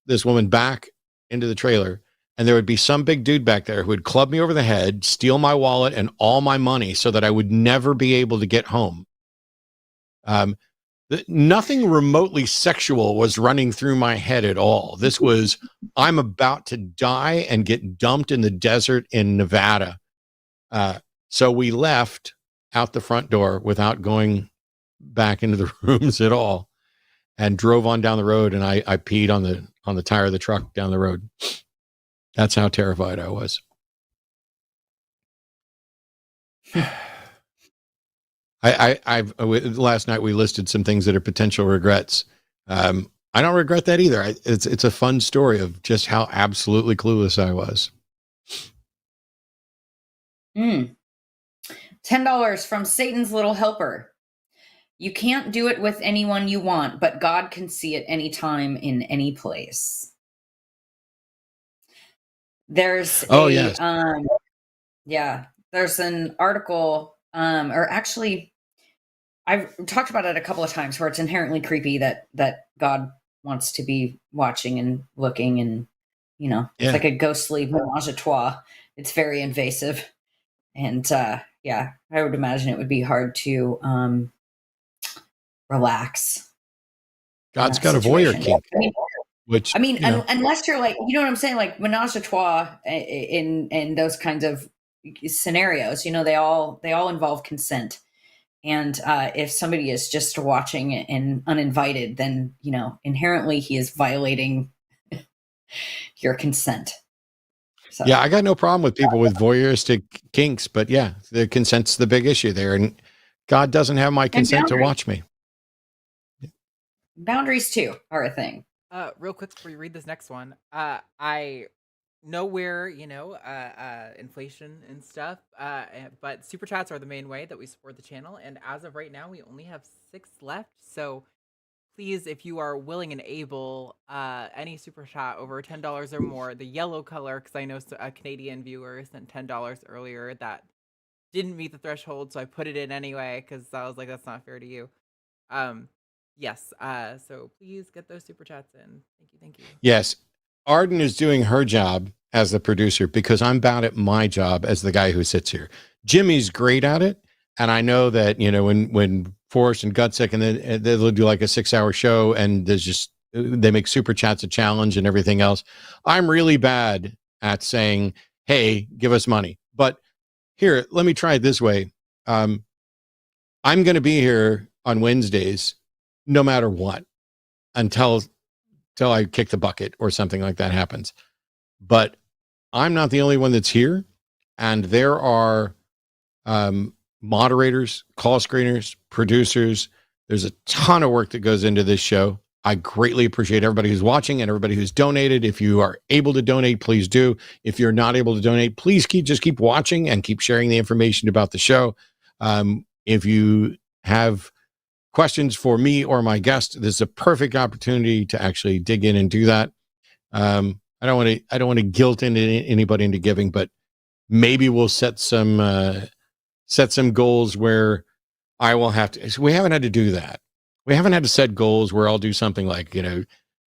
this woman back into the trailer, and there would be some big dude back there who would club me over the head, steal my wallet and all my money so that I would never be able to get home. Nothing remotely sexual was running through my head at all. This was, I'm about to die and get dumped in the desert in Nevada. So we left out the front door without going back into the rooms at all, and drove on down the road, and I peed on the tire of the truck down the road. That's how terrified I was. Last night we listed some things that are potential regrets. I don't regret that either. It's a fun story of just how absolutely clueless I was. $10 from Satan's Little Helper. You can't do it with anyone you want, but God can see it anytime in any place. There's there's an article, or actually, I've talked about it a couple of times, where it's inherently creepy that God wants to be watching and looking, and it's like a ghostly menage a trois. It's very invasive, and I would imagine it would be hard to relax. God's got a voyeur kink. Unless you're like, you know what I'm saying, like menage a trois in those kinds of scenarios, they all involve consent. And if somebody is just watching and uninvited, then, inherently he is violating your consent. So. Yeah, I got no problem with people with voyeuristic kinks, but yeah, the consent's the big issue there. And God doesn't have my consent to watch me. Boundaries too are a thing. Real quick before you read this next one, I know where inflation and stuff, but super chats are the main way that we support the channel, and as of right now, we only have 6 left. So please, if you are willing and able, any super chat over $10 or more, the yellow color, because I know a Canadian viewer sent $10 earlier that didn't meet the threshold, so I put it in anyway because I was like, that's not fair to you. Yes. So please get those super chats in. Thank you. Yes. Arden is doing her job as the producer because I'm bad at my job as the guy who sits here. Jimmy's great at it. And I know that, when Forrest and Gutsick, and then they'll do like a 6-hour show, and they make super chats a challenge and everything else. I'm really bad at saying, hey, give us money. But here, let me try it this way. I'm going to be here on Wednesdays no matter what, until I kick the bucket or something like that happens. But I'm not the only one that's here. And there are moderators, call screeners, producers. There's a ton of work that goes into this show. I greatly appreciate everybody who's watching and everybody who's donated. If you are able to donate, please do. If you're not able to donate, please keep watching and keep sharing the information about the show. If you have questions for me or my guest, this is a perfect opportunity to actually dig in and do that. I don't want to guilt anybody into giving, but maybe we'll set some goals where I will have to. We haven't had to do that. We haven't had to set goals where I'll do something like,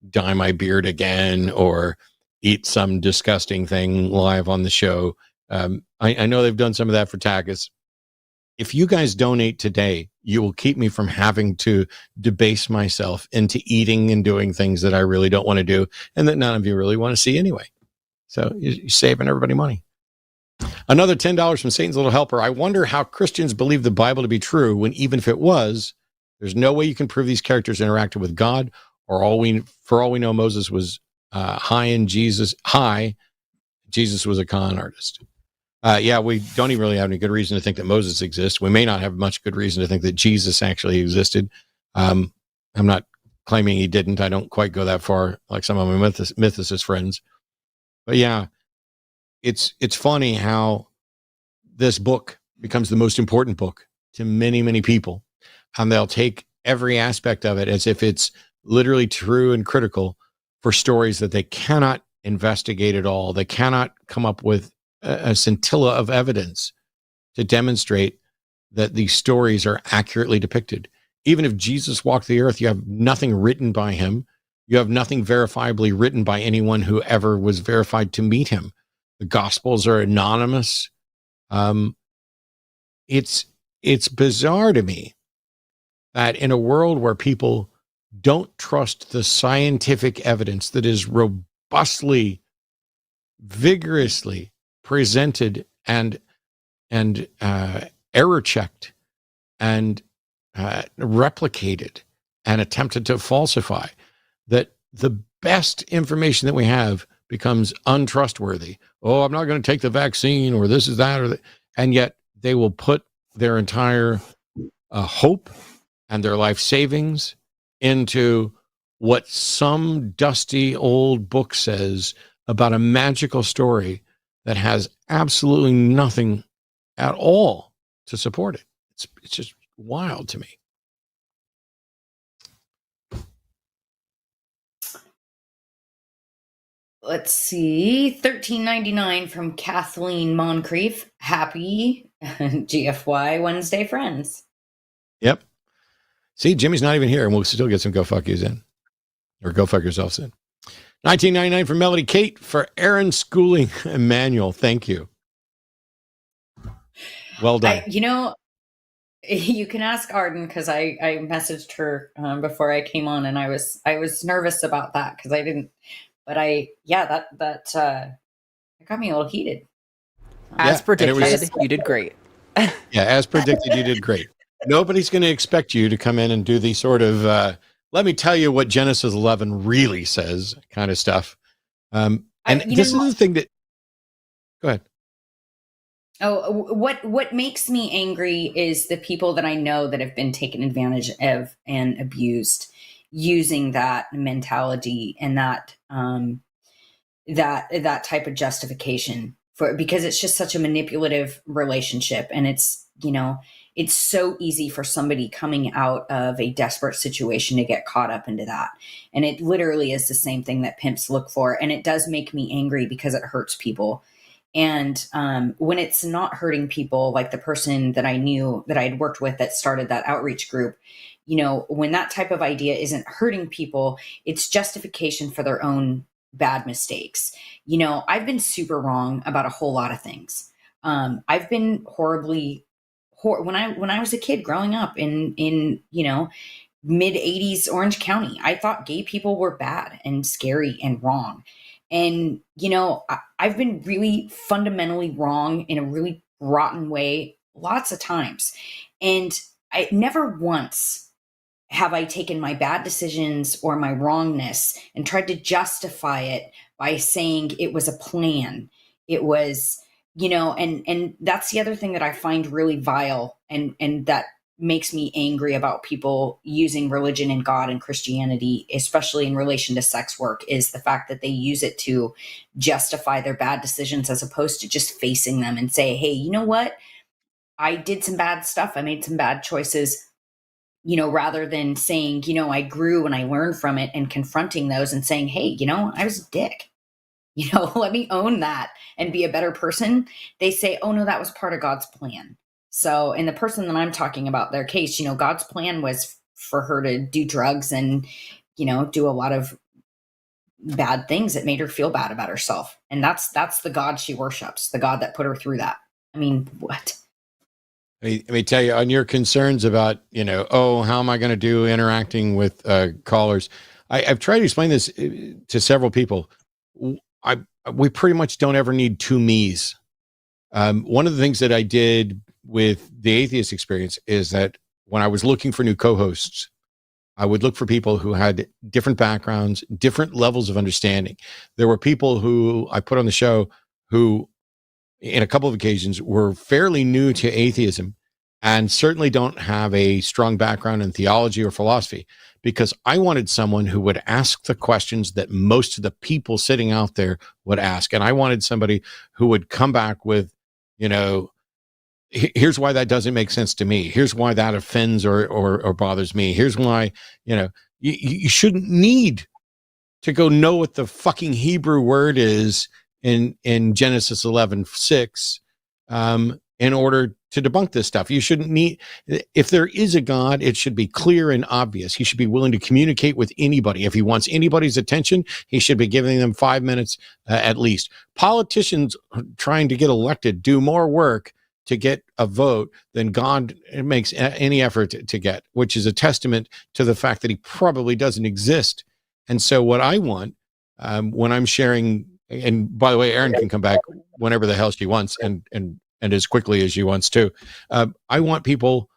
dye my beard again or eat some disgusting thing live on the show. I know they've done some of that for TACIS. If you guys donate today, you will keep me from having to debase myself into eating and doing things that I really don't want to do and that none of you really want to see anyway. So you're saving everybody money. Another $10 from Satan's Little Helper. I wonder how Christians believe the Bible to be true when, even if it was, there's no way you can prove these characters interacted with God, or for all we know, Moses was Jesus was a con artist. We don't even really have any good reason to think that Moses exists. We may not have much good reason to think that Jesus actually existed. I'm not claiming he didn't. I don't quite go that far like some of my mythicist friends. But yeah, it's funny how this book becomes the most important book to many, many people. And they'll take every aspect of it as if it's literally true and critical for stories that they cannot investigate at all. They cannot come up with a scintilla of evidence to demonstrate that these stories are accurately depicted. Even if Jesus walked the earth, you have nothing written by him. You have nothing verifiably written by anyone who ever was verified to meet him. The Gospels are anonymous. It's bizarre to me that in a world where people don't trust the scientific evidence that is robustly, vigorously presented and error checked and replicated and attempted to falsify, that the best information that we have becomes untrustworthy. Oh, I'm not going to take the vaccine, or this is that, or that. And yet they will put their entire hope and their life savings into what some dusty old book says about a magical story that has absolutely nothing at all to support it. It's just wild to me. Let's see. $13.99 from Kathleen Moncrief. Happy GFY Wednesday, friends. Yep. See, Jimmy's not even here, and we'll still get some go fuck yous in, or go fuck yourselves in. $19.99 from Melody Kate for Erin Schooling Manual. Thank you. Well done. You can ask Arden, because I messaged her before I came on, and I was nervous about that because I didn't. But that got me a little heated. As predicted, you did great. Yeah, as predicted, you did great. Nobody's going to expect you to come in and do the sort of, let me tell you what Genesis 11 really says kind of stuff. This is the thing that, go ahead. Oh, what makes me angry is the people that I know that have been taken advantage of and abused using that mentality and that type of justification because it's just such a manipulative relationship. And it's so easy for somebody coming out of a desperate situation to get caught up into that. And it literally is the same thing that pimps look for. And it does make me angry because it hurts people. And when it's not hurting people, like the person that I knew that I had worked with that started that outreach group, when that type of idea isn't hurting people, it's justification for their own bad mistakes. I've been super wrong about a whole lot of things. I've been when I was a kid growing up in mid 80s Orange County, I thought gay people were bad and scary and wrong. And, I've been really fundamentally wrong in a really rotten way lots of times. And I never once have I taken my bad decisions or my wrongness and tried to justify it by saying it was a plan. It was, and that's the other thing that I find really vile and that makes me angry about people using religion and God and Christianity, especially in relation to sex work, is the fact that they use it to justify their bad decisions as opposed to just facing them and say, hey, you know what? I did some bad stuff. I made some bad choices, rather than saying, I grew and I learned from it and confronting those and saying, hey, I was a dick. Let me own that and be a better person. They say, oh no, that was part of God's plan. So in the person that I'm talking about, their case, God's plan was for her to do drugs and, do a lot of bad things that made her feel bad about herself. And that's the God she worships, the God that put her through that. I mean, what? Let me tell you on your concerns about, how am I going to do interacting with callers? I've tried to explain this to several people. We pretty much don't ever need two me's. One of the things that I did with the atheist experience is that when I was looking for new co-hosts, I would look for people who had different backgrounds, different levels of understanding. There were people who I put on the show who, in a couple of occasions, were fairly new to atheism and certainly don't have a strong background in theology or philosophy, because I wanted someone who would ask the questions that most of the people sitting out there would ask. And I wanted somebody who would come back with, here's why that doesn't make sense to me. Here's why that offends or bothers me. Here's why, you shouldn't need to go know what the fucking Hebrew word is in Genesis 11:6 in order to debunk this stuff. You shouldn't need, if there is a God, it should be clear and obvious. He should be willing to communicate with anybody. If he wants anybody's attention, he should be giving them 5 minutes at least. Politicians trying to get elected do more work to get a vote than God makes any effort to get, which is a testament to the fact that he probably doesn't exist. And so what I want, when I'm sharing, and by the way, Erin can come back whenever the hell she wants and as quickly as she wants to. I want people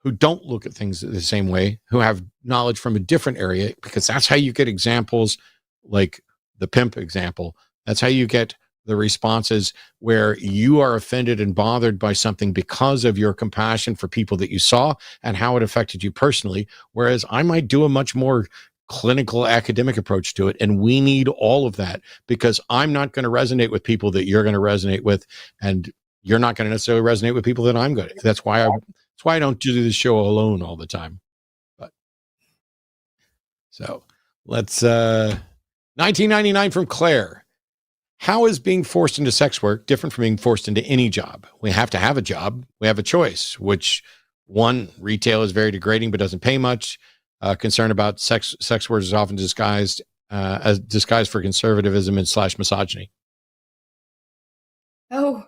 who don't look at things the same way, who have knowledge from a different area, because that's how you get examples like the pimp example. That's how you get the responses where you are offended and bothered by something because of your compassion for people that you saw and how it affected you personally. Whereas I might do a much more clinical academic approach to it. And we need all of that, because I'm not going to resonate with people that you're going to resonate with. And you're not going to necessarily resonate with people that I'm good at. That's why I don't do this show alone all the time. But so let's 1999 from Claire. How is being forced into sex work different from being forced into any job? We have to have a job. We have a choice, which one, retail is very degrading but doesn't pay much. Concern about sex work is often disguised as disguised for conservatism and / misogyny. Oh,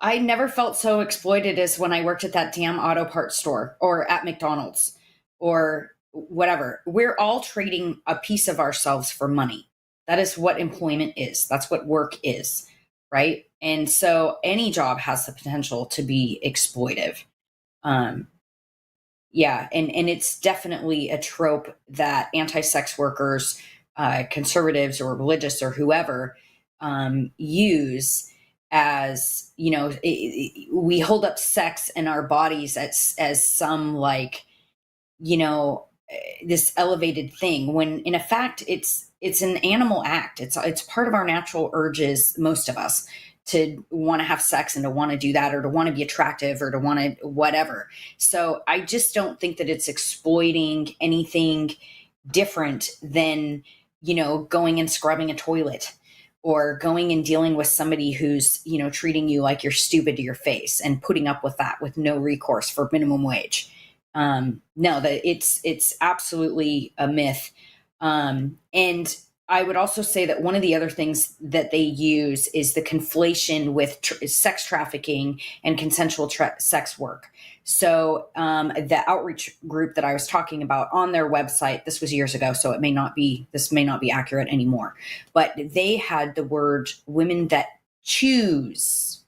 I never felt so exploited as when I worked at that damn auto parts store or at McDonald's or whatever. We're all trading a piece of ourselves for money. That is what employment is. That's what work is, right? And so any job has the potential to be exploitive. Yeah, and it's definitely a trope that anti-sex workers, conservatives or religious or whoever use as, you know, we hold up sex and our bodies as some, like, you know, this elevated thing, when in fact it's an animal act. It's part of our natural urges, most of us, to want to have sex and to want to do that, or to want to be attractive, or to want to whatever. So I just don't think that it's exploiting anything different than, you know, going and scrubbing a toilet, or going and dealing with somebody who's, you know, treating you like you're stupid to your face and putting up with that with no recourse for minimum wage. No, that it's absolutely a myth. And I would also say that one of the other things that they use is the conflation with sex trafficking and consensual sex work. So the outreach group that I was talking about on their website, this was years ago, so this may not be accurate anymore, but they had the word women that choose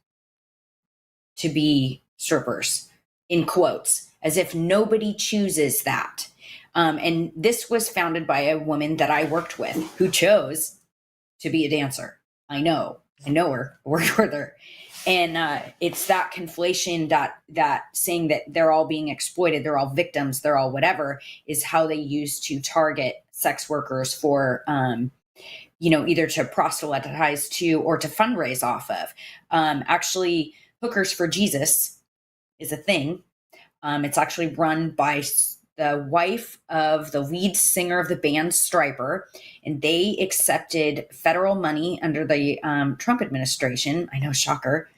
to be strippers in quotes, as if nobody chooses that. And this was founded by a woman that I worked with who chose to be a dancer. I know her, I worked with her. And it's that conflation, that saying that they're all being exploited, they're all victims, they're all whatever, is how they use to target sex workers for, you know, either to proselytize to or to fundraise off of. Actually, Hookers for Jesus is a thing. It's actually run by the wife of the lead singer of the band Striper, and they accepted federal money under the Trump administration. I know, shocker.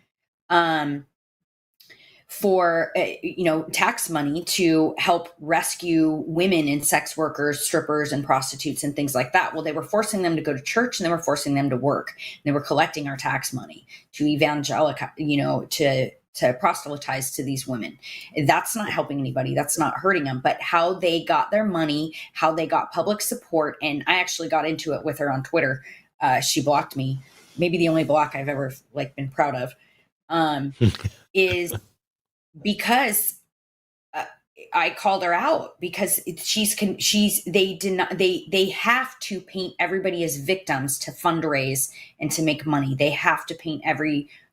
For you know, tax money to help rescue women and sex workers, strippers, and prostitutes and things like that. Well, they were forcing them to go to church, and they were forcing them to work. And they were collecting our tax money to evangelical, you know, to proselytize to these women. That's not helping anybody. That's not hurting them. But how they got their money, how they got public support, and I actually got into it with her on Twitter. She blocked me. Maybe the only block I've ever been proud of, is because I called her out, because they have to paint everybody as victims to fundraise and to make money. They have to paint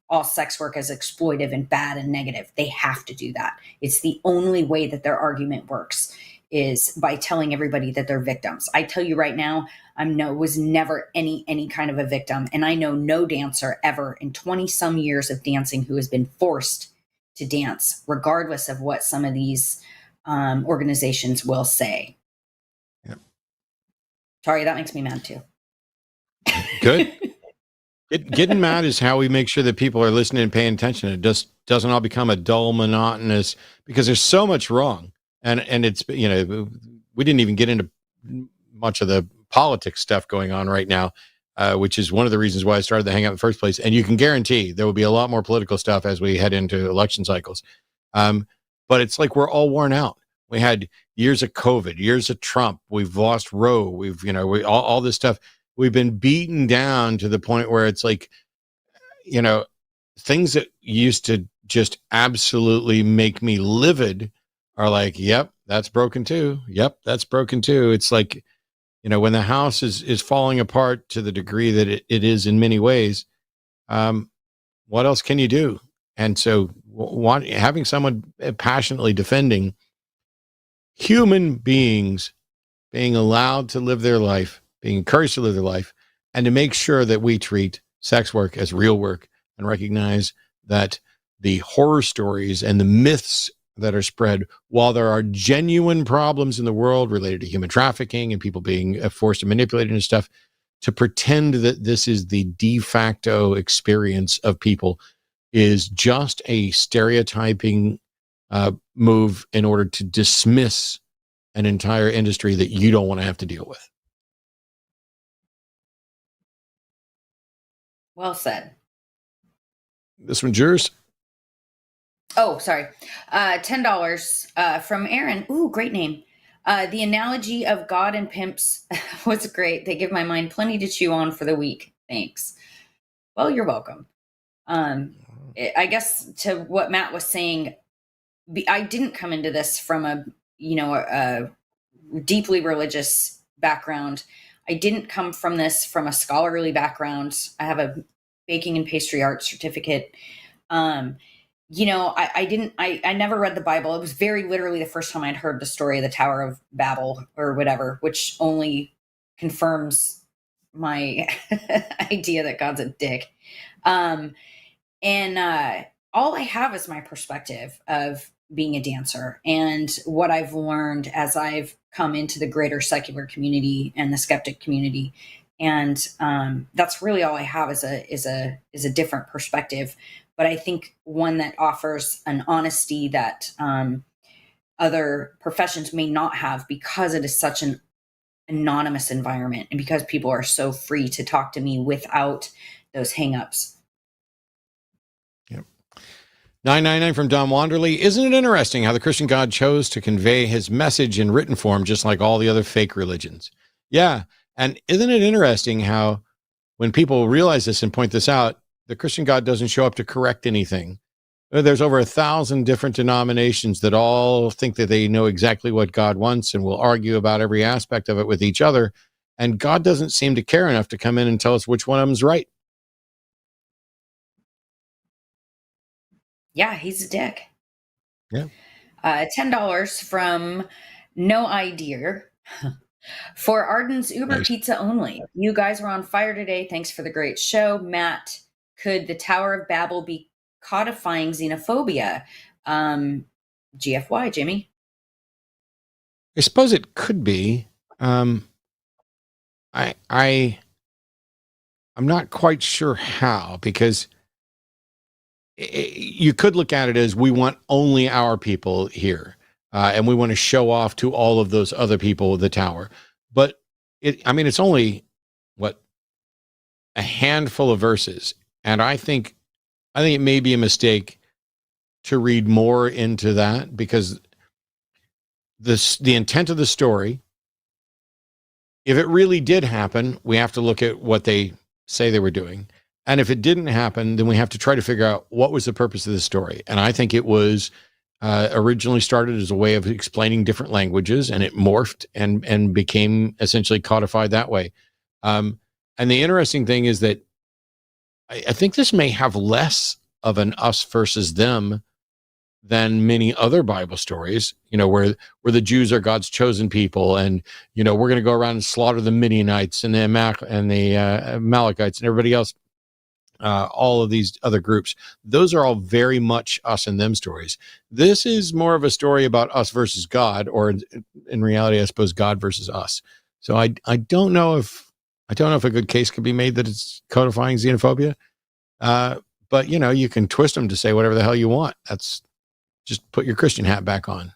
all sex work as exploitive and bad and negative. They have to do that. It's the only way that their argument works, is by telling everybody that they're victims. I tell you right now, was never any kind of a victim. And I know no dancer ever in 20 some years of dancing who has been forced to dance, regardless of what some of these organizations will say. Yep. Sorry, that makes me mad too. Good. Getting mad is how we make sure that people are listening and paying attention. It just doesn't all become a dull, monotonous, because there's so much wrong. And it's, we didn't even get into much of the politics stuff going on right now, which is one of the reasons why I started the Hangout in the first place. And you can guarantee there will be a lot more political stuff as we head into election cycles. But it's like we're all worn out. We had years of COVID, years of Trump. We've lost Roe. We've, all this stuff. We've been beaten down to the point where it's like, things that used to just absolutely make me livid are like, yep, that's broken too. Yep, that's broken too. It's like, when the house is falling apart to the degree that it is in many ways, what else can you do? And so having someone passionately defending human beings being allowed to live their life, being encouraged to live their life, and to make sure that we treat sex work as real work and recognize that the horror stories and the myths that are spread, while there are genuine problems in the world related to human trafficking and people being forced and manipulated and stuff, to pretend that this is the de facto experience of people is just a stereotyping move in order to dismiss an entire industry that you don't want to have to deal with. Well said. This one's yours. Oh, sorry. $10 from Erin. Ooh, great name. The analogy of God and pimps was great. They give my mind plenty to chew on for the week. Thanks. Well, you're welcome. I guess to what Matt was saying, I didn't come into this from a deeply religious background. I didn't come from this from a scholarly background. I have a baking and pastry arts certificate. I never read the Bible. It was very literally the first time I'd heard the story of the Tower of Babel or whatever, which only confirms my idea that God's a dick. And all I have is my perspective of being a dancer and what I've learned as I've come into the greater secular community and the skeptic community. And that's really all I have is a different perspective. But I think one that offers an honesty that other professions may not have, because it is such an anonymous environment and because people are so free to talk to me without those hangups. Yep. 999 from Don Wanderley. Isn't it interesting how the Christian God chose to convey his message in written form, just like all the other fake religions? Yeah. And isn't it interesting how when people realize this and point this out, the Christian God doesn't show up to correct anything. There's over 1,000 different denominations that all think that they know exactly what God wants and will argue about every aspect of it with each other. And God doesn't seem to care enough to come in and tell us which one of them is right. Yeah, he's a dick. Yeah. $10 from No Idea. For Arden's Uber Nice. Pizza only. You guys were on fire today. Thanks for the great show. Matt, could the Tower of Babel be codifying xenophobia? GFY, Jimmy. I suppose it could be. I'm not quite sure how, because you could look at it as we want only our people here. And we want to show off to all of those other people the tower. But it's only a handful of verses. And I think it may be a mistake to read more into that, because the intent of the story, if it really did happen, we have to look at what they say they were doing. And if it didn't happen, then we have to try to figure out what was the purpose of the story. And I think it was originally started as a way of explaining different languages, and it morphed and became essentially codified that way. And the interesting thing is that I think this may have less of an us versus them than many other Bible stories, where the Jews are God's chosen people, and we're going to go around and slaughter the Midianites and the Amalekites and everybody else. All of these other groups, those are all very much us and them stories. This is more of a story about us versus God, or in reality, I suppose God versus us. So I don't know if a good case could be made that it's codifying xenophobia. But but you can twist them to say whatever the hell you want. That's just put your Christian hat back on.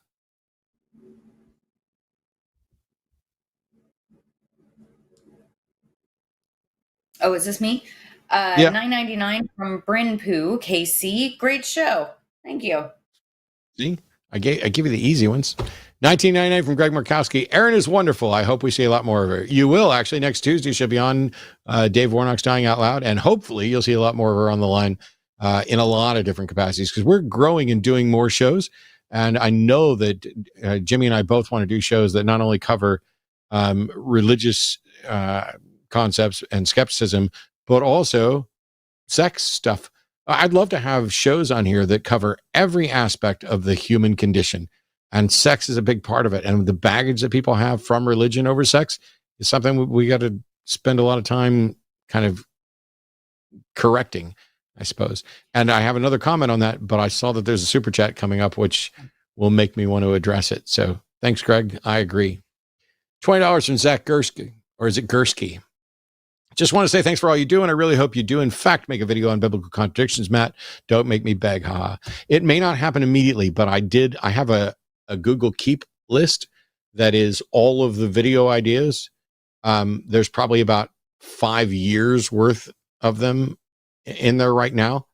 Oh, is this me? Yeah. $9.99 from Bryn Poo, KC. Great show. Thank you. See, I give you the easy ones. $19.99 from Greg Markowski. Erin is wonderful. I hope we see a lot more of her. You will actually next Tuesday. She'll be on Dave Warnock's Dying Out Loud, and hopefully you'll see a lot more of her on the line in a lot of different capacities because we're growing and doing more shows. And I know that Jimmy and I both want to do shows that not only cover religious concepts and skepticism, but also sex stuff. I'd love to have shows on here that cover every aspect of the human condition, and sex is a big part of it. And the baggage that people have from religion over sex is something we got to spend a lot of time kind of correcting, I suppose. And I have another comment on that, but I saw that there's a super chat coming up, which will make me want to address it. So thanks, Greg. I agree. $20 from Zach Gursky, or is it Gursky? Just want to say thanks for all you do, and I really hope you do, in fact, make a video on biblical contradictions, Matt. Don't make me beg, haha. It may not happen immediately, but I have a Google Keep list that is all of the video ideas. There's probably about 5 years worth of them in there right now.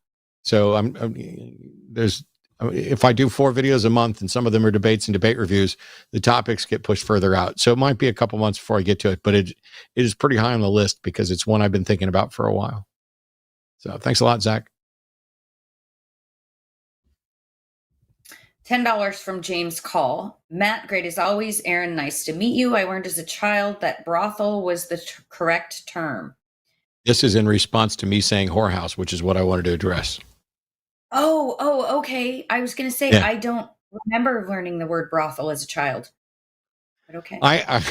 So if I do 4 videos a month and some of them are debates and debate reviews, the topics get pushed further out. So it might be a couple months before I get to it, but it is pretty high on the list because it's one I've been thinking about for a while. So thanks a lot, Zach. $10 from James Call. Matt, great as always. Erin, nice to meet you. I learned as a child that brothel was the correct term. This is in response to me saying whorehouse, which is what I wanted to address. Oh, okay. I was going to say, yeah. I don't remember learning the word brothel as a child. But okay. I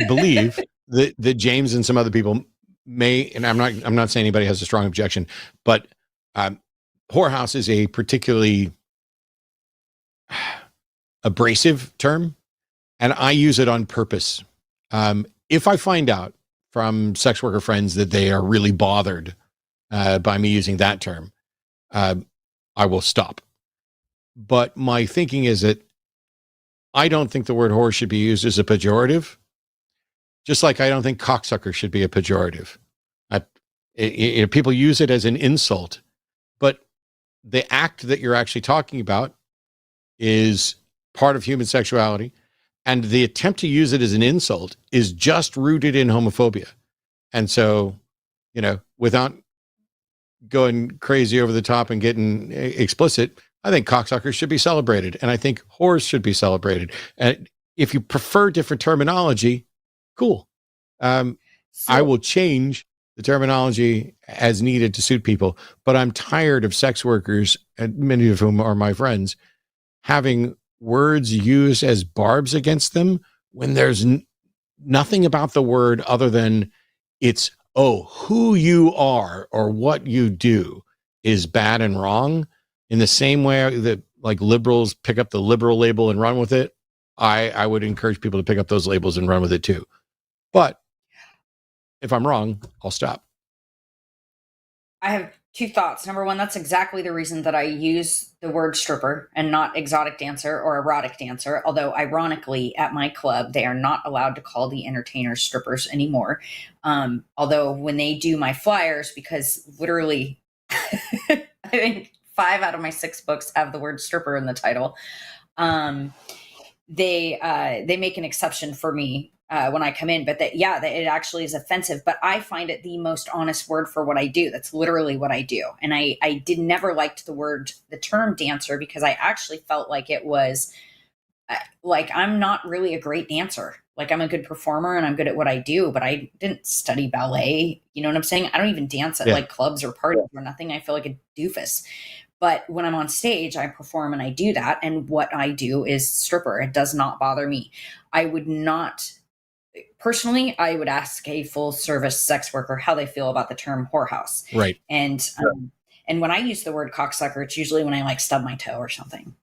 believe that James and some other people may, and I'm not saying anybody has a strong objection, but whorehouse is a particularly abrasive term, and I use it on purpose. If I find out from sex worker friends that they are really bothered by me using that term, I will stop. But my thinking is that I don't think the word whore should be used as a pejorative, just like I don't think cocksucker should be a pejorative. People use it as an insult, but the act that you're actually talking about is part of human sexuality, and the attempt to use it as an insult is just rooted in homophobia. And so, without going crazy over the top and getting explicit, I think cocksuckers should be celebrated, and I think whores should be celebrated. And if you prefer different terminology, cool. I will change the terminology as needed to suit people, but I'm tired of sex workers, and many of whom are my friends, having words used as barbs against them when there's nothing about the word other than it's, who you are or what you do is bad and wrong. In the same way that like liberals pick up the liberal label and run with it, I would encourage people to pick up those labels and run with it too. But if I'm wrong, I'll stop. I have 2 thoughts. Number one, that's exactly the reason that I use the word stripper and not exotic dancer or erotic dancer. Although ironically at my club, they are not allowed to call the entertainers strippers anymore. Although when they do my flyers, because literally I think 5 out of my 6 books have the word stripper in the title. They make an exception for me when I come in, but that it actually is offensive, but I find it the most honest word for what I do. That's literally what I do. And I never liked the term dancer, because I actually felt like it was like, I'm not really a great dancer. Like, I'm a good performer and I'm good at what I do, but I didn't study ballet. You know what I'm saying? I don't even dance at like clubs or parties or nothing. I feel like a doofus. But when I'm on stage, I perform and I do that. And what I do is stripper. It does not bother me. I would not, personally, I would ask a full service sex worker how they feel about the term whorehouse. Right. And when I use the word cocksucker, it's usually when I like stub my toe or something.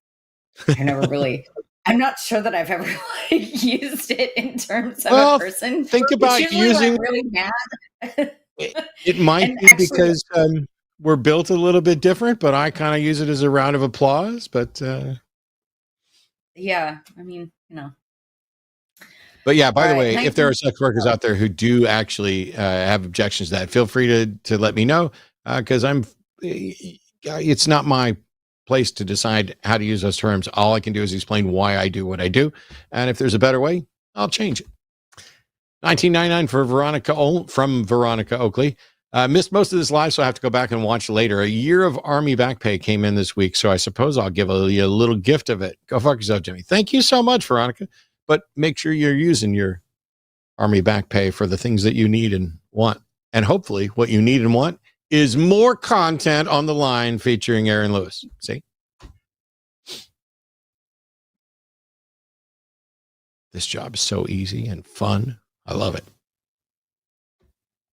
I never really, I'm not sure that I've ever used it in terms of a person. Think about using, really mad. It might And be actually, because we're built a little bit different, but I kind of use it as a round of applause. But yeah, I mean, But yeah, by All the right, way, if there are sex workers out there who do actually have objections to that, feel free to let me know, because it's not my place to decide how to use those terms. All I can do is explain why I do what I do. And if there's a better way, I'll change it. 1999 for from Veronica Oakley. Missed most of this live, so I have to go back and watch later. A year of Army back pay came in this week, so I suppose I'll give a little gift of it. Go fuck yourself, Jimmy. Thank you so much, Veronica. But make sure you're using your Army back pay for the things that you need and want. And hopefully what you need and want is more content on the line featuring Erin Lewis. See? This job is so easy and fun. I love it.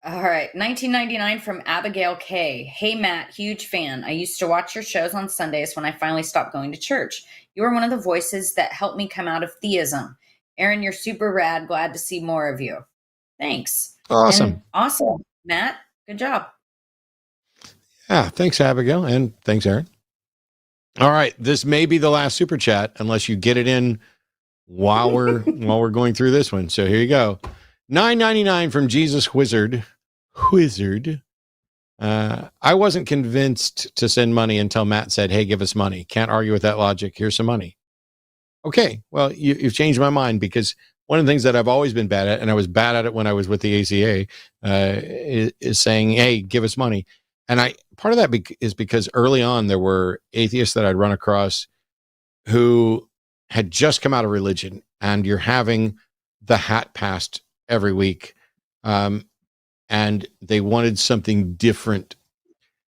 All right, 1999 from Abigail K. Hey, Matt, huge fan. I used to watch your shows on Sundays when I finally stopped going to church. You were one of the voices that helped me come out of theism. Erin, you're super rad. Glad to see more of you. Thanks. Awesome. And awesome, Matt. Good job. Yeah, thanks, Abigail, and thanks, Erin. All right, this may be the last super chat unless you get it in while we're going through this one. So here you go. $9.99 from Jesus Wizard. I wasn't convinced to send money until Matt said, "Hey, give us money." Can't argue with that logic. Here's some money. Okay, well, you've changed my mind, because one of the things that I've always been bad at, and I was bad at it when I was with the ACA, is saying, "Hey, give us money." And part of that is because early on there were atheists that I'd run across who had just come out of religion, and you're having the hat passed every week, and they wanted something different.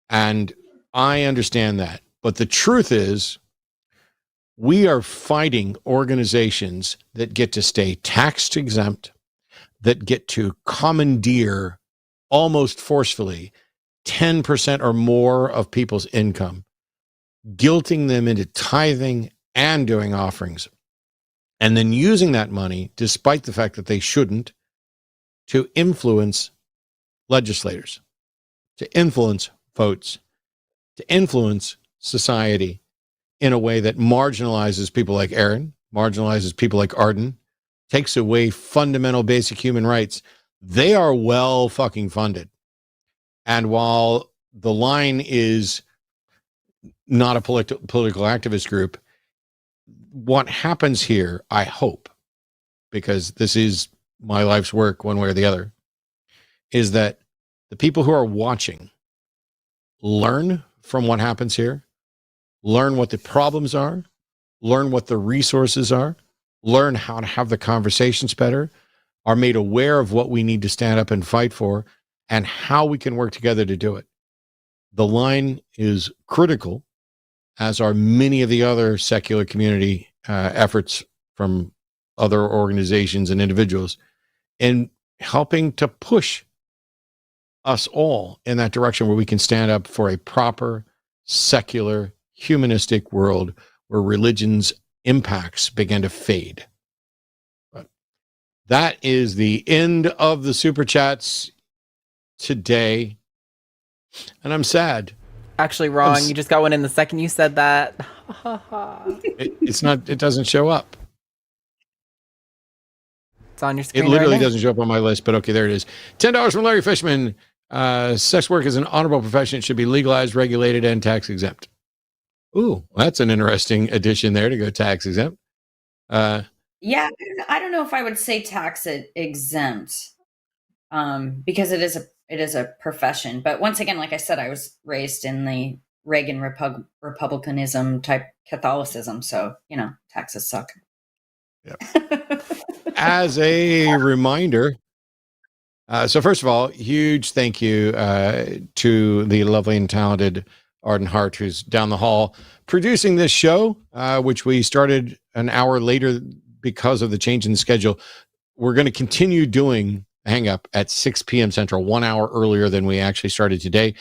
And I understand that. But the truth is, we are fighting organizations that get to stay tax exempt, that get to commandeer almost forcefully 10% or more of people's income, guilting them into tithing and doing offerings, and then using that money, despite the fact that they shouldn't, to influence legislators, to influence votes, to influence society in a way that marginalizes people like Erin, marginalizes people like Arden, takes away fundamental basic human rights. They are well fucking funded. And while the line is not a political activist group, what happens here, I hope, because this is my life's work one way or the other, is that the people who are watching learn from what happens here, learn what the problems are, learn what the resources are, learn how to have the conversations better, are made aware of what we need to stand up and fight for, and how we can work together to do it. The line is critical, as are many of the other secular community efforts from other organizations and individuals, in helping to push us all in that direction where we can stand up for a proper, secular, humanistic world where religion's impacts begin to fade. But that is the end of the super chats today. And I'm sad. Actually, wrong. You just got one in the second you said that. It doesn't show up. It's on your screen. It literally right now. doesn't show up on my list, but okay, there it is. $10 from Larry Fishman. Sex work is an honorable profession. It should be legalized, regulated, and tax exempt. Ooh, that's an interesting addition there to go tax exempt. Yeah, I don't know if I would say tax exempt, because it is a profession. But once again, like I said, I was raised in the Reagan Republicanism type Catholicism, so taxes suck. Yep. As a reminder, so first of all, huge thank you to the lovely and talented Arden Hart, who's down the hall producing this show, which we started an hour later because of the change in the schedule. We're going to continue doing Hang Up at 6 p.m. Central, 1 hour earlier than we actually started today.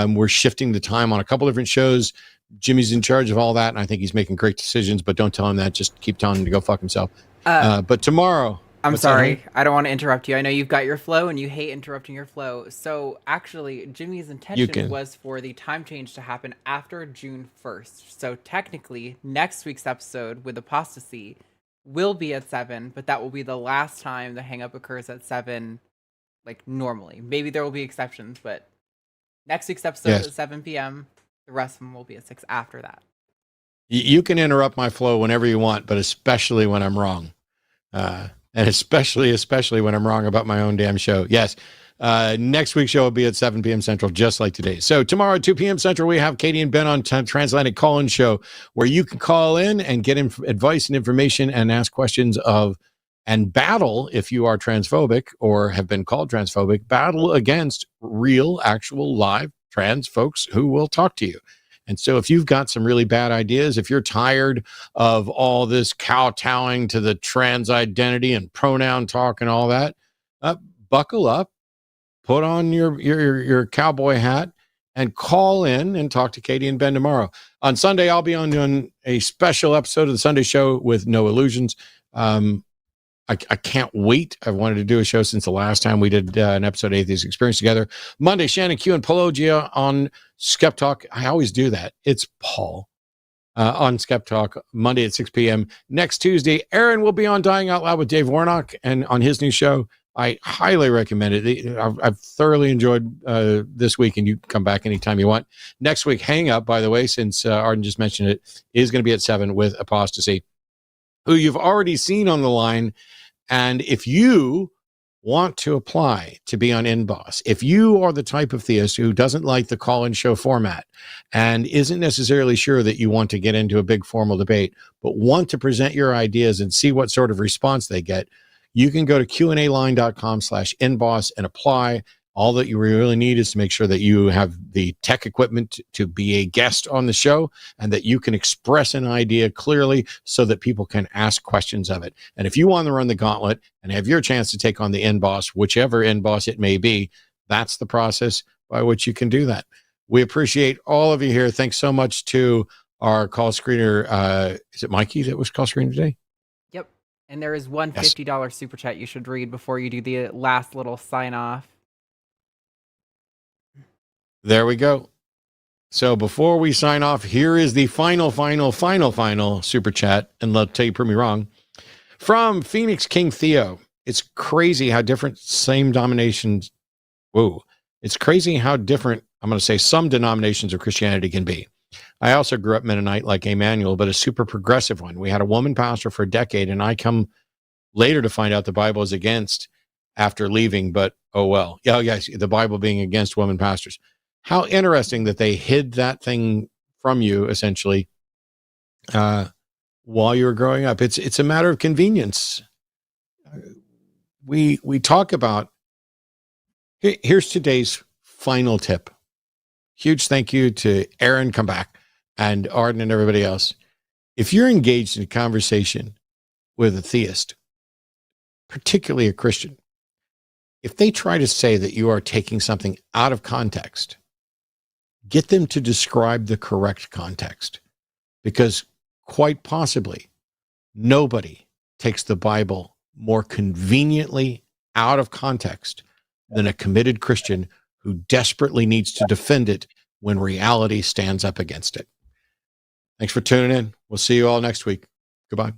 We're shifting the time on a couple different shows. Jimmy's in charge of all that, and I think he's making great decisions, but don't tell him that. Just keep telling him to go fuck himself. But tomorrow... I'm What's that, sorry. honey? I don't want to interrupt you. I know you've got your flow and you hate interrupting your flow. So actually, Jimmy's intention can. was for the time change to happen after June 1st. So technically, next week's episode with Apostasy will be at 7, but that will be the last time the hang up occurs at 7, like normally. Maybe there will be exceptions, but next week's episode Yes. is at 7 p.m. The rest of them will be at 6 after that. You can interrupt my flow whenever you want, but especially when I'm wrong. And especially when I'm wrong about my own damn show. Yes. Next week's show will be at 7 p.m. Central, just like today. So tomorrow at 2 p.m. Central, we have Katie and Ben on Transatlantic Call-In Show, where you can call in and get advice and information and ask questions of and battle, if you are transphobic or have been called transphobic, battle against real, actual, live trans folks who will talk to you. And so if you've got some really bad ideas, if you're tired of all this kowtowing to the trans identity and pronoun talk and all that, buckle up, put on your cowboy hat, and call in and talk to Katie and Ben tomorrow. On Sunday, I'll be on a special episode of the Sunday Show with No Illusions. I can't wait. I've wanted to do a show since the last time we did an episode of Atheist Experience together. Monday, Shannon Q and Pelagia on Skeptalk. I always do that. It's Paul on Skeptalk, Monday at 6 p.m. Next Tuesday, Erin will be on Dying Out Loud with Dave Warnock and on his new show. I highly recommend it. I've thoroughly enjoyed this week, and you can come back anytime you want. Next week, Hang Up, by the way, since Arden just mentioned it, is going to be at 7 with Apostasy, who you've already seen on the line. And if you want to apply to be on NBoss, if you are the type of theist who doesn't like the call-in show format and isn't necessarily sure that you want to get into a big formal debate, but want to present your ideas and see what sort of response they get, you can go to qnaline.com/NBoss and apply. All that you really need is to make sure that you have the tech equipment to be a guest on the show and that you can express an idea clearly so that people can ask questions of it. And if you want to run the gauntlet and have your chance to take on the NBoss, whichever NBoss it may be, that's the process by which you can do that. We appreciate all of you here. Thanks so much to our call screener. Is it Mikey that was call screener today? Yep. And there is one Yes. $50 super chat you should read before you do the last little sign off. There we go. So before we sign off, here is the final super chat. And I'll tell you, prove me wrong. From Phoenix King Theo. It's crazy how different same denominations. Whoa. It's crazy how different, I'm going to say, some denominations of Christianity can be. I also grew up Mennonite like Emmanuel, but a super progressive one. We had a woman pastor for a decade, and I come later to find out the Bible is against after leaving, but oh well. Yeah, yes, the Bible being against women pastors. How interesting that they hid that thing from you, essentially, while you were growing up. It's a matter of convenience. We talk about. Here's today's final tip. Huge thank you to Erin, come back, and Arden and everybody else. If you're engaged in a conversation with a theist, particularly a Christian, if they try to say that you are taking something out of context, get them to describe the correct context, because quite possibly nobody takes the Bible more conveniently out of context than a committed Christian who desperately needs to defend it when reality stands up against it. Thanks for tuning in. We'll see you all next week. Goodbye.